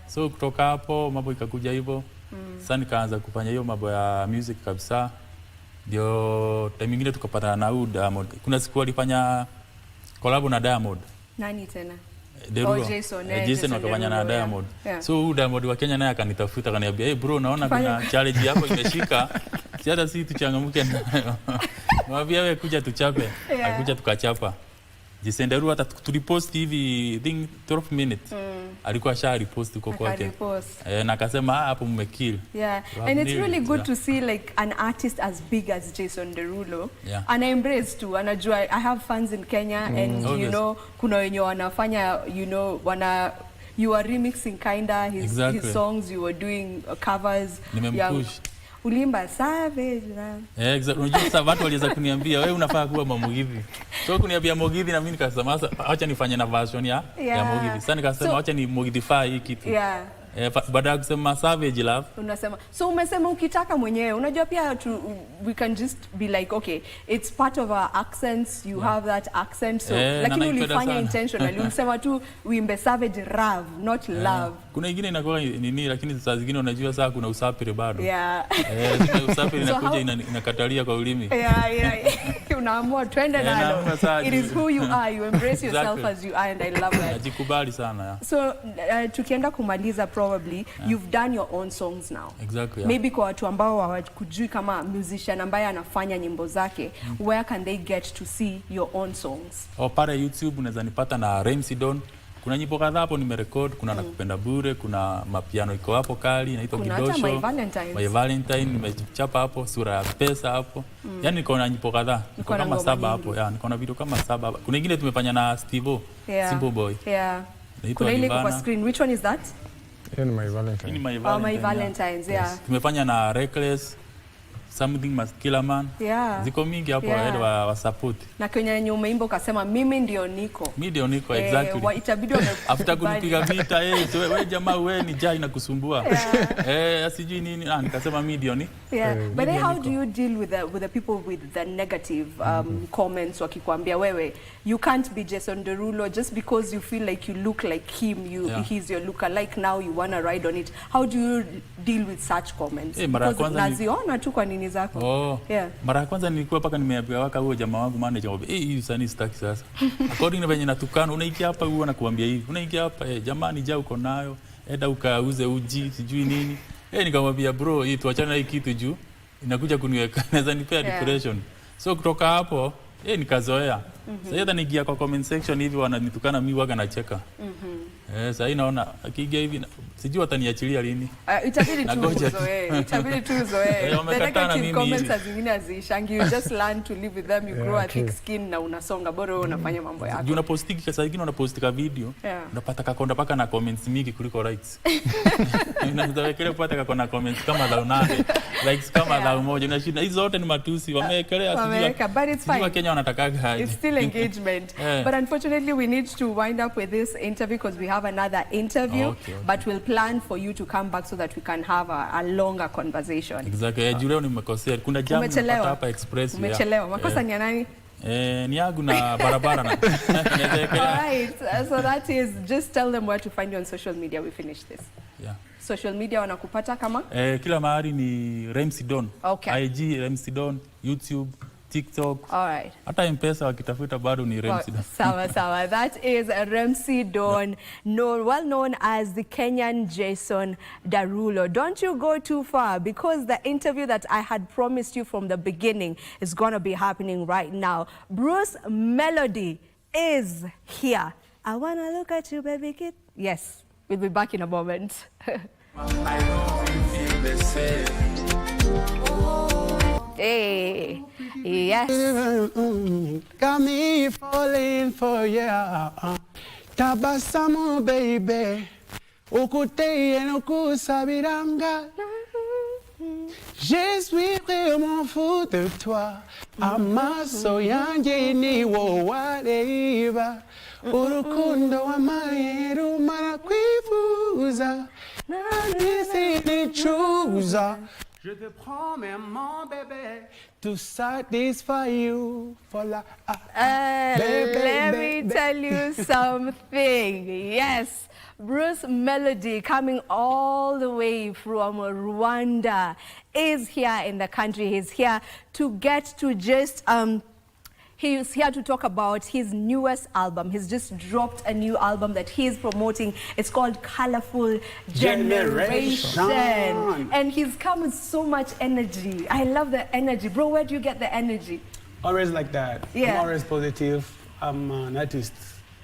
Speaker 2: So kutoka hapo mambo ikakuja hivyo. Sasa nikaanza kufanya hiyo mambo ya music kabisa. Ndio time nyingine tukapata na Diamond. Kuna siku alifanya collab na Diamond.
Speaker 4: Nani tena?
Speaker 2: Derulo.
Speaker 4: Jason
Speaker 2: wakafanya na Diamond. So Diamond wa Kenya naye akanitafuta akaniambia, bro naona kuna challenge hapo imeshika. Si hata si tuchangamke nayo. Mwambia wewe kuja tuchape.
Speaker 4: Yeah.
Speaker 2: Akuja tukachapa. Jisenderu hata tulipost hivi I think 12 minutes. Alikuwa sha repost huko kwake. Na akasema hapo mmekill.
Speaker 4: Yeah. And it's really good to see like an artist as big as Jason Derulo.
Speaker 2: Yeah.
Speaker 4: And I embrace too. Anajua I have fans in Kenya and you know kuna wenye wanafanya you are remixing kinda his songs, you were doing covers.
Speaker 2: Nimempush.
Speaker 4: Ulimba savage.
Speaker 2: Exactly. Unajua sasa watu waliweza kuniambia wewe unafaa kuwa Mugithi. So kuniambia Mugithi na mimi nikasema acha nifanye na version ya Mugithi. Sasa nikasema acha ni Mugithify hii kitu.
Speaker 4: Yeah.
Speaker 2: Baada ya kusema savage love.
Speaker 4: Unasema so umesema ukitaka mwenyewe unajua pia we can just be like okay it's part of our accents you have that accent so lakini ulifanya intentionally ulisema tu uimbe savage love not love.
Speaker 2: Kuna ingine inakuwa nini lakini saa zingine unajua saa kuna usapiri bado.
Speaker 4: Yeah.
Speaker 2: Usapiri inakuja inakatalia kwa ulimi.
Speaker 4: Yeah. Unaamua twende nalo. It is who you are, you embrace yourself as you are and I love that.
Speaker 2: Najikubali sana.
Speaker 4: So tukienda kumaliza probably you've done your own songs now.
Speaker 2: Exactly.
Speaker 4: Maybe kwa watu ambao hawakujui kama musician ambaye anafanya nyimbo zake, where can they get to see your own songs?
Speaker 2: Pale YouTube unaweza nipata na Ramsey Don. Kuna nyimbo kadhaa hapo nimerecord, kuna nakupenda bure, kuna mapiano iko hapo kali inaitwa Kidosho. My Valentine nimechapa hapo, sura ya pesa hapo. Yaani niko na nyimbo kadhaa. Niko kama 7 hapo. Niko na video kama 7. Kuna nyingine tumefanya na Steve Simple Boy.
Speaker 4: Yeah. Kuna ile kwa screen. Which one is that?
Speaker 5: My Valentine.
Speaker 4: My Valentines, yeah.
Speaker 2: Tumefanya na Reckless, Something Must Kill a Man.
Speaker 4: Yeah.
Speaker 2: Ziko mingi hapo wa support.
Speaker 4: Na kwenye nyuma imbo kasema mimi ndio niko.
Speaker 2: Mimi ndio niko exactly.
Speaker 4: Itabidi
Speaker 2: after kunipiga vita wewe jamaa wewe ni jai na kusumbua. Asijui nini nikasema mimi ndio ni.
Speaker 4: Yeah. But then how do you deal with the people with the negative comments wakikwambia wewe you can't be Jason Derulo just because you feel like you look like him, he's your lookalike now you want to ride on it. How do you deal with such comments? Because naziona tu kwa nini zako.
Speaker 2: Mara ya kwanza nilikuwa paka nimeambia waka huyo jamaa wangu manager hii usanii sitaki sasa. According na venye natukana unaingia hapa huwa nakuambia hivi. Unaingia hapa jamani njaa uko nayo. Enda ukauze uji sijui nini. Nikamwambia bro hii tuachane na hii kitu juu inakuja kuniweka naweza nipea depression. So kutoka hapo nikazoea. Sasa hata nikia kwa comment section hivi wananitukana mimi waga nacheka. Sasa naona akiingia hivi sijui wataniachilia lini.
Speaker 4: Itabidi tu uzoee. Itabidi tu uzoee. The negative comments zingine hazishangi. You just learn to live with them. You grow a thick skin na unasonga bora wewe unafanya mambo yako.
Speaker 2: Juu unapostiki sasa zingine unapostika video unapata kakonda paka na comments mingi kuliko likes. Unaweza kupata kakona comments kama za 8 likes kama za 1 unashinda hizo zote ni matusi wamewekelea
Speaker 4: sijui. But it's fine.
Speaker 2: Kenya wanataka
Speaker 4: it's still engagement. But unfortunately we need to wind up with this interview because we have another interview. But we'll plan for you to come back so that we can have a longer conversation.
Speaker 2: Exactly. Juu leo nimekosea. Kuna jambo nimepata hapa express.
Speaker 4: Umechelewa. Makosa ni ya nani?
Speaker 2: Ni yangu na barabara na.
Speaker 4: All right. So that is just tell them where to find you on social media. We finish this.
Speaker 2: Yeah.
Speaker 4: Social media wanakupata kama?
Speaker 2: Kila mahali ni Ramsey Don.
Speaker 4: Okay.
Speaker 2: IG Ramsey Don, YouTube, TikTok.
Speaker 4: All right.
Speaker 2: Hata M-Pesa wakitafuta bado ni Ramsey Don.
Speaker 4: Sawa. That is Ramsey Don, well known as the Kenyan Jason Derulo. Don't you go too far because the interview that I had promised you from the beginning is going to be happening right now. Bruce Melody is here. I want to look at you, baby kid. Yes, we'll be back in a moment.
Speaker 3: I know you feel the same.
Speaker 4: Hey, yes.
Speaker 3: Got me falling for you. Tabasamu, baby. Ukuteye nukusabiranga. Je suis vraiment fou de toi. Amaso yanjye ni wo wareba. Urukundo w'amaheru marakwifuza. Nisinichuza. Je te promets, mon bébé, to satisfy you for la.
Speaker 4: Let me tell you something. Yes, Bruce Melody, coming all the way from Rwanda, is here in the country. He's here to get to just He's here to talk about his newest album. He's just dropped a new album that he's promoting. It's called Colorful Generation. And he's come with so much energy. I love the energy. Bro, where do you get the energy?
Speaker 3: Always like that.
Speaker 4: Yeah.
Speaker 3: I'm always positive. I'm an artist.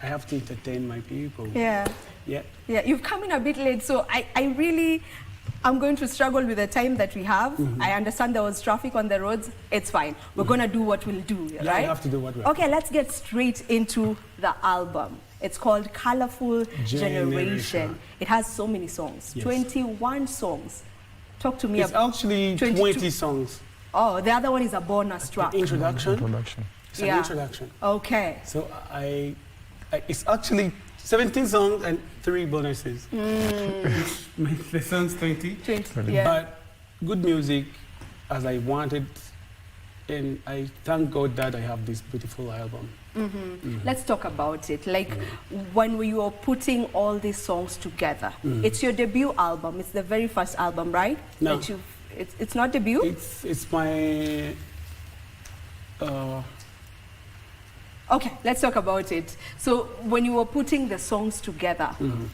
Speaker 3: I have to entertain my people.
Speaker 4: Yeah.
Speaker 3: Yeah.
Speaker 4: Yeah, you've come in a bit late, so I'm going to struggle with the time that we have. I understand there was traffic on the roads. It's fine. We're going to do what we'll do, right?
Speaker 3: Yeah, you have to do what we'll
Speaker 4: do. Okay, let's get straight into the album. It's called Colorful Generation. It has so many songs, yes. 21 songs. Talk to me about...
Speaker 3: It's actually 20 songs.
Speaker 4: Oh, the other one is a bonus track.
Speaker 3: Introduction. It's
Speaker 4: Yeah.
Speaker 3: an introduction.
Speaker 4: Okay.
Speaker 3: So it's actually 17 songs and 3 bonuses. Make the songs 20.
Speaker 4: 20, yeah.
Speaker 3: But good music as I wanted, and I thank God that I have this beautiful album.
Speaker 4: Let's talk about it. Like when you were putting all these songs together, it's your debut album. It's the very first album, right?
Speaker 3: No.
Speaker 4: That it's not debut?
Speaker 3: It's my...
Speaker 4: Okay, let's talk about it. So when you were putting the songs together,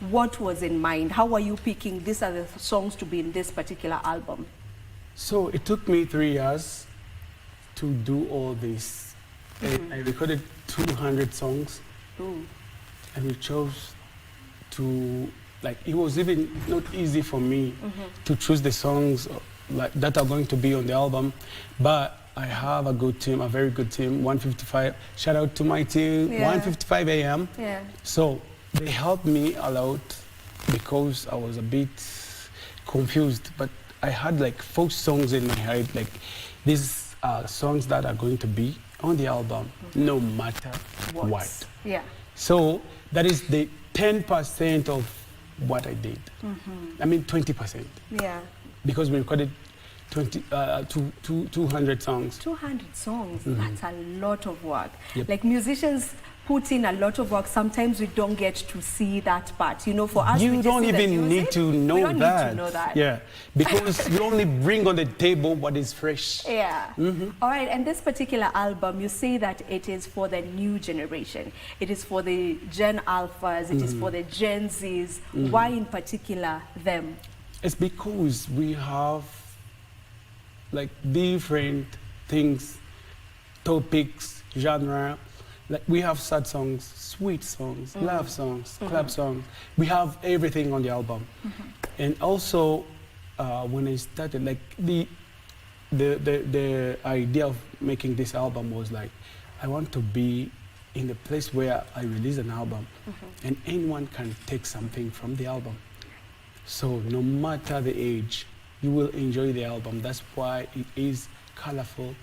Speaker 4: what was in mind? How were you picking these are the songs to be in this particular album?
Speaker 3: So it took me 3 years to do all this. I recorded 200 songs.
Speaker 4: Ooh.
Speaker 3: And we chose to, like, it was even not easy for me to choose the songs like that are going to be on the album, but I have a good team, a very good team, 155. Shout out to my team, 155 AM.
Speaker 4: Yeah.
Speaker 3: So they helped me a lot because I was a bit confused, but I had like 4 songs in my head, like these are songs that are going to be on the album, no matter what.
Speaker 4: Yeah.
Speaker 3: So that is the 10% of what I did. I mean 20%.
Speaker 4: Yeah.
Speaker 3: Because we recorded 200 songs.
Speaker 4: 200 songs, that's a lot of work.
Speaker 3: Yep.
Speaker 4: Like musicians put in a lot of work. Sometimes we don't get to see that part. You know, for us,
Speaker 3: you don't even need to know
Speaker 4: we don't
Speaker 3: that.
Speaker 4: Need to know that.
Speaker 3: Yeah, because you only bring on the table what is fresh.
Speaker 4: Yeah. All right, and this particular album, you say that it is for the new generation. It is for the Gen Alphas. It is for the Gen Zs. Why in particular them?
Speaker 3: It's because we have like different things, topics, genre. Like we have sad songs, sweet songs, love songs, club songs. We have everything on the album. And also, when I started, like the idea of making this album was like, I want to be in the place where I release an album, and anyone can take something from the album. So no matter the age, you will enjoy the album. That's why it is Colorful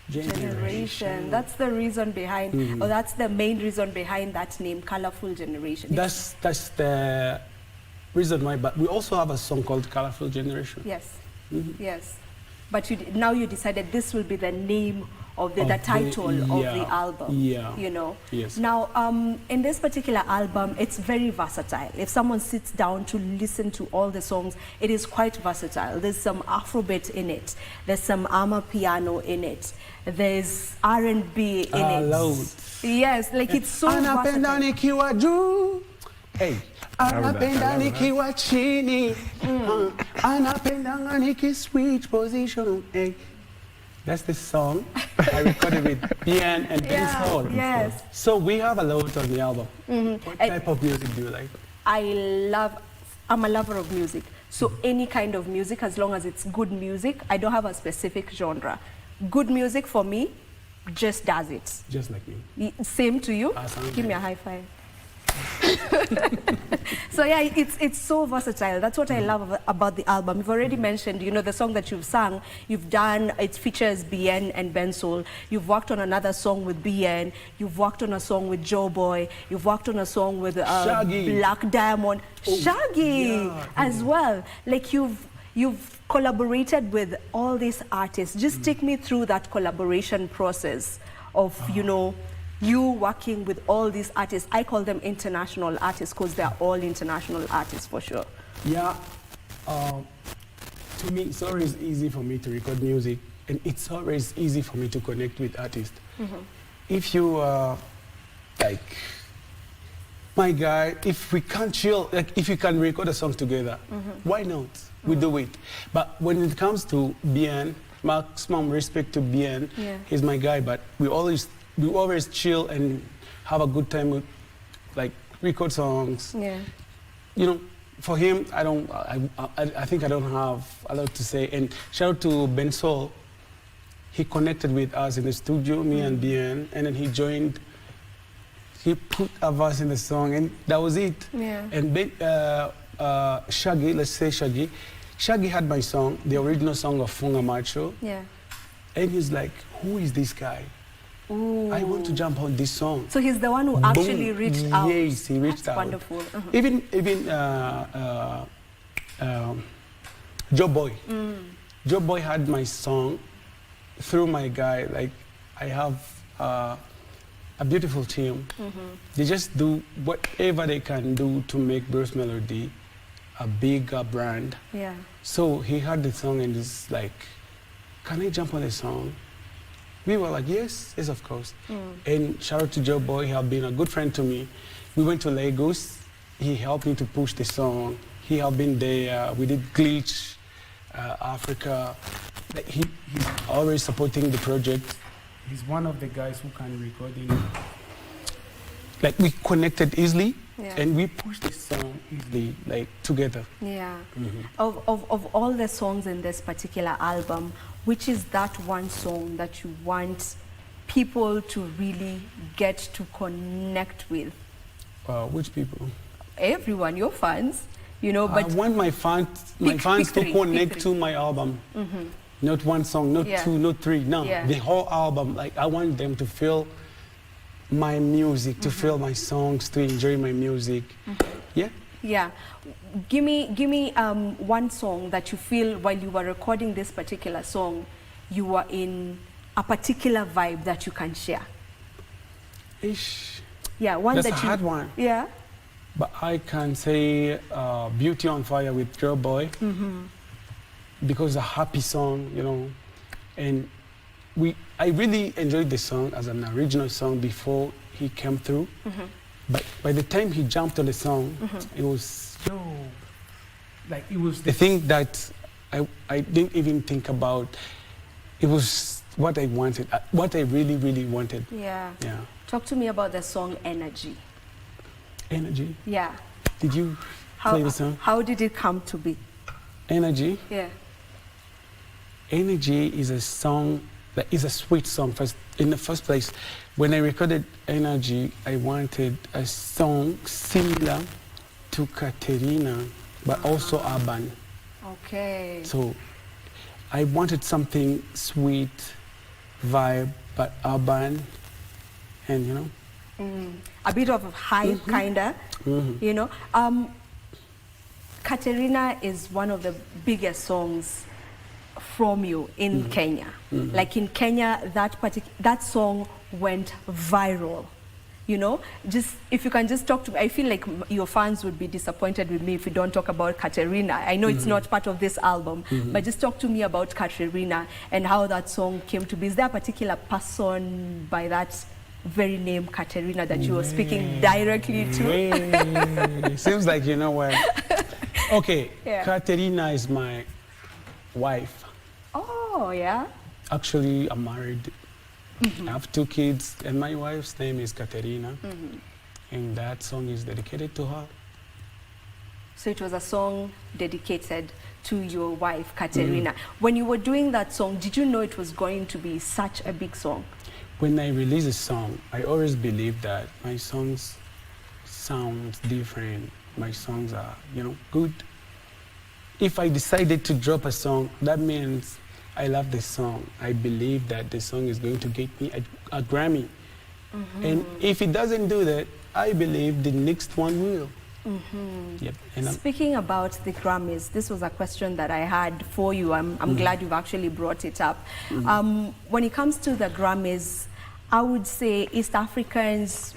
Speaker 3: Generation.
Speaker 4: That's the reason behind, or that's the main reason behind that name, Colorful Generation.
Speaker 3: That's the reason why. But we also have a song called Colorful Generation.
Speaker 4: Yes, yes. But now you decided this will be the name of the title of the album.
Speaker 3: Yeah.
Speaker 4: You know.
Speaker 3: Yes.
Speaker 4: Now, in this particular album, it's very versatile. If someone sits down to listen to all the songs, it is quite versatile. There's some Afrobeat in it. There's some piano in it. There's R&B in it. Yes, like it's so versatile.
Speaker 3: Nikiwa juu. Hey. Anapenda nikiwa chini. Anapenda niki switch position. Hey. That's the song I recorded with Bien and Ben Soul.
Speaker 4: Yes.
Speaker 3: So we have a lot on the album. What type of music do you like?
Speaker 4: I'm a lover of music. So any kind of music, as long as it's good music, I don't have a specific genre. Good music for me just does it.
Speaker 3: Just like me.
Speaker 4: Same to you. Give me a high five. So yeah, it's so versatile. That's what I love about the album. You've already mentioned, you know, the song that you've sung, you've done, it features Bien and Ben Soul. You've worked on another song with Bien. You've worked on a song with Joe Boy. You've worked on a song with Black Diamond. Shaggy as well. Like you've collaborated with all these artists. Just take me through that collaboration process of, you know, you working with all these artists. I call them international artists because they're all international artists for sure.
Speaker 3: Yeah, to me, it's always easy for me to record music, and it's always easy for me to connect with artists. If you like, my guy, if we can't chill, like if you can record a song together, why not? We do it. But when it comes to Bien, maximum respect to Bien.
Speaker 4: Yeah.
Speaker 3: He's my guy, but we always chill and have a good time with like record songs.
Speaker 4: Yeah.
Speaker 3: You know, for him, I think I don't have a lot to say. And shout out to Ben Sol. He connected with us in the studio, me and Bien, and then he joined. He put a verse in the song, and that was it.
Speaker 4: Yeah.
Speaker 3: And Shaggy, let's say Shaggy. Shaggy had my song, the original song of Funga Macho.
Speaker 4: Yeah.
Speaker 3: And he's like, who is this guy?
Speaker 4: Ooh.
Speaker 3: I want to jump on this song.
Speaker 4: So he's the one who actually reached out.
Speaker 3: Yes, he reached
Speaker 4: That's
Speaker 3: out.
Speaker 4: Wonderful.
Speaker 3: Even Joe Boy. Joe Boy had my song through my guy. Like, I have a beautiful team. They just do whatever they can do to make Bruce Melody a bigger brand.
Speaker 4: Yeah.
Speaker 3: So he heard the song and he's like, can I jump on the song? We were like, yes, yes, of course. And shout out to Joe Boy, he has been a good friend to me. We went to Lagos. He helped me to push the song. He has been there. We did Glitch, Africa. Like, he's always supporting the project. He's one of the guys who can record in. Like, we connected easily, and we pushed the song easily, like, together.
Speaker 4: Yeah. Of all the songs in this particular album, which is that one song that you want people to really get to connect with?
Speaker 3: Which people?
Speaker 4: Everyone, your fans, you know. But
Speaker 3: I want my fans to connect to my album. Not one song, not two, not three. No, the whole album. Like, I want them to feel my music, to feel my songs, to enjoy my music. Yeah.
Speaker 4: Yeah. Give me one song that you feel while you were recording this particular song, you were in a particular vibe that you can share.
Speaker 3: Ish.
Speaker 4: Yeah, one
Speaker 3: That's
Speaker 4: that
Speaker 3: a hard one.
Speaker 4: Yeah.
Speaker 3: But I can say Beauty on Fire with Joe Boy. Because a happy song, you know. And I really enjoyed the song as an original song before he came through. But by the time he jumped on the song, it was like it was the thing that I didn't even think about. It was what I wanted, what I really, really wanted.
Speaker 4: Yeah.
Speaker 3: Yeah.
Speaker 4: Talk to me about the song Energy.
Speaker 3: Energy?
Speaker 4: Yeah.
Speaker 3: Did you play the song?
Speaker 4: How did it come to be?
Speaker 3: Energy?
Speaker 4: Yeah.
Speaker 3: Energy is a song that is a sweet song. In the first place, when I recorded Energy, I wanted a song similar to Katerina, but also urban.
Speaker 4: Okay.
Speaker 3: So I wanted something sweet, vibe, but urban, and you know.
Speaker 4: A bit of a hype, kinda, you know. Katerina is one of the biggest songs from you in Kenya. Like in Kenya, that song went viral. You know, just if you can just talk to me, I feel like your fans would be disappointed with me if we don't talk about Katerina. I know it's not part of this album, but just talk to me about Katerina and how that song came to be. Is there a particular person by that very name, Katerina, that you were speaking directly to?
Speaker 3: Seems like you know where. Okay,
Speaker 4: Yeah.
Speaker 3: Katerina is my wife.
Speaker 4: Oh, yeah?
Speaker 3: Actually, I'm married. I have 2 kids, and my wife's name is Katerina. And that song is dedicated to her.
Speaker 4: So it was a song dedicated to your wife, Katerina. When you were doing that song, did you know it was going to be such a big song?
Speaker 3: When I release a song, I always believe that my songs sound different. My songs are, you know, good. If I decided to drop a song, that means I love the song. I believe that the song is going to get me a Grammy. And if it doesn't do that, I believe the next one will. Yep. And
Speaker 4: Speaking about the Grammys, this was a question that I had for you. I'm glad you've actually brought it up. When it comes to the Grammys, I would say East Africans,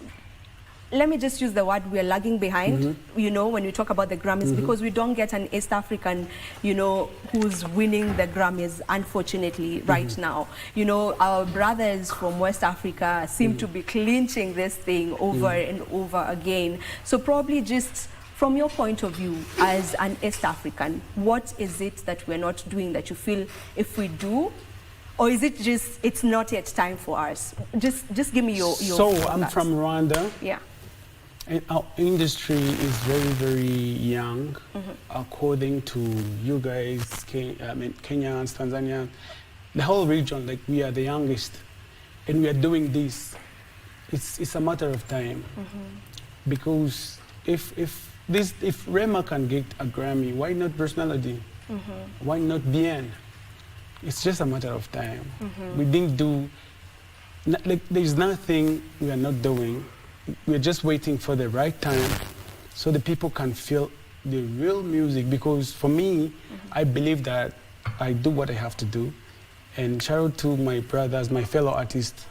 Speaker 4: let me just use the word, we're lagging behind, you know, when we talk about the Grammys, because we don't get an East African, you know, who's winning the Grammys, unfortunately, right now. You know, our brothers from West Africa seem to be clinching this thing over and over again. So probably just from your point of view as an East African, what is it that we're not doing that you feel if we do, Or is it just, it's not yet time for us? Just give me your
Speaker 3: So
Speaker 4: view on
Speaker 3: I'm
Speaker 4: that.
Speaker 3: from Rwanda.
Speaker 4: Yeah.
Speaker 3: And our industry is very, very young, according to you guys, Kenyans, Tanzanians, the whole region. Like, we are the youngest, and we are doing this. It's a matter of time, because if Rema can get a Grammy, why not Bruce Melody? Why not Bien? It's just a matter of time. We didn't do, like, there's nothing we are not doing. We're just waiting for the right time so the people can feel the real music. Because for me, I believe that I do what I have to do. And shout out to my brothers, my fellow artists.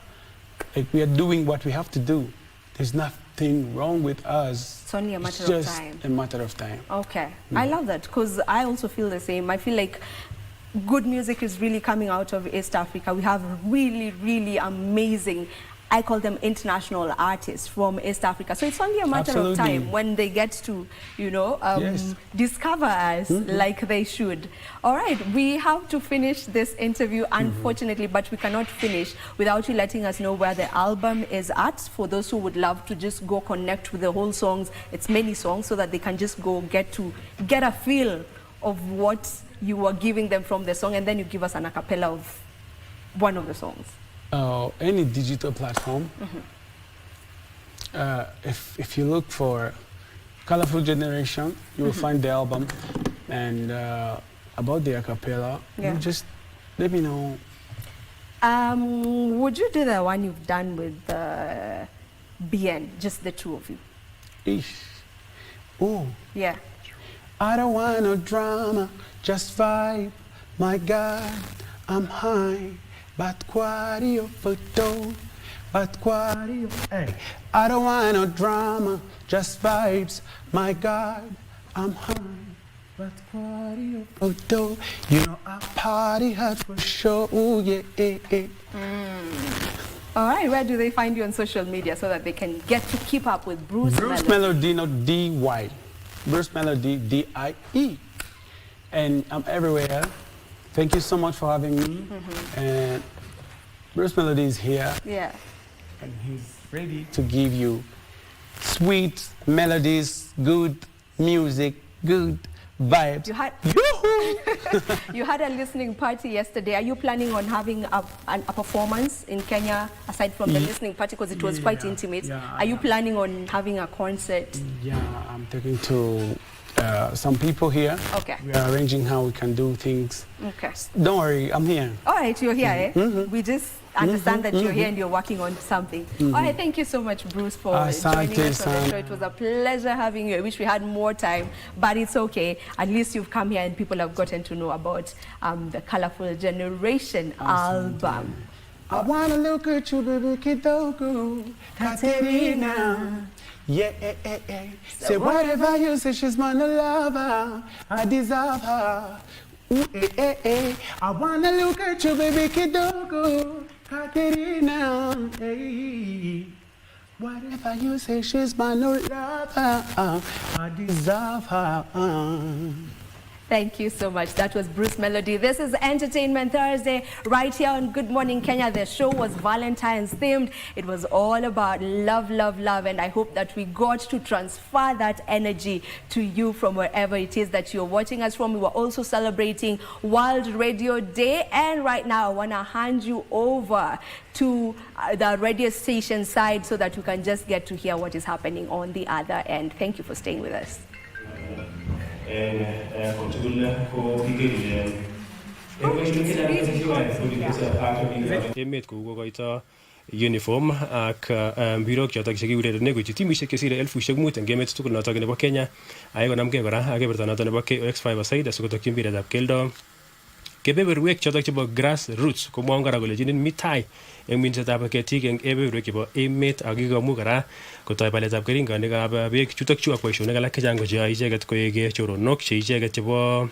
Speaker 3: Like, we are doing what we have to do. There's nothing wrong with us.
Speaker 4: It's only a matter
Speaker 3: It's
Speaker 4: of
Speaker 3: just
Speaker 4: time.
Speaker 3: a matter of time.
Speaker 4: Okay. I love that, because I also feel the same. I feel like good music is really coming out of East Africa. We have really, really amazing, I call them international artists from East Africa. So it's only a matter of time when they get to, you know, discover us like they should. All right, we have to finish this interview, unfortunately, but we cannot finish without you letting us know where the album is at, for those who would love to just go connect with the whole songs. It's many songs, so that they can just go get a feel of what you are giving them from the song, and then you give us an a cappella of one of the songs.
Speaker 3: Any digital platform. If you look for Colorful Generation, you will find the album. And about the a cappella, you just let me know.
Speaker 4: Would you do the one you've done with Bien, just the two of you?
Speaker 3: Oh.
Speaker 4: Yeah.
Speaker 3: I don't want no drama, just vibe. My God, I'm high. But quadio photo, but quadio. Hey, I don't want no drama, just vibes. My God, I'm high. But quadio photo. You know I party hard for sure. Ooh, yeah,
Speaker 4: All right, where do they find you on social media so that they can get to keep up with Bruce
Speaker 3: Melody, not D-Y. Bruce Melody, D-I-E. And I'm everywhere. Thank you so much for having me. And Bruce Melody is here.
Speaker 4: Yeah.
Speaker 3: And he's ready to give you sweet melodies, good music, good vibes.
Speaker 4: You had a listening party yesterday. Are you planning on having a performance in Kenya aside from the listening party, because it was quite intimate? Are you planning on having a concert?
Speaker 3: Yeah, I'm talking to some people here.
Speaker 4: Okay.
Speaker 3: We are arranging how we can do things.
Speaker 4: Okay.
Speaker 3: Don't worry, I'm here.
Speaker 4: All right, you're here, We just understand that you're here and you're working on something. All right, thank you so much, Bruce, for joining us on the show. It was a pleasure having you. I wish we had more time, but it's okay. At least you've come here and people have gotten to know about the Colorful Generation album.
Speaker 3: I wanna look at you, baby, Kidogo, Katerina. Yeah, say whatever you say, she's my lover. I deserve her. Ooh, I wanna look at you, baby, Kidogo, Katerina. Hey. Whatever you say, she's my lover. I deserve her.
Speaker 4: Thank you so much. That was Bruce Melody. This is Entertainment Thursday right here on Good Morning Kenya. The show was Valentine's themed. It was all about love, love, love. And I hope that we got to transfer that energy to you from wherever it is that you're watching us from. We were also celebrating World Radio Day. And right now, I want to hand you over to the radio station side so that you can just get to hear what is happening on the other end. Thank you for staying with us.
Speaker 1: Emet kokoito uniform ak mbirok chotok chekiurerene koityi timishek chesire 5,000 eng emet tugul notok nebo Kenya. Konamgei kora ak keberta notok nebo KOX5 aside asikotokyi mpiretab keldo. Kebeberwek chotok chebo grassroots komwaun kora kole chinin mitai eng minsetab ketik eng kebeberwek chebo emet ak kikomuch kora kotoi paletab keringonikab beek chutok chu ak boisionik alak chechang kocheyoe icheket koek choronok che icheket chebo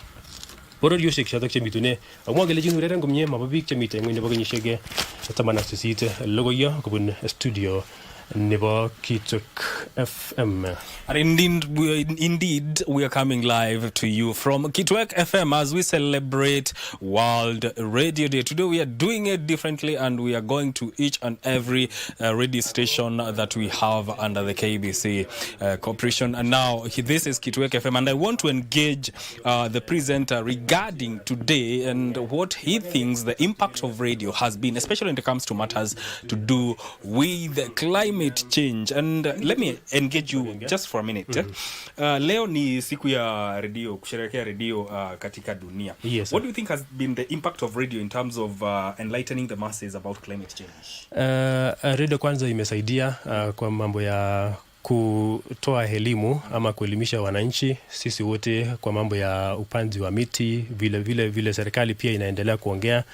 Speaker 1: bororiosiek chotok chemitune. Amwa kele chin ureren komie mabo biik chemite ngweny nebo kenyisiek 18 logoiyo kobun studio nebo Kitwek FM.
Speaker 8: And indeed, we are coming live to you from Kitwek FM as we celebrate World Radio Day. Today we are doing it differently, and we are going to each and every radio station that we have under the KBC Corporation. And now this is Kitwek FM, and I want to engage the presenter regarding today and what he thinks the impact of radio has been, especially when it comes to matters to do with climate change. And let me engage you just for a minute. Leo ni siku ya radio, kusherehekea radio katika dunia.
Speaker 1: Yes,
Speaker 8: what do you think has been the impact of radio in terms of enlightening the masses about climate change?
Speaker 1: Radio kwanza imesaidia kwa mambo ya kutoa elimu ama kuelimisha wananchi sisi wote kwa mambo ya upanzi wa miti. Vile serikali pia inaendelea kuongea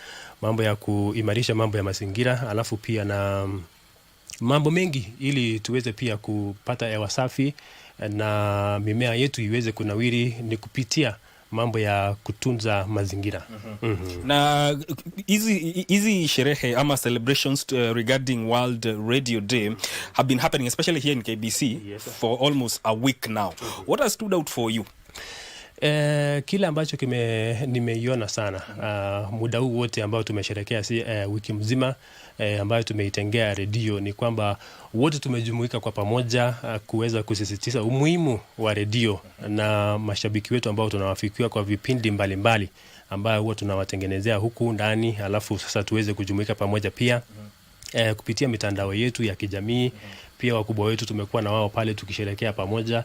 Speaker 1: mambo ya kuimarisha mambo ya mazingira, alafu pia na mambo mengi ili tuweze pia kupata hewa safi na mimea yetu iweze kunawiri, ni kupitia mambo ya kutunza mazingira.
Speaker 8: Na hizi sherehe ama celebrations regarding World Radio Day have been happening, especially here in KBC, for almost a week now. What has stood out for you?
Speaker 1: Kile ambacho nimeiona sana muda huu wote ambao tumesherehekea wiki mzima ambayo tumeitengea redio ni kwamba wote tumejumuika kwa pamoja kuweza kusisitiza umuhimu wa redio na mashabiki wetu ambao tunawafikia kwa vipindi mbalimbali ambayo huwa tunawatengenezea huku ndani, alafu sasa tuweze kujumuika pamoja pia kupitia mitandao yetu ya kijamii. Pia wakubwa wetu tumekuwa na wao pale tukisherehekea pamoja.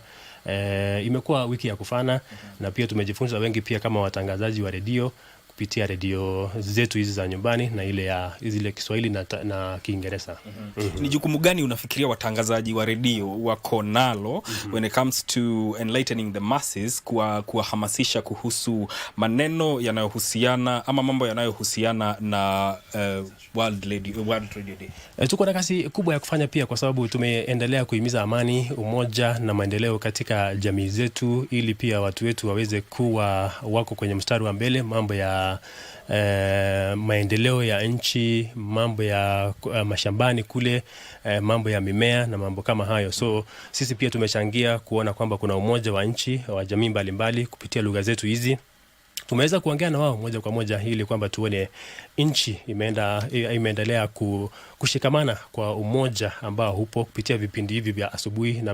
Speaker 1: Imekuwa wiki ya kufana na pia tumejifunza wengi pia kama watangazaji wa redio kupitia redio zetu hizi za nyumbani na ile ya zile Kiswahili na Kiingereza.
Speaker 8: Ni jukumu gani unafikiria watangazaji wa redio wako nalo when it comes to enlightening the masses, kuwahamasisha kuhusu maneno yanayohusiana ama mambo yanayohusiana na World Radio Day?
Speaker 1: Tuko na kazi kubwa ya kufanya pia, kwa sababu tumeendelea kuhimiza amani, umoja na maendeleo katika jamii zetu, ili pia watu wetu waweze kuwa wako kwenye mstari wa mbele, mambo ya maendeleo ya nchi, mambo ya mashambani kule, mambo ya mimea na mambo kama hayo. So sisi pia tumechangia kuona kwamba kuna umoja wa nchi wa jamii mbalimbali kupitia lugha zetu hizi. Tumeweza kuongea na wao moja kwa moja ili kwamba tuone nchi imeendelea kushikamana kwa umoja ambao hupo kupitia vipindi hivi vya asubuhi na